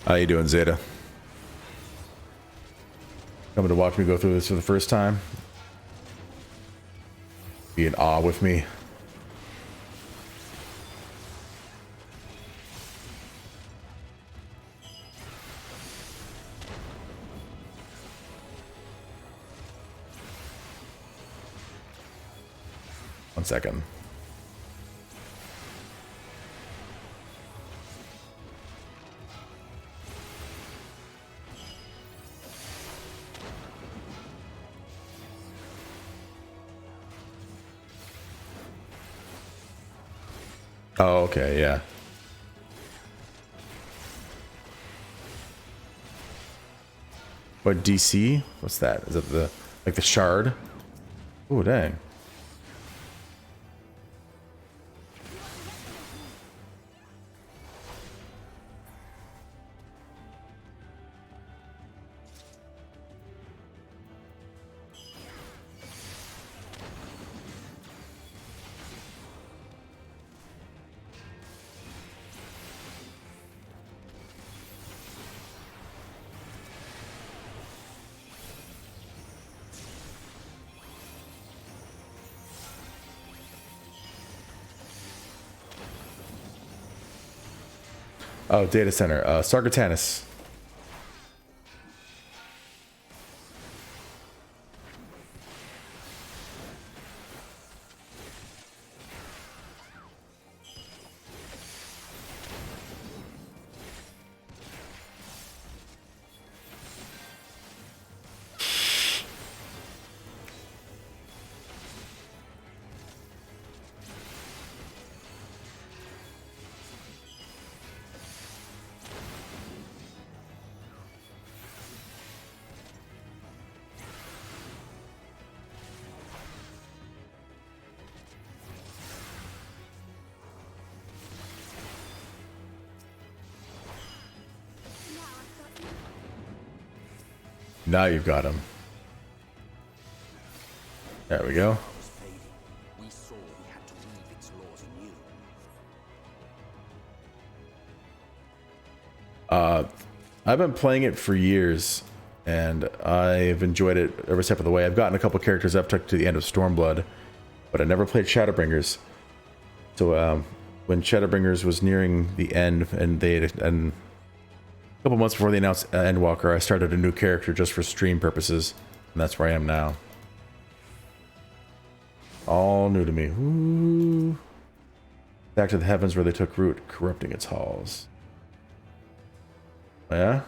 S1: How you doing, Zeta? Coming to watch me go through this for the first time? Be in awe with me? One second. Oh, okay, yeah. What, DC? What's that? Is it the, like the shard? Oh, dang. Oh, data center. Sargatanis. Now you've got him. There we go.
S10: We saw we had to weave its laws anew.
S1: I've been playing it for years, and I've enjoyed it every step of the way. I've gotten a couple characters up to the end of Stormblood, but I never played Shadowbringers. So when Shadowbringers was nearing the end, and a couple months before they announced Endwalker, I started a new character just for stream purposes, and that's where I am now. All new to me. Ooh. Back to the heavens where they took root, corrupting its halls. Oh, yeah?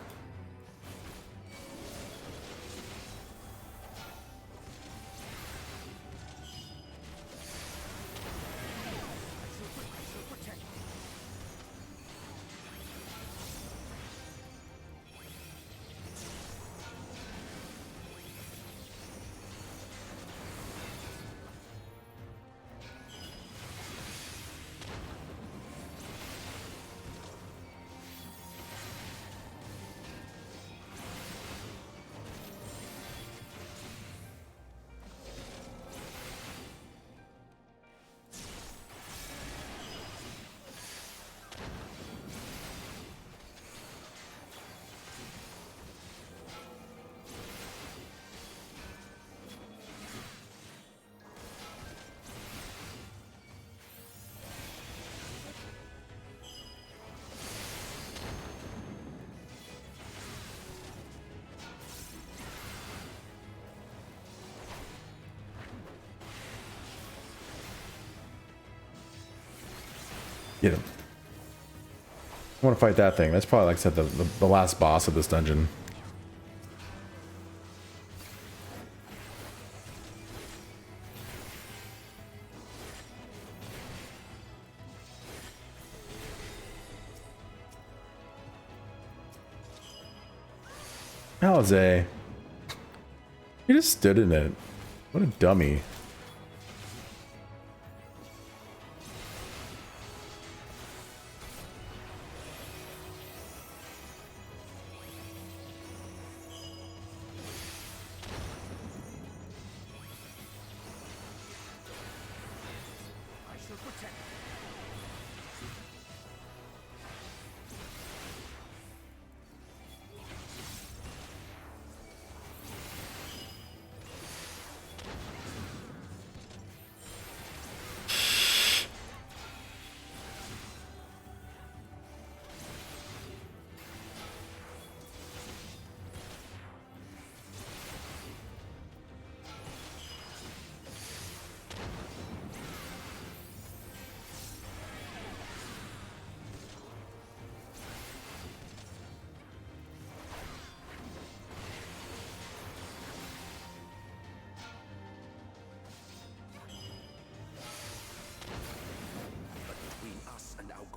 S1: Get him. I want to fight that thing. That's probably, like I said, the last boss of this dungeon. Alize. He just stood in it. What a dummy.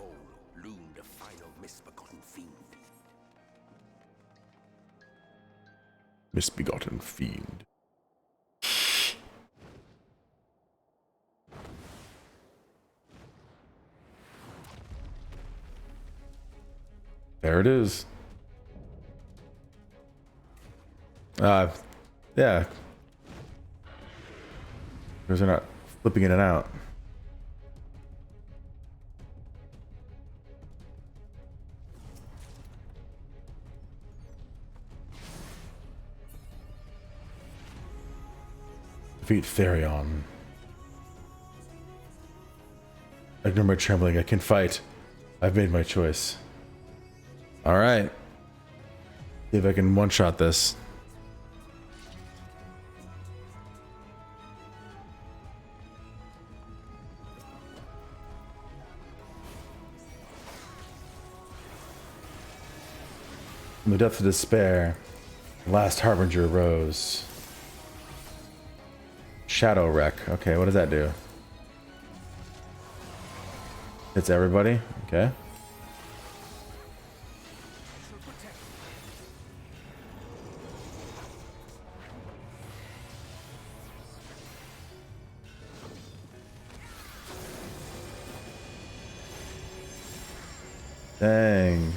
S6: goal loomed a final misbegotten fiend.
S1: Misbegotten fiend. There it is. Yeah. Because they're not flipping in and out. Defeat Therion. Ignore my trembling. I can fight. I've made my choice. Alright. See if I can one-shot this. From the depths of despair, the last harbinger rose. Shadow wreck. Okay, what does that do? Hits everybody? Okay. Dang.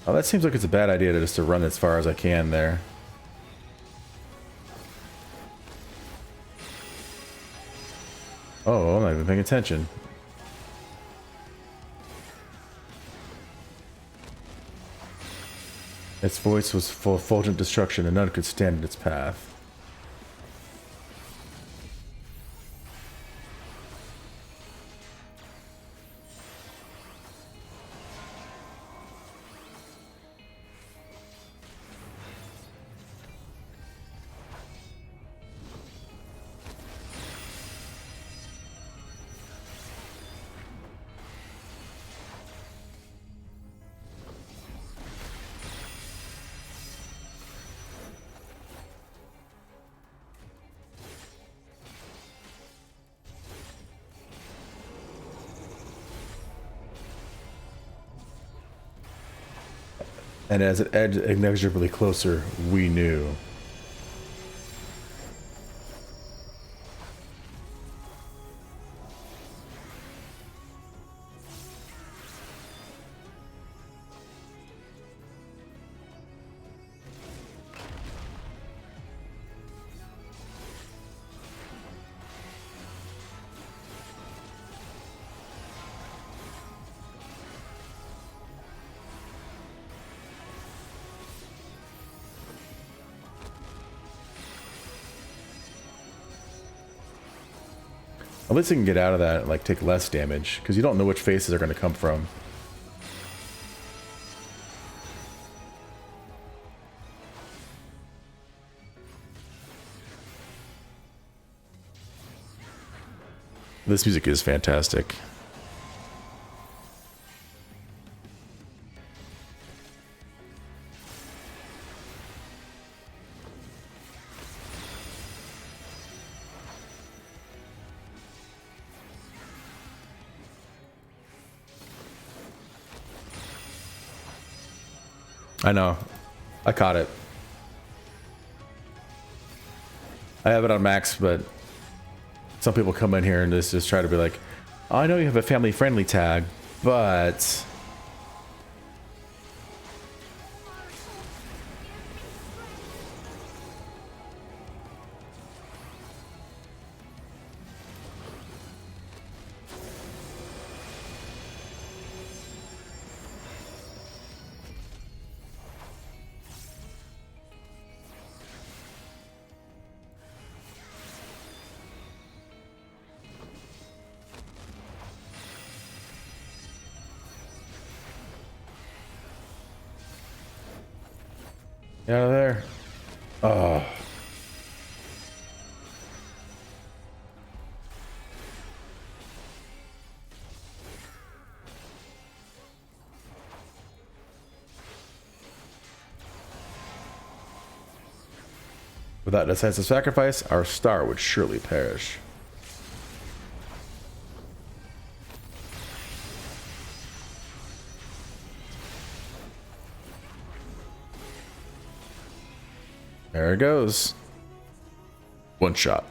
S1: Oh, that seems like it's a bad idea to just to run as far as I can there. Oh, I'm not even paying attention. Its voice was full of fulgent destruction, and none could stand in its path. And as it edged inexorably closer, we knew. At least you can get out of that and like take less damage, because you don't know which faces are going to come from. This music is fantastic. I know. I caught it. I have it on max, but some people come in here and just try to be like, oh, I know you have a family-friendly tag, but... Get out of there. Oh. Without decisive sacrifice, our star would surely perish. There it goes. One shot.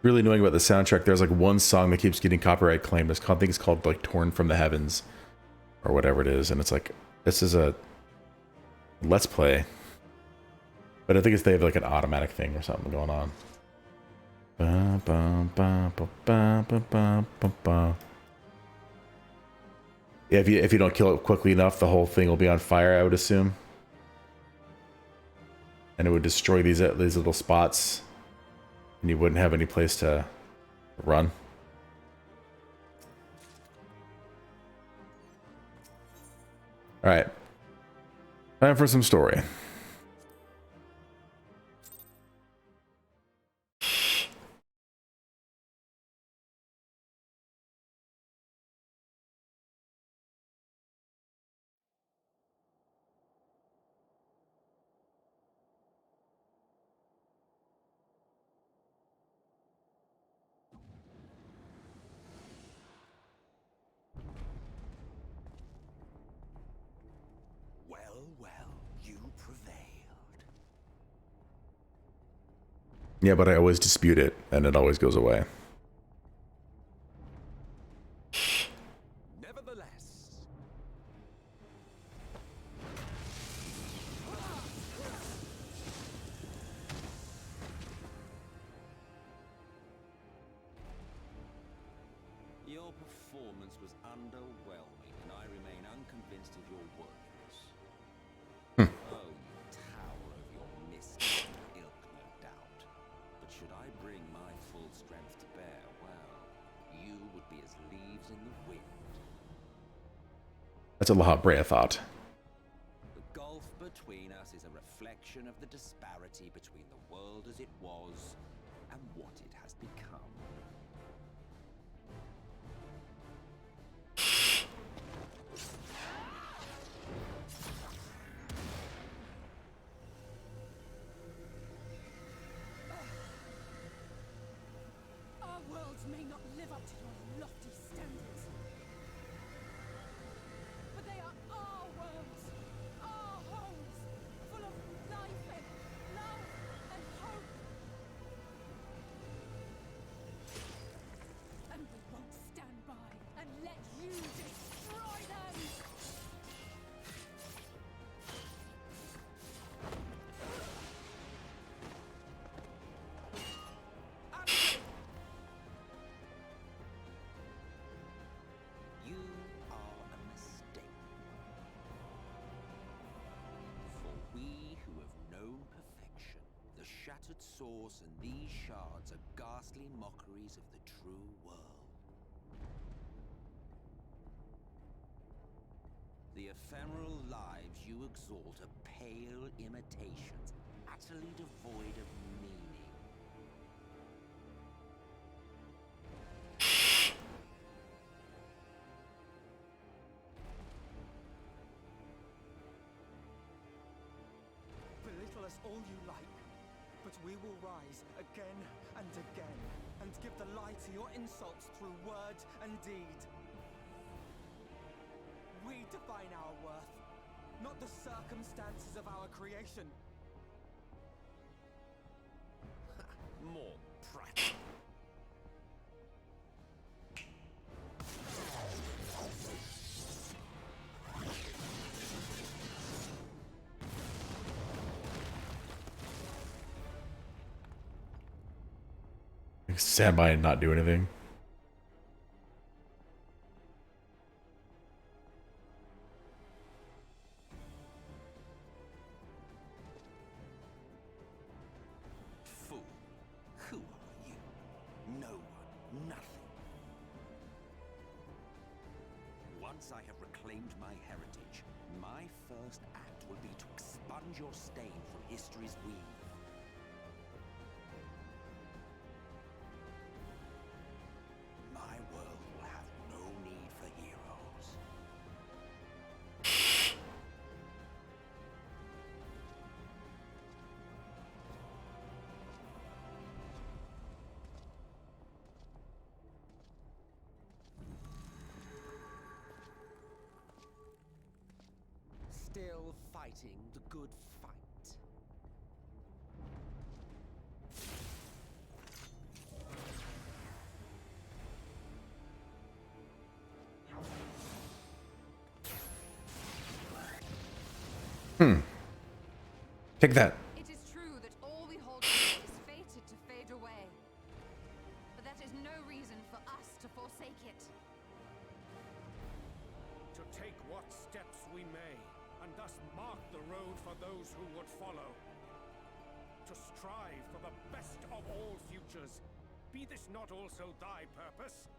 S1: Really annoying about the soundtrack. There's like one song that keeps getting copyright claimed. I think it's called like "Torn from the Heavens" or whatever it is, and it's like this is a let's play. But I think it's they have like an automatic thing or something going on. Yeah, if you don't kill it quickly enough, the whole thing will be on fire, I would assume. And it would destroy these little spots. And you wouldn't have any place to run. Alright. Time for some story. Yeah, but I always dispute it, and it always goes away.
S10: Nevertheless. Your performance was underwhelming, and I remain unconvinced of your worthiness. Oh, you tower of your mist ilk, no doubt. But should I bring my full strength to bear, well, you would be as leaves in the wind.
S1: That's a lot, Bray, I thought.
S10: The gulf between us is a reflection of the disparity between the world as it was and what it has become.
S2: Our worlds may not live up to your lofty standards, but they are our worlds, our homes, full of life and love and hope. And we won't stand by and let you destroy them!
S10: You are a mistake. For we who have known perfection, the shattered source and these shards are ghastly mockeries of the true world. The ephemeral lives you exalt are pale imitations, utterly devoid of meaning.
S7: Belittle us all you like, but we will rise again and again, and give the lie to your insults through word and deed. We define our worth, not the circumstances of our creation.
S10: More practical.
S1: Stand by and not do anything.
S10: Fool, who are you? No one, nothing. Once I have reclaimed my heritage, my first act will be to expunge cleanse your stain from history's weave. My world will have no need for heroes. Still fighting the good fight.
S1: Take that.
S8: It is true that all we hold dear is fated to fade away. But that is no reason for us to forsake it.
S11: To take what steps we may, and thus mark the road for those who would follow. To strive for the best of all futures. Be this not also thy purpose?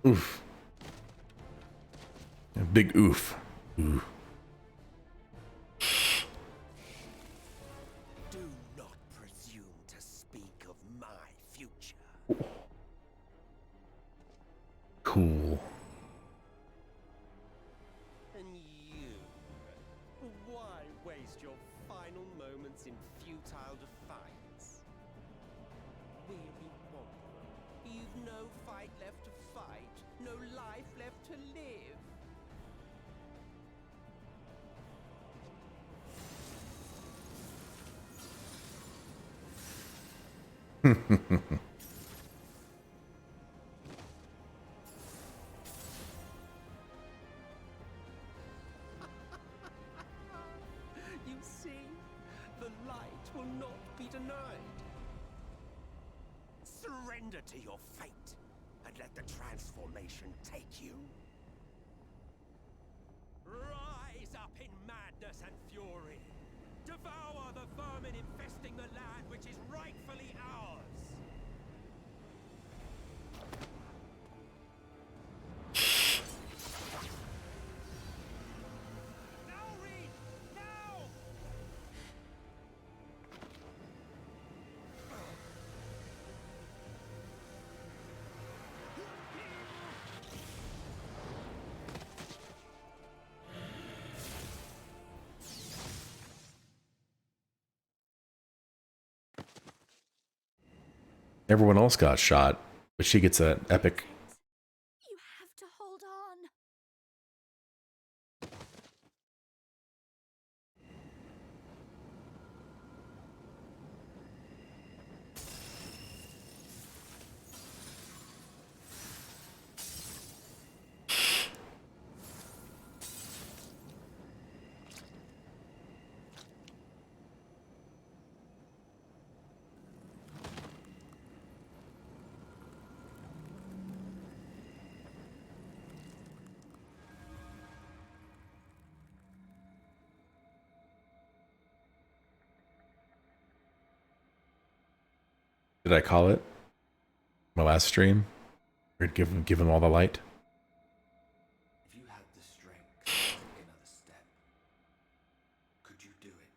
S1: Oof. A big oof. Ooh.
S10: Do not presume to speak of my future.
S1: Cool.
S10: And you? Why waste your final moments in futile defiance? Weary wanderer, you've no fight left to fight, no life left to live. You see, the light will not be denied. Surrender to your fate, and let the transformation take you. Rise up in madness and fury. Devour the vermin infesting the land which is rightfully ours. Now, Reed! Now!
S1: Everyone else got shot, but she gets an epic.
S8: You have to hold on.
S1: Did I call it? My last stream? Or give him all the light?
S6: If you had the strength to take another step, could you do it?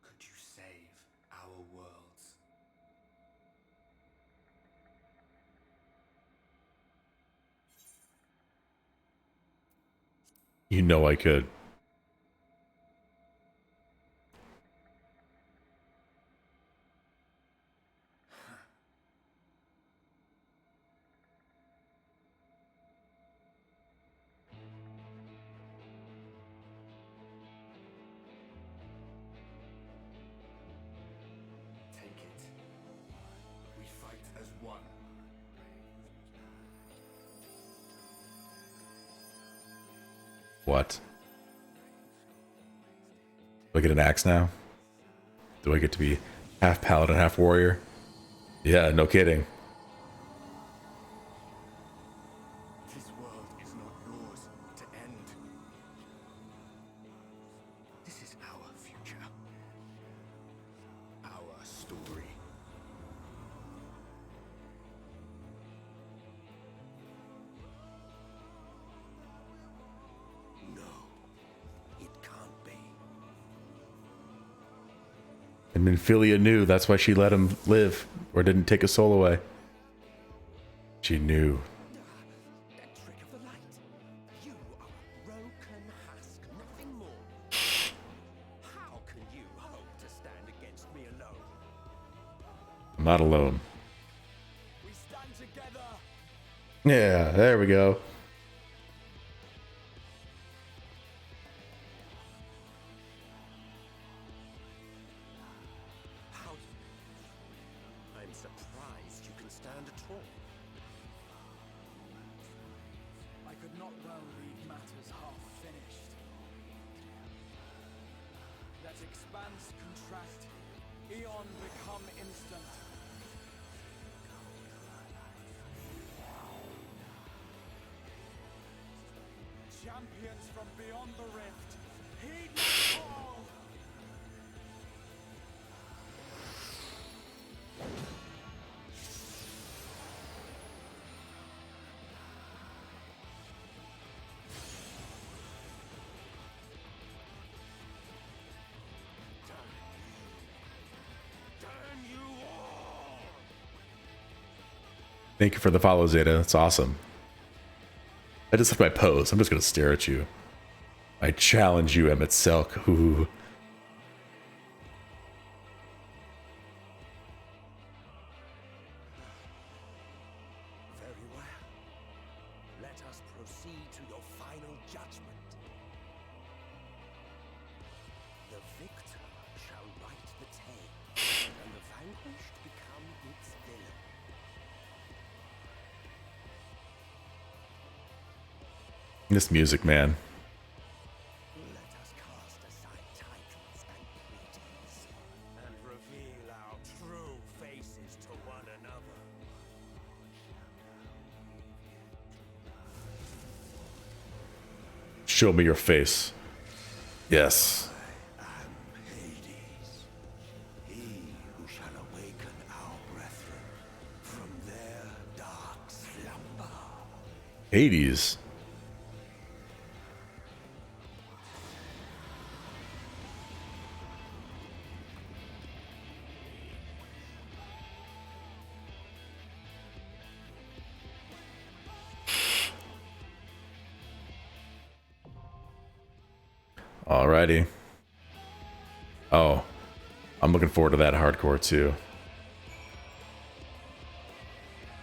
S6: Could you save our worlds?
S1: You know I could.
S6: Take it. We fight as one.
S1: What? Do I get an axe now? Do I get to be half paladin, half warrior? Yeah, no kidding.
S6: This world is not yours to end. This is our future. Our story.
S1: Nymphilia knew. That's why she let him live, or didn't take his soul away. She knew.
S10: That trick of the light. You are a broken husk, nothing more. How can you hope to stand against me alone?
S1: I'm not alone.
S10: We stand together.
S1: Yeah, there we go.
S10: How? I'm surprised you can stand at all.
S4: I could not well leave matters half finished. Let expanse contract, eon become instant. Champions from beyond the rift, heed my call!
S1: Thank you for the follow, Zeta. That's awesome. I just like my pose. I'm just gonna stare at you. I challenge you, Emmett Selk. Ooh.
S10: Very well. Let us proceed to your final judgment. The victor shall write the tale, and the vanquished become its villain.
S1: This music, man.
S10: Let us cast aside titles and greetings, and reveal our true faces to one another.
S1: Show me your face. Yes.
S10: I am Hades, he who shall awaken our brethren from their dark slumber.
S1: Hades. Alrighty. Oh, I'm looking forward to that hardcore too.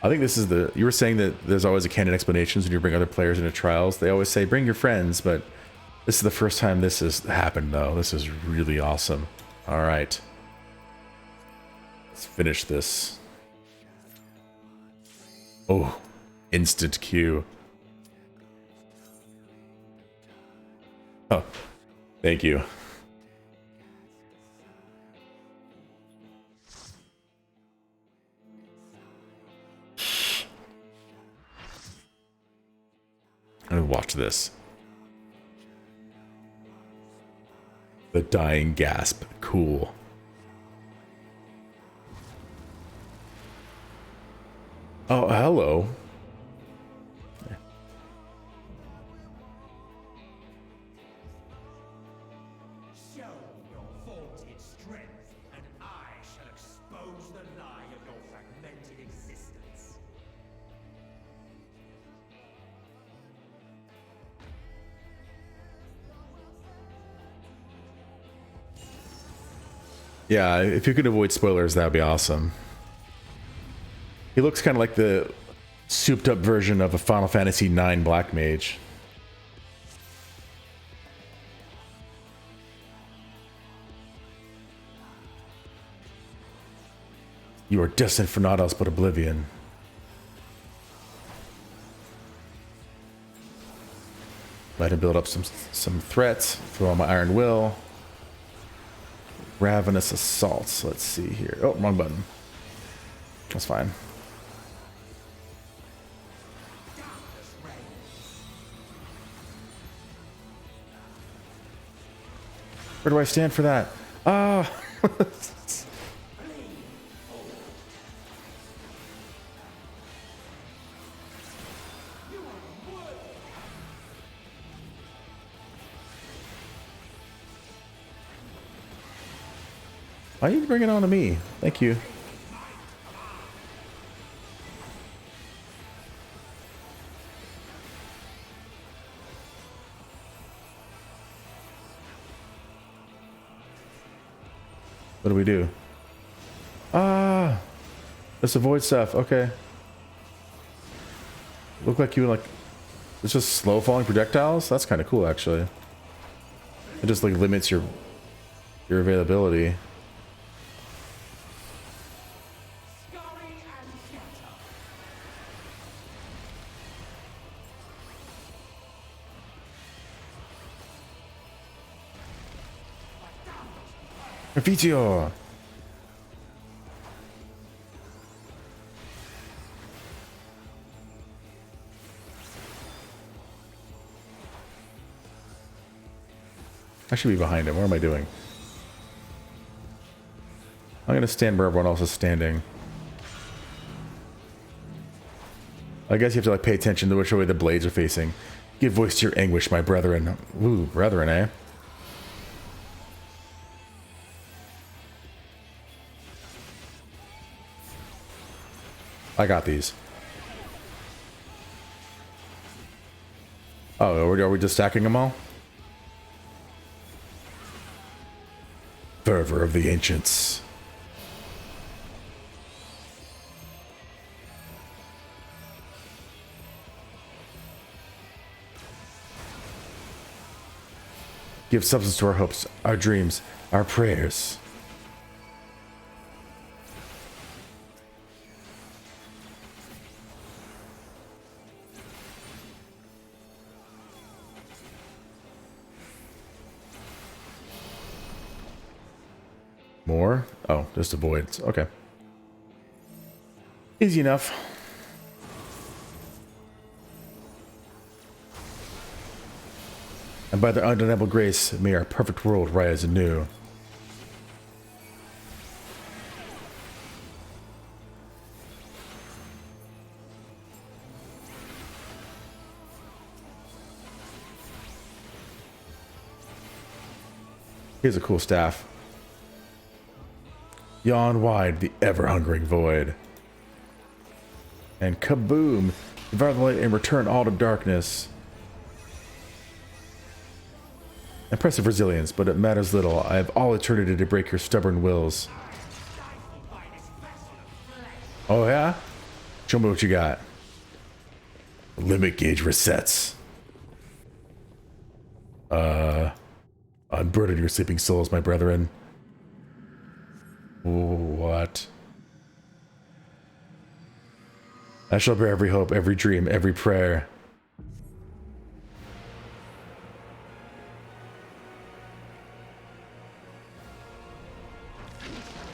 S1: I think this is the... You were saying that there's always a canon explanations when you bring other players into trials. They always say bring your friends, but this is the first time this has happened though. This is really awesome. Alright. Let's finish this. Oh, instant queue. Oh, thank you. I'm gonna watch this. The dying gasp. Cool. Oh, hello.
S10: Show your vaunted strength, and I shall expose the lie of your fragmented existence.
S1: Yeah, if you could avoid spoilers, that would be awesome. He looks kind of like the souped up version of a Final Fantasy IX Black Mage. You are destined for naught else but oblivion. Let him build up some threats. Throw on my Iron Will. Ravenous Assaults. Let's see here. Oh, wrong button. That's fine. Where do I stand for that? Ah. Why you bring it on to me? Thank you. What do we do? Ah, let's avoid stuff. Okay. Look like you like. It's just slow falling projectiles. That's kind of cool, actually. It just like limits your availability. Confitio! I should be behind him. What am I doing? I'm gonna stand where everyone else is standing. I guess you have to like pay attention to which way the blades are facing. Give voice to your anguish, my brethren. Ooh, brethren, eh? I got these. Oh, are we just stacking them all? Fervor of the Ancients. Give substance to our hopes, our dreams, our prayers. More? Oh, just avoids. Okay. Easy enough. And by their undeniable grace, may our perfect world rise anew. Here's a cool staff. Yawn wide the ever-hungering void. And kaboom! Devour the light and return all to darkness. Impressive resilience, but it matters little. I have all eternity to break your stubborn wills. Oh yeah? Show me what you got. Limit gauge resets. Unburden your sleeping souls, my brethren. What? I shall bear every hope, every dream, every prayer.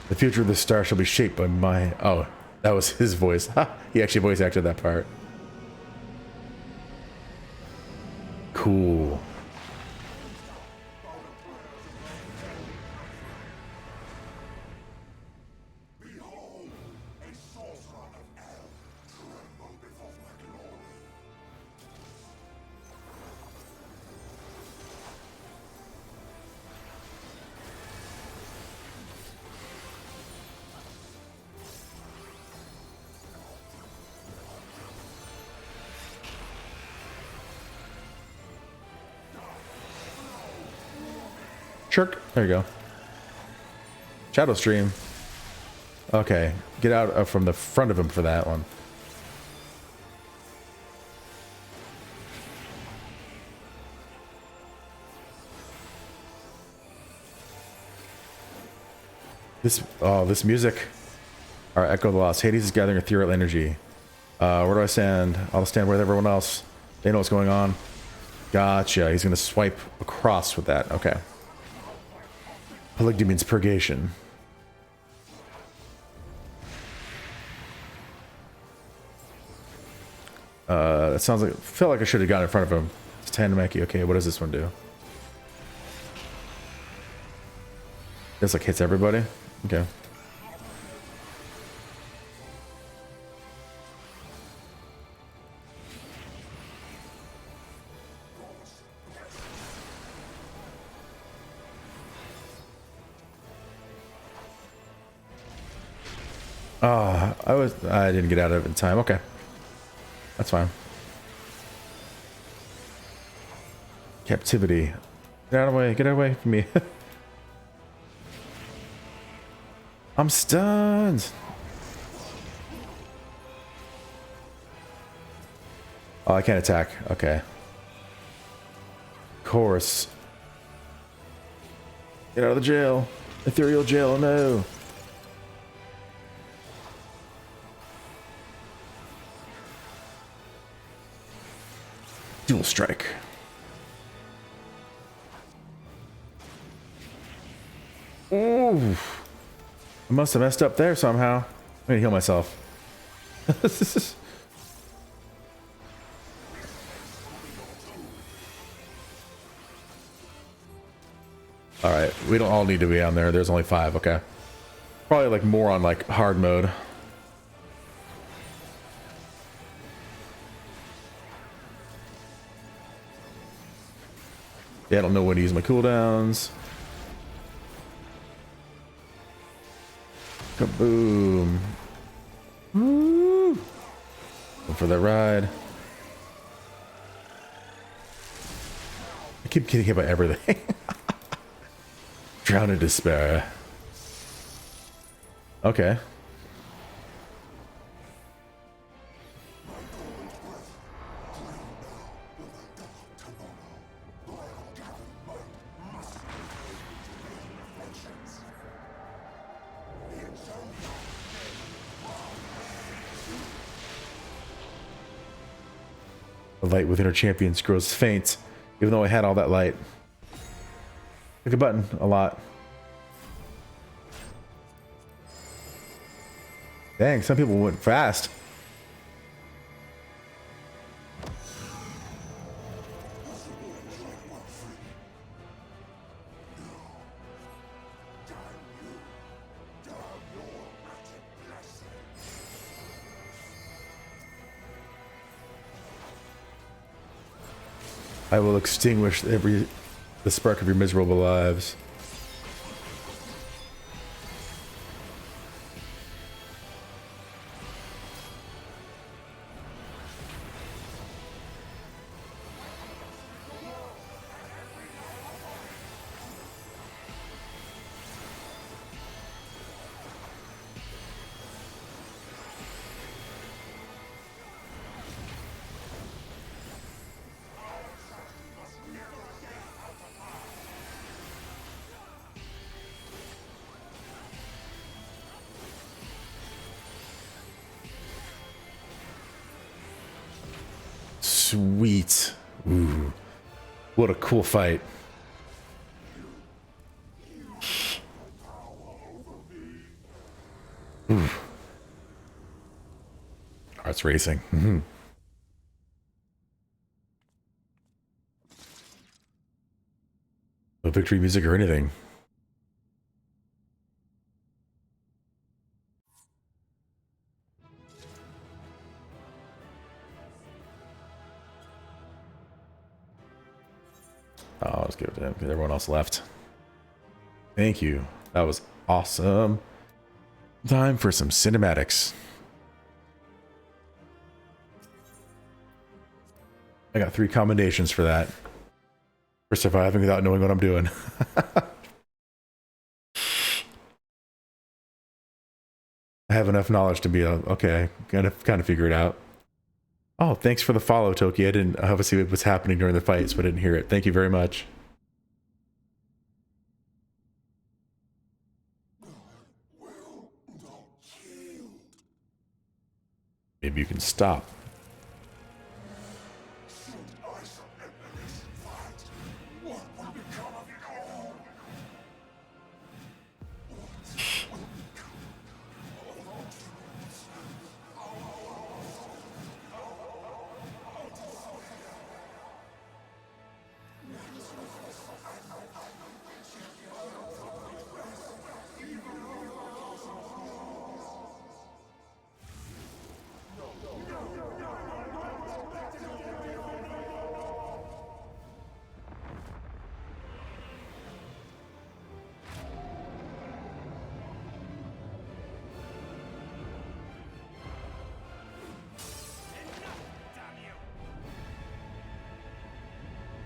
S1: The future of the star shall be shaped by my... Oh, that was his voice. He actually voice acted that part. Cool. Shirk. There you go. Shadow stream. Okay. Get out from the front of him for that one. This music. Alright, Echo the Lost. Hades is gathering ethereal energy. Where do I stand? I'll stand with everyone else. They know what's going on. Gotcha. He's gonna swipe across with that. Okay. Polygamy means purgation. That sounds like... I feel like I should have gotten in front of him. It's Tandamaki. Okay, what does this one do? This like hits everybody? Okay. Oh, I didn't get out of it in time. Okay. That's fine. Captivity. Get out of the way. Get away from me. I'm stunned. Oh, I can't attack. Okay. Of course. Get out of the jail. Ethereal jail. Oh, no. Dual strike. Ooh. I must have messed up there somehow. I'm gonna heal myself. Alright, we don't all need to be on there. There's only 5, okay. Probably like more on like hard mode. Yeah, I don't know when to use my cooldowns. Kaboom. Woo! Go for the ride. I keep getting hit by everything. Drown in despair. Okay. The light within our champions grows faint, even though I had all that light. Click a button a lot. Dang, some people went fast. I will extinguish the spark of your miserable lives. Sweet. Ooh. What a cool fight. Ooh. Heart's racing. Mm-hmm. No victory music or anything. Oh, let's give it to him because everyone else left. Thank you. That was awesome. Time for some cinematics. I got 3 commendations for that. For surviving without knowing what I'm doing. I have enough knowledge to be okay, kind of figure it out. Oh, thanks for the follow, Toki. I didn't obviously it was happening during the fights, but I didn't hear it. Thank you very much. Maybe you can stop.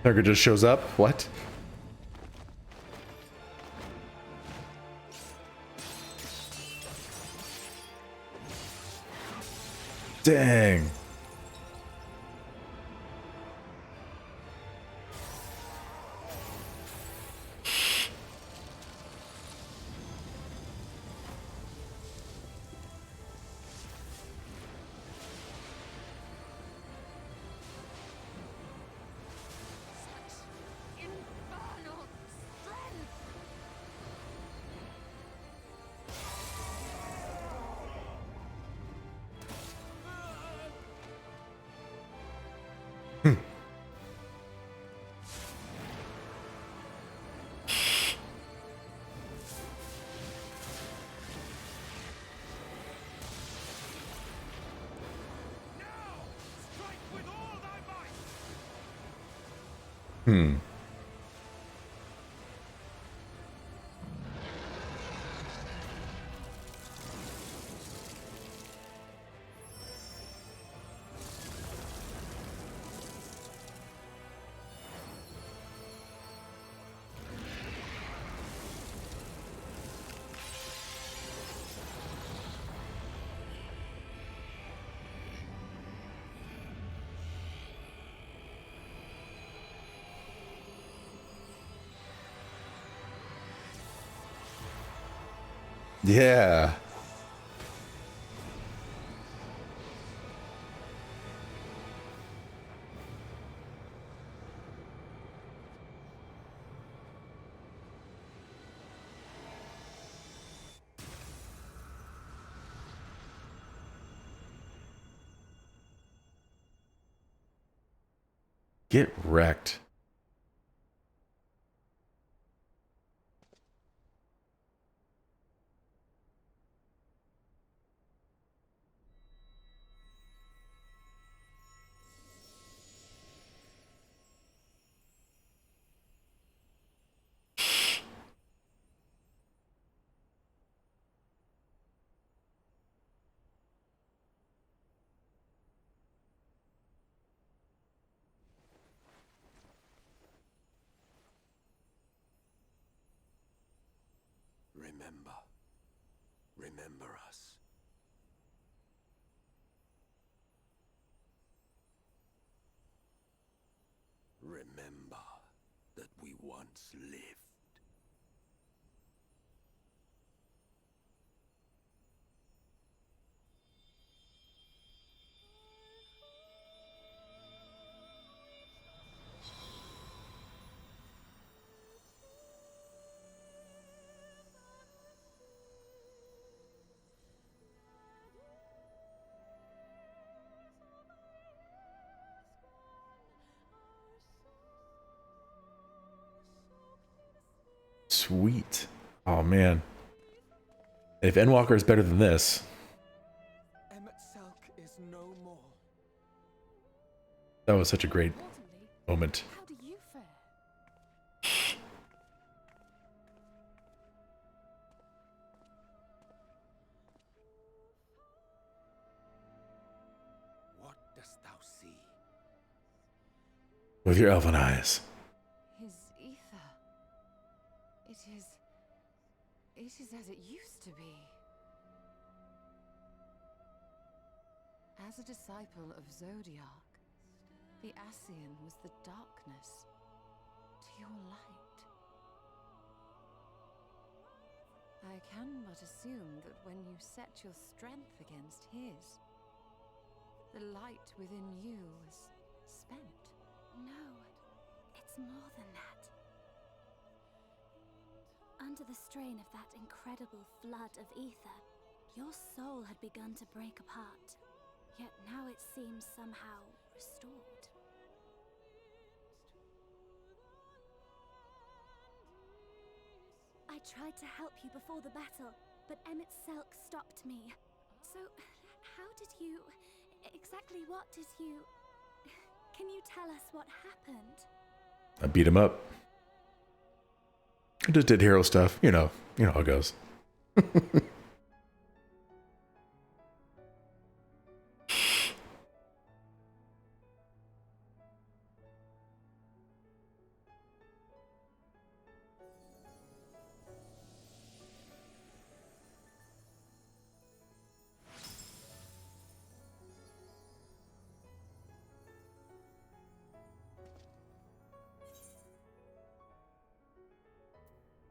S1: Thugger just shows up. What? Dang.
S8: Infernal strength!
S1: Hmm. Yeah. Get wrecked.
S11: Remember. Remember us. Remember that we once lived.
S1: Sweet. Oh man. If Endwalker is better than this.
S7: Emmet Selk is no more.
S1: That was such a great moment.
S2: How do you fare?
S11: What dost thou see?
S1: With your elven eyes.
S8: His ether. It is as it used to be. As a disciple of Zodiac, the Ascian was the darkness to your light. I can but assume that when you set your strength against his, the light within you was spent.
S12: No, it's more than that. Under the strain of that incredible flood of ether, your soul had begun to break apart, yet now it seems somehow restored. I tried to help you before the battle, but Emmet Selk stopped me. So, how did you... exactly what did you... Can you tell us what happened?
S1: I beat him up. I just did hero stuff. You know how it goes.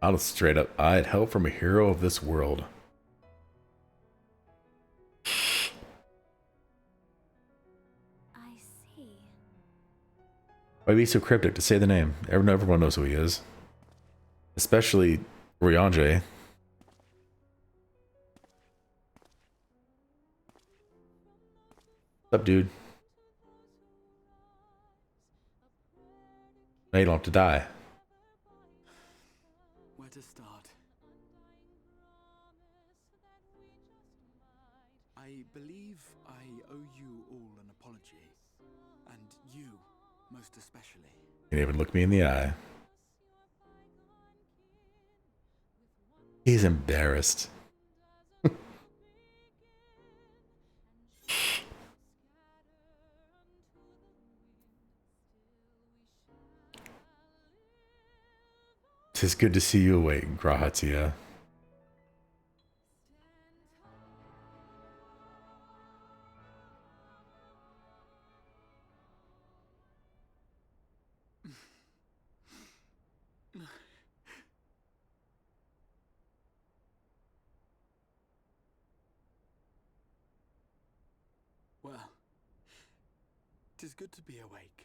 S1: I'll straight up, I'd help from a hero of this world.
S12: I see.
S1: Why be so cryptic to say the name? Everyone knows who he is. Especially Ryanje. What's up, dude? Now you don't have to die.
S7: Where to start? I believe I owe you all an apology. And you, most especially.
S1: You didn't even look me in the eye. He's embarrassed. Tis good to see you awake, Grahatia.
S7: Well, 'tis good to be awake.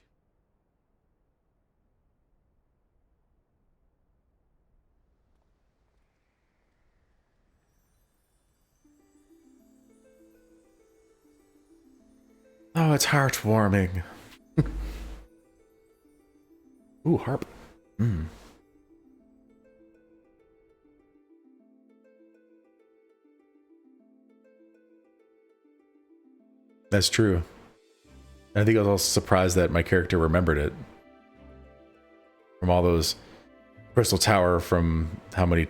S1: Oh, it's heartwarming. Ooh, harp. Mm. That's true. And I think I was also surprised that my character remembered it. From all those Crystal Tower from how many,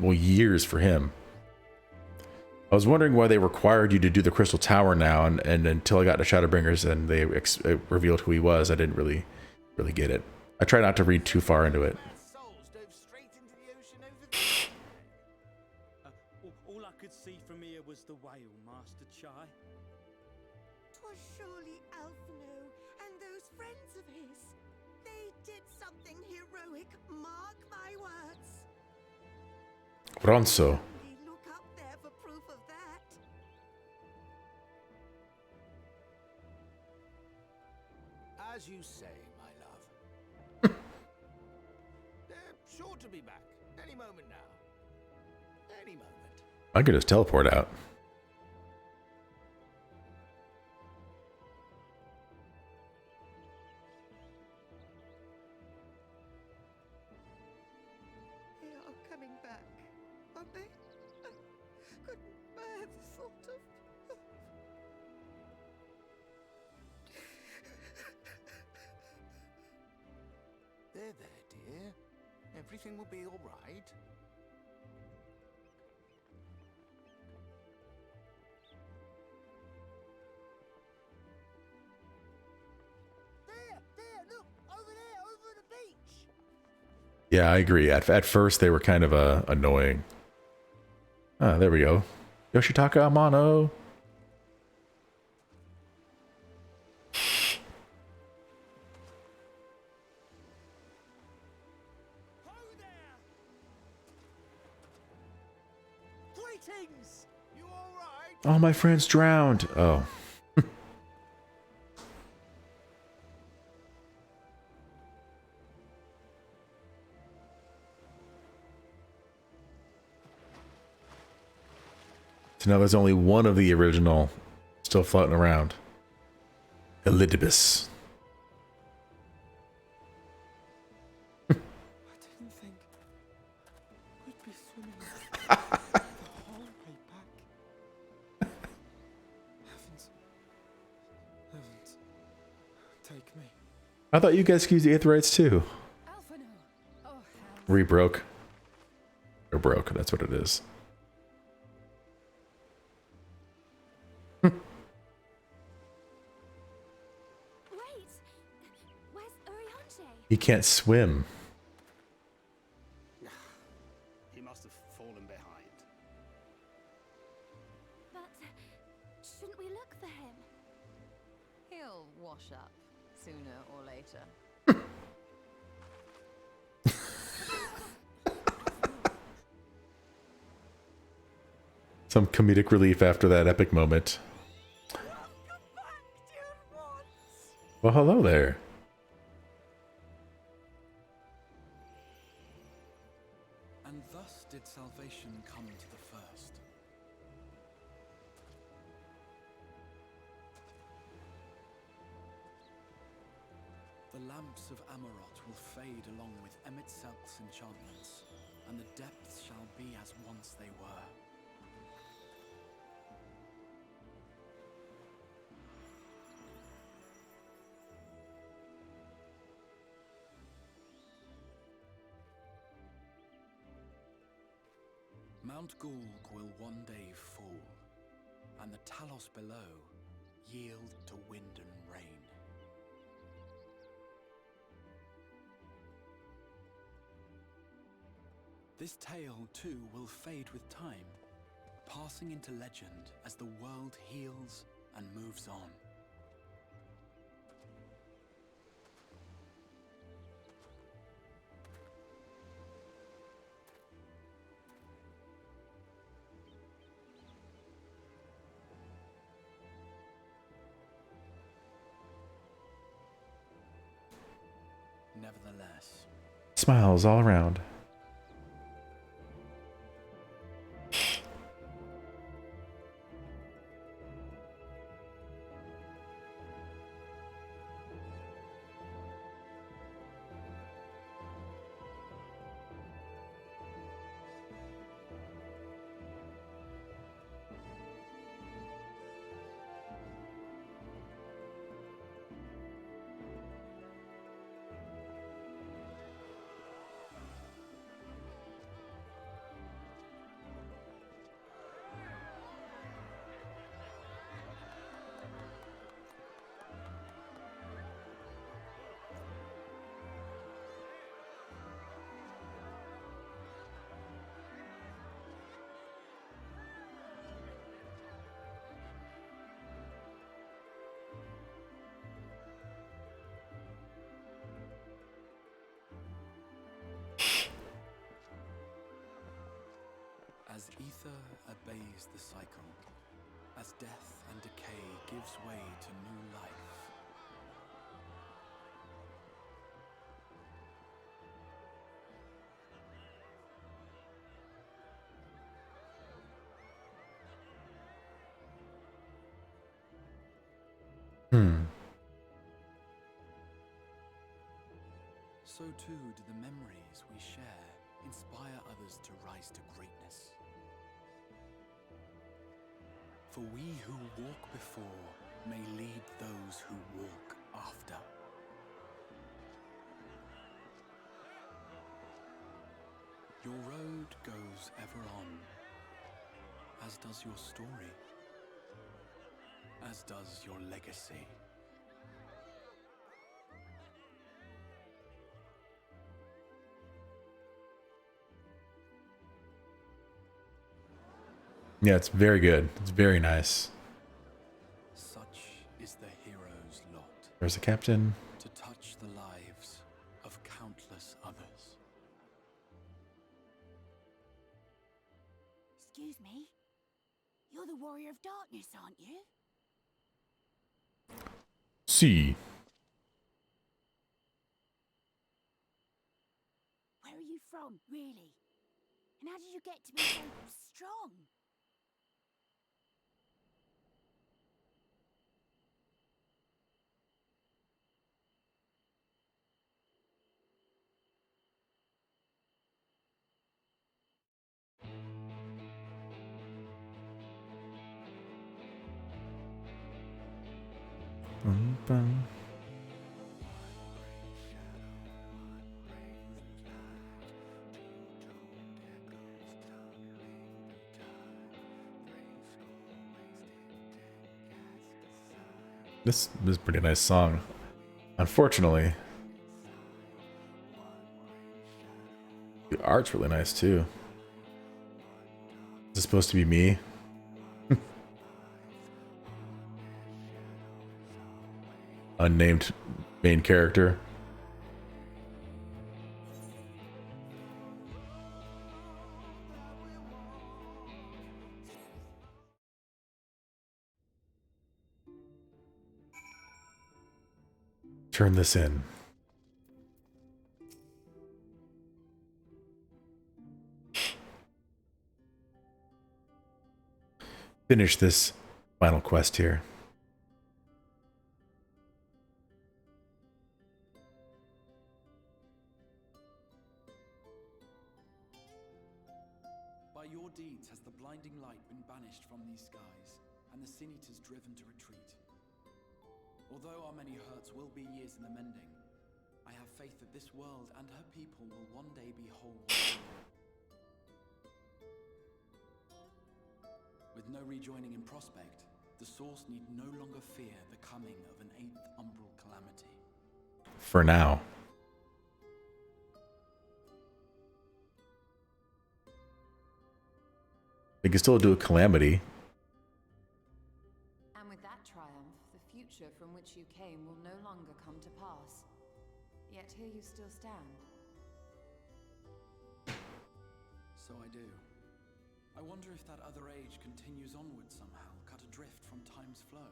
S1: well, years for him. I was wondering why they required you to do the Crystal Tower now, and until I got to Shadowbringers and they revealed who he was, I didn't really get it. I try not to read too far into it.
S4: All I could see from here was the whale, Master Chai.
S3: 'Twas surely Alphino and those friends of his. They did something heroic, mark my words.
S1: Bronzo.
S3: Look up there for proof of that.
S5: As you say, my love. They're sure to be back any moment now. Any moment.
S1: I could just teleport out.
S3: They are coming back, aren't they? I couldn't bear the thought of...
S5: There, dear. Everything will be all right. There, look, over there, over the beach.
S1: Yeah, I agree. At first, they were kind of annoying. Ah, there we go. Yoshitaka Amano.
S4: Greetings!
S5: You all right?
S1: All my friends drowned. Oh. So now there's only one of the original still floating around. Elidibus.
S7: I didn't think we'd be swimming the whole way back. Heavens, take me.
S1: I thought you guys could use the Aetherites too.
S2: Alphino. Oh, hell.
S1: Rebroke. Or broke, that's what it is.
S12: Wait! Where's Urianger?
S1: He can't swim.
S9: He must have fallen behind.
S12: But shouldn't we look for him?
S8: He'll wash up sooner or later.
S1: Some comedic relief after that epic moment. Well, hello there.
S7: And thus did salvation come to the first. The lamps of Amarot will fade along with Emet-Selk's enchantments, and the depths shall be as once they were. Mount Gulg will one day fall, and the Talos below yield to wind and rain. This tale, too, will fade with time, passing into legend as the world heals and moves on. Nevertheless,
S1: Smiles all around.
S7: as ether obeys the cycle, as death and decay gives way to new life, so too do the memories we share inspire others to rise to greatness. For we who walk before may lead those who walk after. Your road goes ever on, as does your story, as does your legacy.
S1: Yeah, it's very good. It's very nice.
S7: Such is the hero's lot.
S1: There's a captain.
S7: To touch the lives of countless others.
S13: Excuse me? You're the Warrior of Darkness, aren't you?
S1: See.
S13: Where are you from, really? And how did you get to be so strong?
S1: This is a pretty nice song. Unfortunately, the art's really nice too. Is this supposed to be me? Unnamed main character. turn this in. Finish this final quest here.
S14: By your deeds has the blinding light been banished from these skies, and the Sin Eaters driven to retreat. Although our many hurts will be years in the mending, I have faith that this world and her people will one day be whole. With no rejoining in prospect, the Source need no longer fear the coming of an 8th umbral calamity.
S1: For now. We can still do a calamity.
S8: And with that triumph, the future from which you came will no longer come to pass. Yet here you still stand.
S14: So I do. I wonder if that other age continues onward somehow, cut adrift from time's flow.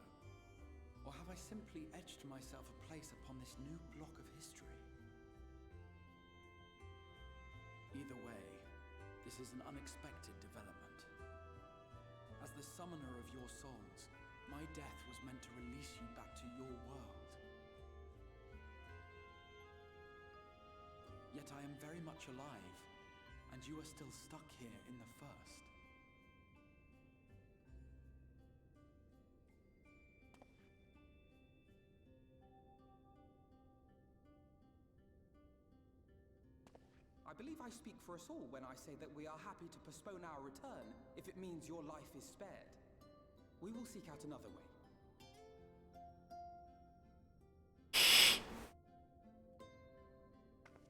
S14: Or have I simply etched myself a place upon this new block of history? Either way, this is an unexpected development. As the summoner of your souls, my death was meant to release you back to your world. Yet I am very much alive, and you are still stuck here in the first.
S7: I believe I speak for us all when I say that we are happy to postpone our return if it means your life is spared. We will seek out another way.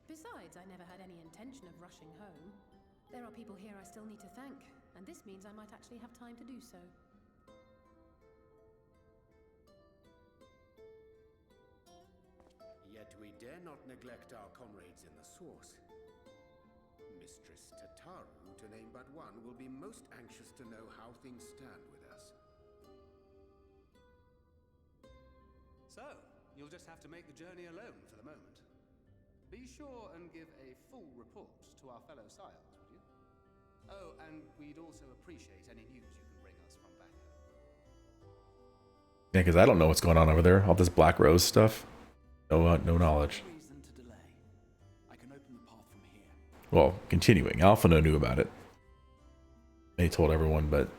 S2: Besides, I never had any intention of rushing home. There are people here I still need to thank, and this means I might actually have time to do so.
S11: Yet we dare not neglect our comrades in the Source. Mistress Tataru, to name but one, will be most anxious to know how things stand with us.
S9: So, you'll just have to make the journey alone for the moment. Be sure and give a full report to our fellow sires, would you? Oh, and we'd also appreciate any news you can bring us from back home.
S1: Yeah, because I don't know what's going on over there. All this Black Rose stuff. No knowledge. Well, continuing. Alphino knew about it. And he told everyone, but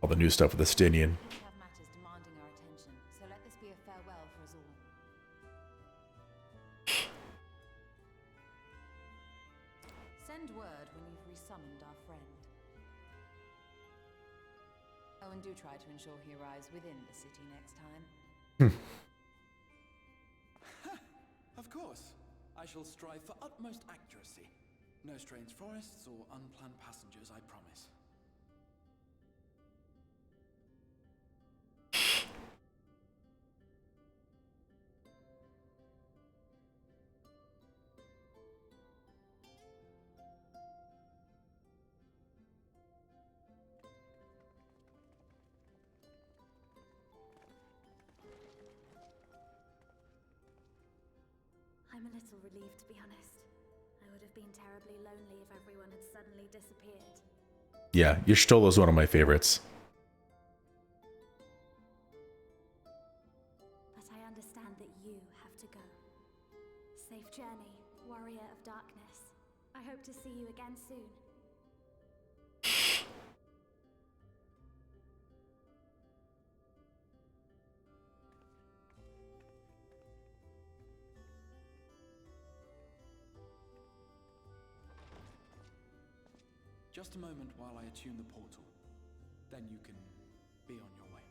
S1: all the new stuff with the Stinian.
S8: We have matters demanding our attention, so let this be a farewell for us all. Send word when you've resummoned our friend. Oh, and do try to ensure he arrives within the city next time.
S14: Of course. I shall strive for utmost accuracy. No strange forests or unplanned passengers, I promise.
S12: I'm a little relieved, to be honest. I would have been terribly lonely if everyone had suddenly disappeared.
S1: Yeah, Y'shtola's one of my favorites.
S12: But I understand that you have to go. Safe journey, warrior of darkness. I hope to see you again soon.
S14: Just a moment while I attune the portal. Then you can be on your way.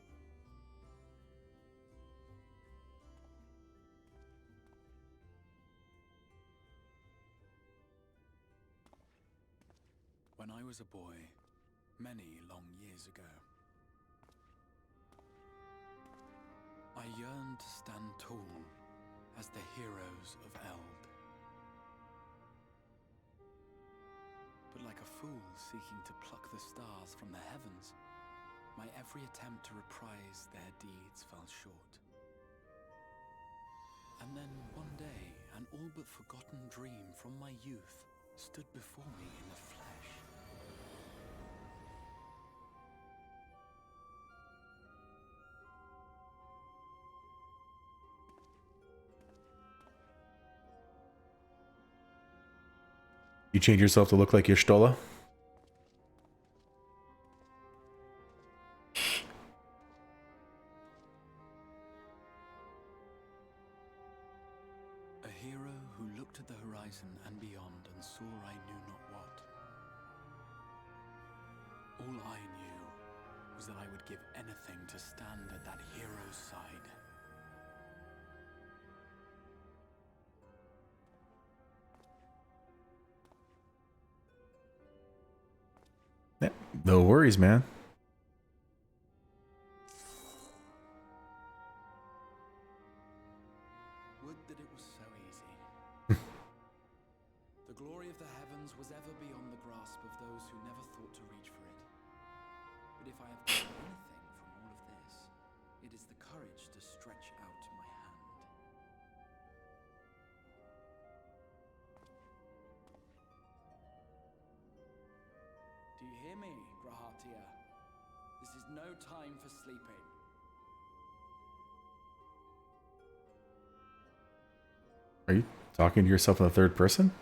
S14: When I was a boy, many long years ago, I yearned to stand tall as the heroes of Eld. But like a fool seeking to pluck the stars from the heavens, my every attempt to reprise their deeds fell short. And then An all but forgotten dream from my youth stood before me in the flesh.
S1: You change yourself to look like your Stola?
S14: A hero who looked at the horizon and beyond and saw I knew not what. All I knew was that I would give anything to stand at that hero's side.
S1: No worries, man.
S14: Would that it was so easy. The glory of the heavens was ever beyond the grasp of those who never thought to reach for it. But if I have gained anything from all of this, it is the courage to stretch out my hand. Do you hear me, Grahatia? This is no time for sleeping.
S1: Are you talking to yourself in the third person?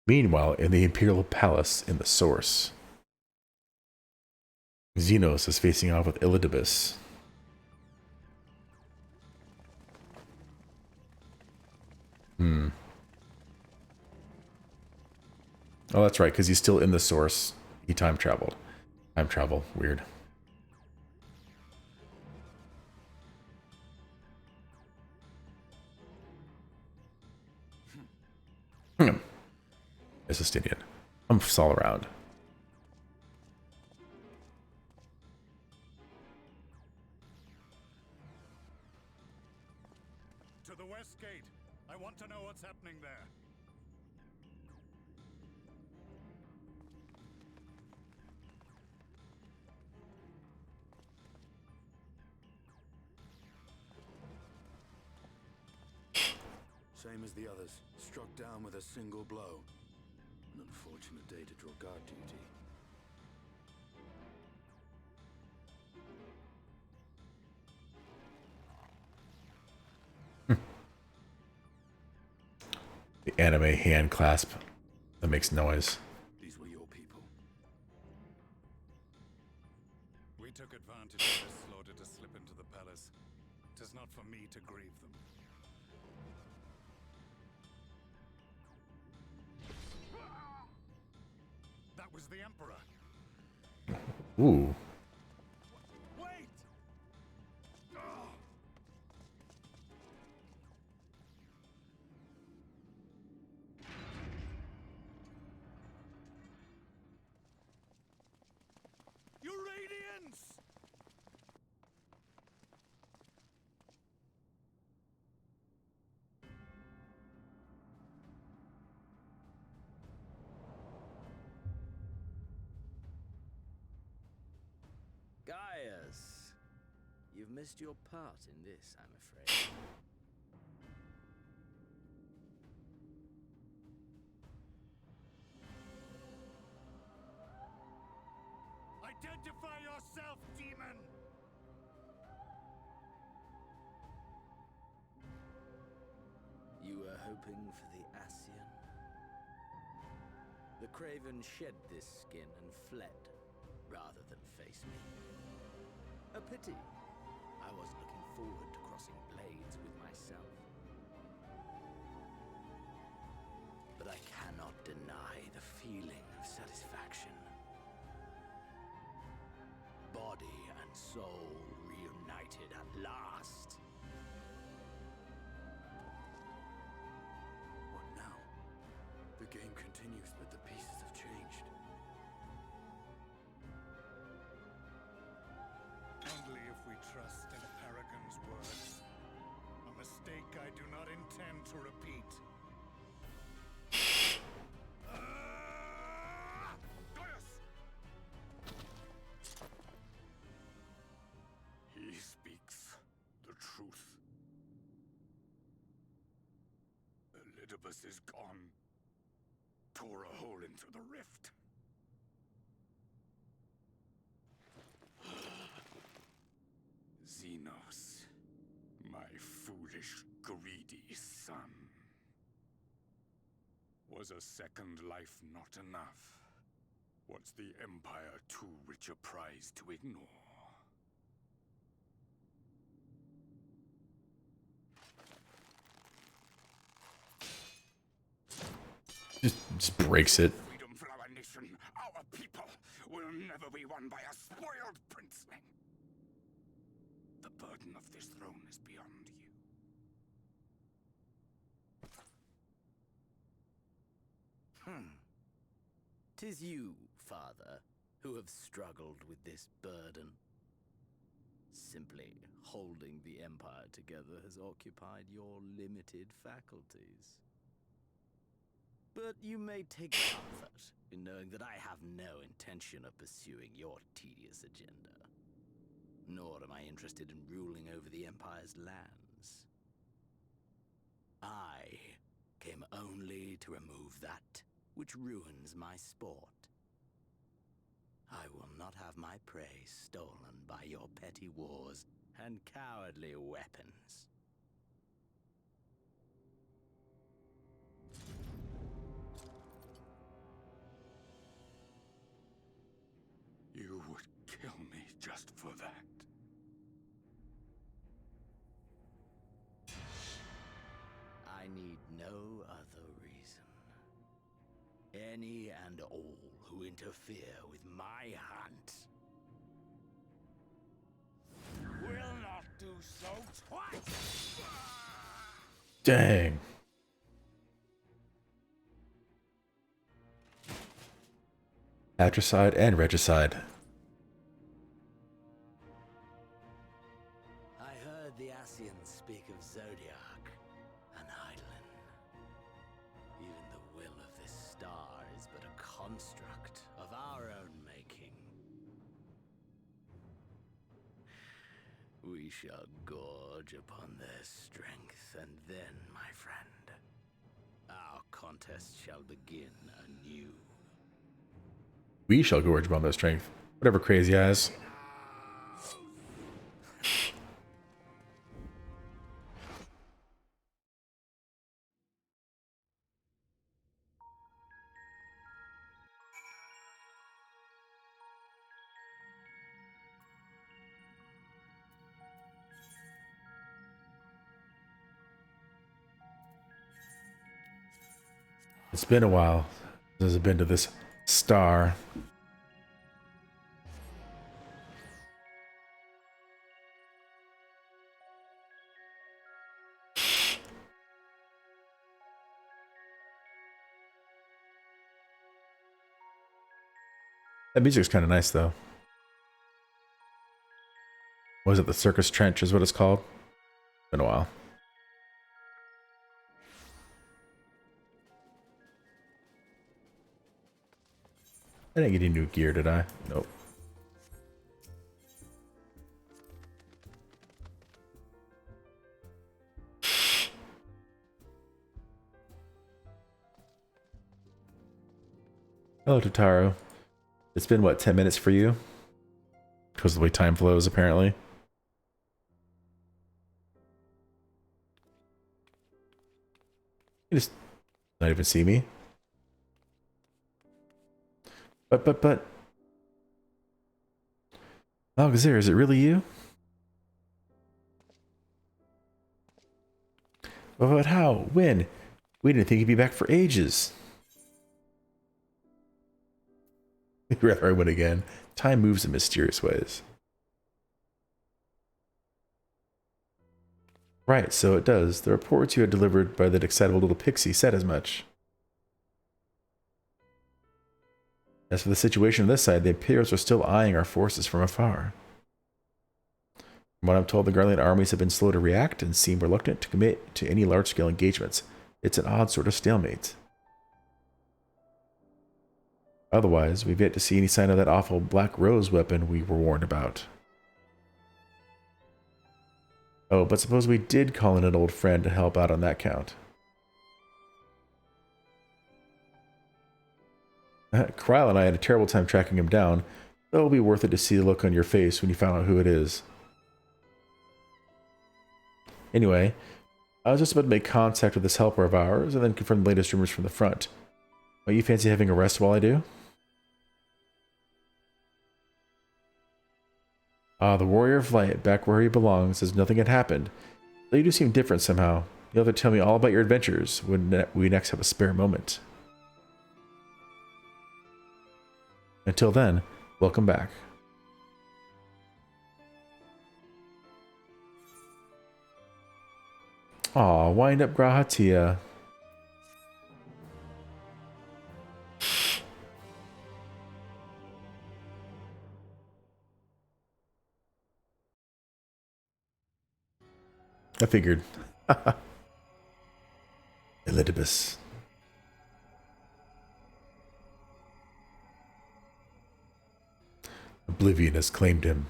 S1: Meanwhile, in the Imperial Palace in the Source, Xenos is facing off with Illidibus. Oh, that's right, because he's still in the Source. He time traveled. Time travel, weird. It's Justinian. I'm all around.
S11: To the west gate. I want to know what's happening there.
S15: Same as the others. Struck down with a single blow. An unfortunate day to draw guard duty.
S1: The anime hand clasp that makes noise.
S15: These were your people.
S11: We took advantage of this slaughter to slip into the palace. 'Tis not for me to grieve them. That was the Emperor.
S1: Ooh.
S11: Wait! You Radiants!
S16: Gaius, you've missed your part in this, I'm afraid.
S11: Identify yourself, demon!
S16: You were hoping for the Ascian? The Craven shed this skin and fled, rather than face me. A pity. I was looking forward to crossing blades with myself. But I cannot deny the feeling of satisfaction. Body and soul reunited at last.
S15: What now? The game continues, but the pieces have changed.
S11: Only if we trust in Paragon's words. A mistake I do not intend to repeat.
S15: Elidibus is gone. Tore a hole into the rift. Xenos, my foolish, greedy son. Was a second life not enough? Was the Empire too rich a prize to ignore?
S1: Just breaks it.
S15: Freedom for our nation, our people, will never be won by a spoiled princeling. The burden of this throne is beyond you.
S16: 'Tis you, father, who have struggled with this burden. Simply holding the Empire together has occupied your limited faculties. But you may take comfort in knowing that I have no intention of pursuing your tedious agenda. Nor am I interested in ruling over the Empire's lands. I came only to remove that which ruins my sport. I will not have my prey stolen by your petty wars and cowardly weapons.
S15: You would kill me just for that.
S16: I need no other reason. Any and all who interfere with my hunt will not do so twice!
S1: Dang. Patricide and regicide.
S16: I heard the Ascians speak of Zodiac, an Eidolon. Even the will of this star is but a construct of our own making. We shall gorge upon their strength, and then, my friend, our contest shall begin anew.
S1: We shall gorge upon their strength. Whatever, crazy eyes. It's been a while since I've been to this star. That music's kind of nice, though. What is it? The Circus Trench is what it's called. Been a while. I didn't get any new gear, did I? Nope. Hello, Totaro. It's been, what, 10 minutes for you? Because of the way time flows, apparently. You just not even see me? But... Algazir, is it really you? But how? When? We didn't think you'd be back for ages. Rather, I went again. Time moves in mysterious ways. Right, so it does. The reports you had delivered by that excitable little pixie said as much. As for the situation on this side, the Imperials are still eyeing our forces from afar. From what I'm told, the Garlean armies have been slow to react and seem reluctant to commit to any large-scale engagements. It's an odd sort of stalemate. Otherwise, we've yet to see any sign of that awful Black Rose weapon we were warned about. Oh, but suppose we did call in an old friend to help out on that count. Kryle and I had a terrible time tracking him down, so it'll be worth it to see the look on your face when you find out who it is. Anyway, I was just about to make contact with this helper of ours and then confirm the latest rumors from the front. Might you fancy having a rest while I do? Ah, the Warrior of Light, back where he belongs, as nothing had happened. Though you do seem different somehow. You'll have to tell me all about your adventures when we next have a spare moment. Until then, welcome back. Aw, wind up Grahatia. I figured. Elidibus. Oblivion has claimed him.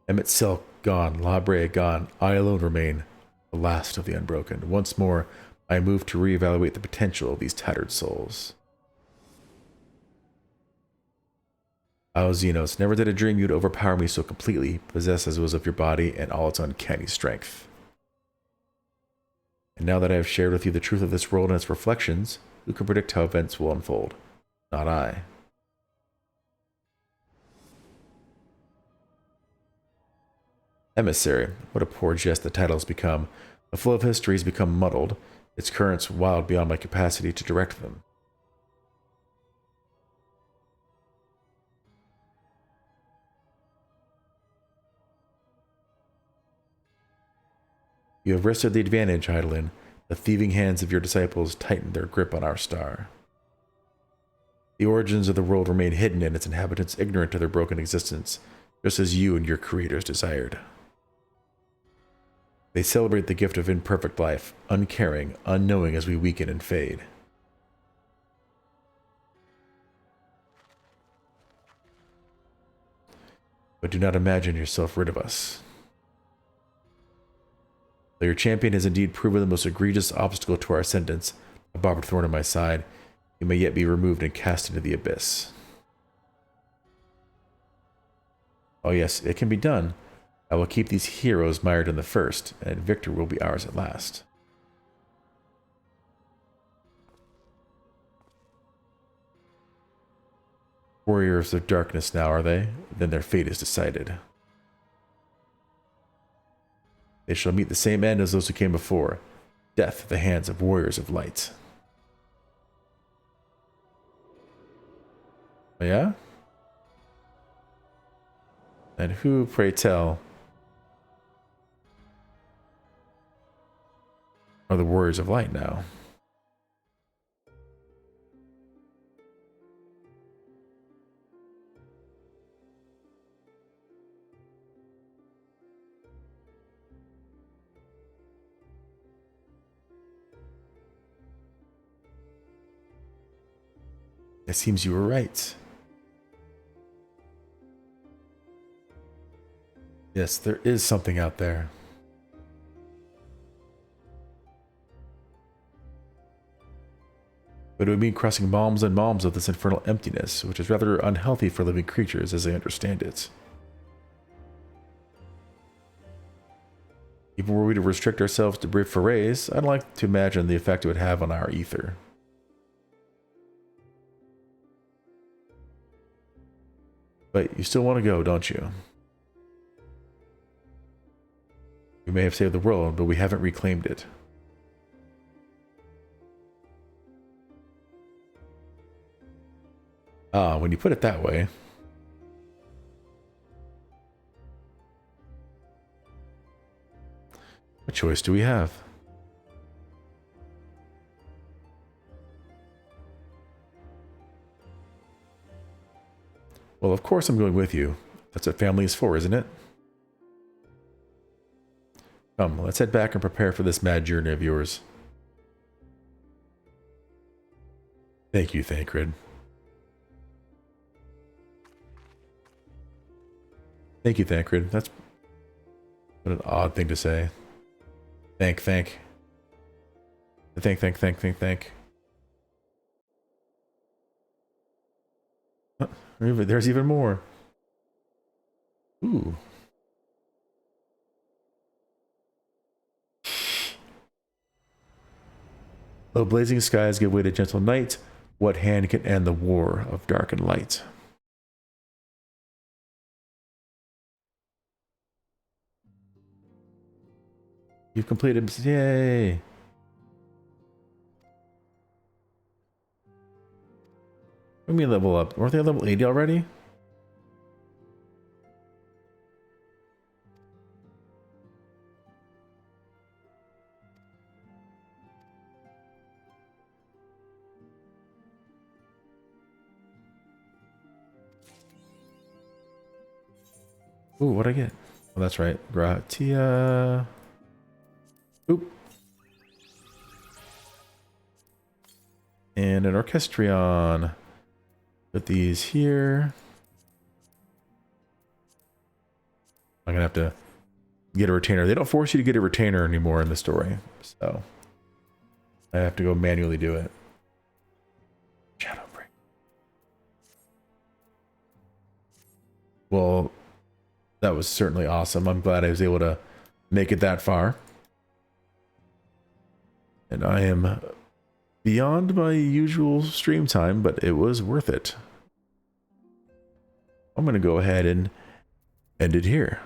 S1: Emmett Selk gone, Labre gone, I alone remain, the last of the unbroken. Once more, I move to reevaluate the potential of these tattered souls. Oh, Xenos, never did I dream you'd overpower me so completely, possessed as it was of your body and all its uncanny strength. And now that I have shared with you the truth of this world and its reflections, who can predict how events will unfold? Not I. Emissary, what a poor jest the title has become. The flow of history has become muddled, its currents wild beyond my capacity to direct them. You have wrested the advantage, Heidelin. The thieving hands of your disciples tightened their grip on our star. The origins of the world remain hidden and its inhabitants ignorant of their broken existence, just as you and your creators desired. They celebrate the gift of imperfect life, uncaring, unknowing as we weaken and fade. But do not imagine yourself rid of us. Though your champion has indeed proven the most egregious obstacle to our ascendance, a barbed thorn in my side, he may yet be removed and cast into the abyss. Oh yes, it can be done. I will keep these heroes mired in the first, and victor will be ours at last. Warriors of darkness now, are they? Then their fate is decided. They shall meet the same end as those who came before, death at the hands of warriors of light. Oh, yeah? And who, pray tell, are the warriors of light now? It seems you were right. Yes, there is something out there. But it would mean crossing malms and malms of this infernal emptiness, which is rather unhealthy for living creatures as I understand it. Even were we to restrict ourselves to brief forays, I'd like to imagine the effect it would have on our ether. But you still want to go, don't you? We may have saved the world, but we haven't reclaimed it. Ah, when you put it that way. What choice do we have? Well, of course I'm going with you. That's what family is for, isn't it? Come, let's head back and prepare for this mad journey of yours. Thank you, Thancred. Thank you, Thancred. That's what an odd thing to say. Thank. Think. Oh, there's even more. Ooh. Though blazing skies give way to gentle night, what hand can end the war of dark and light? You've completed. Yay! What do you mean level up? Weren't they at level 80 already? Ooh, what'd I get? Oh, that's right. Gratia. Oop. And an orchestrion. Put these here. I'm gonna have to get a retainer. They don't force you to get a retainer anymore in the story, so I have to go manually do it. Shadowbringers. Well, that was certainly awesome. I'm glad I was able to make it that far. And I am beyond my usual stream time, but it was worth it. I'm going to go ahead and end it here.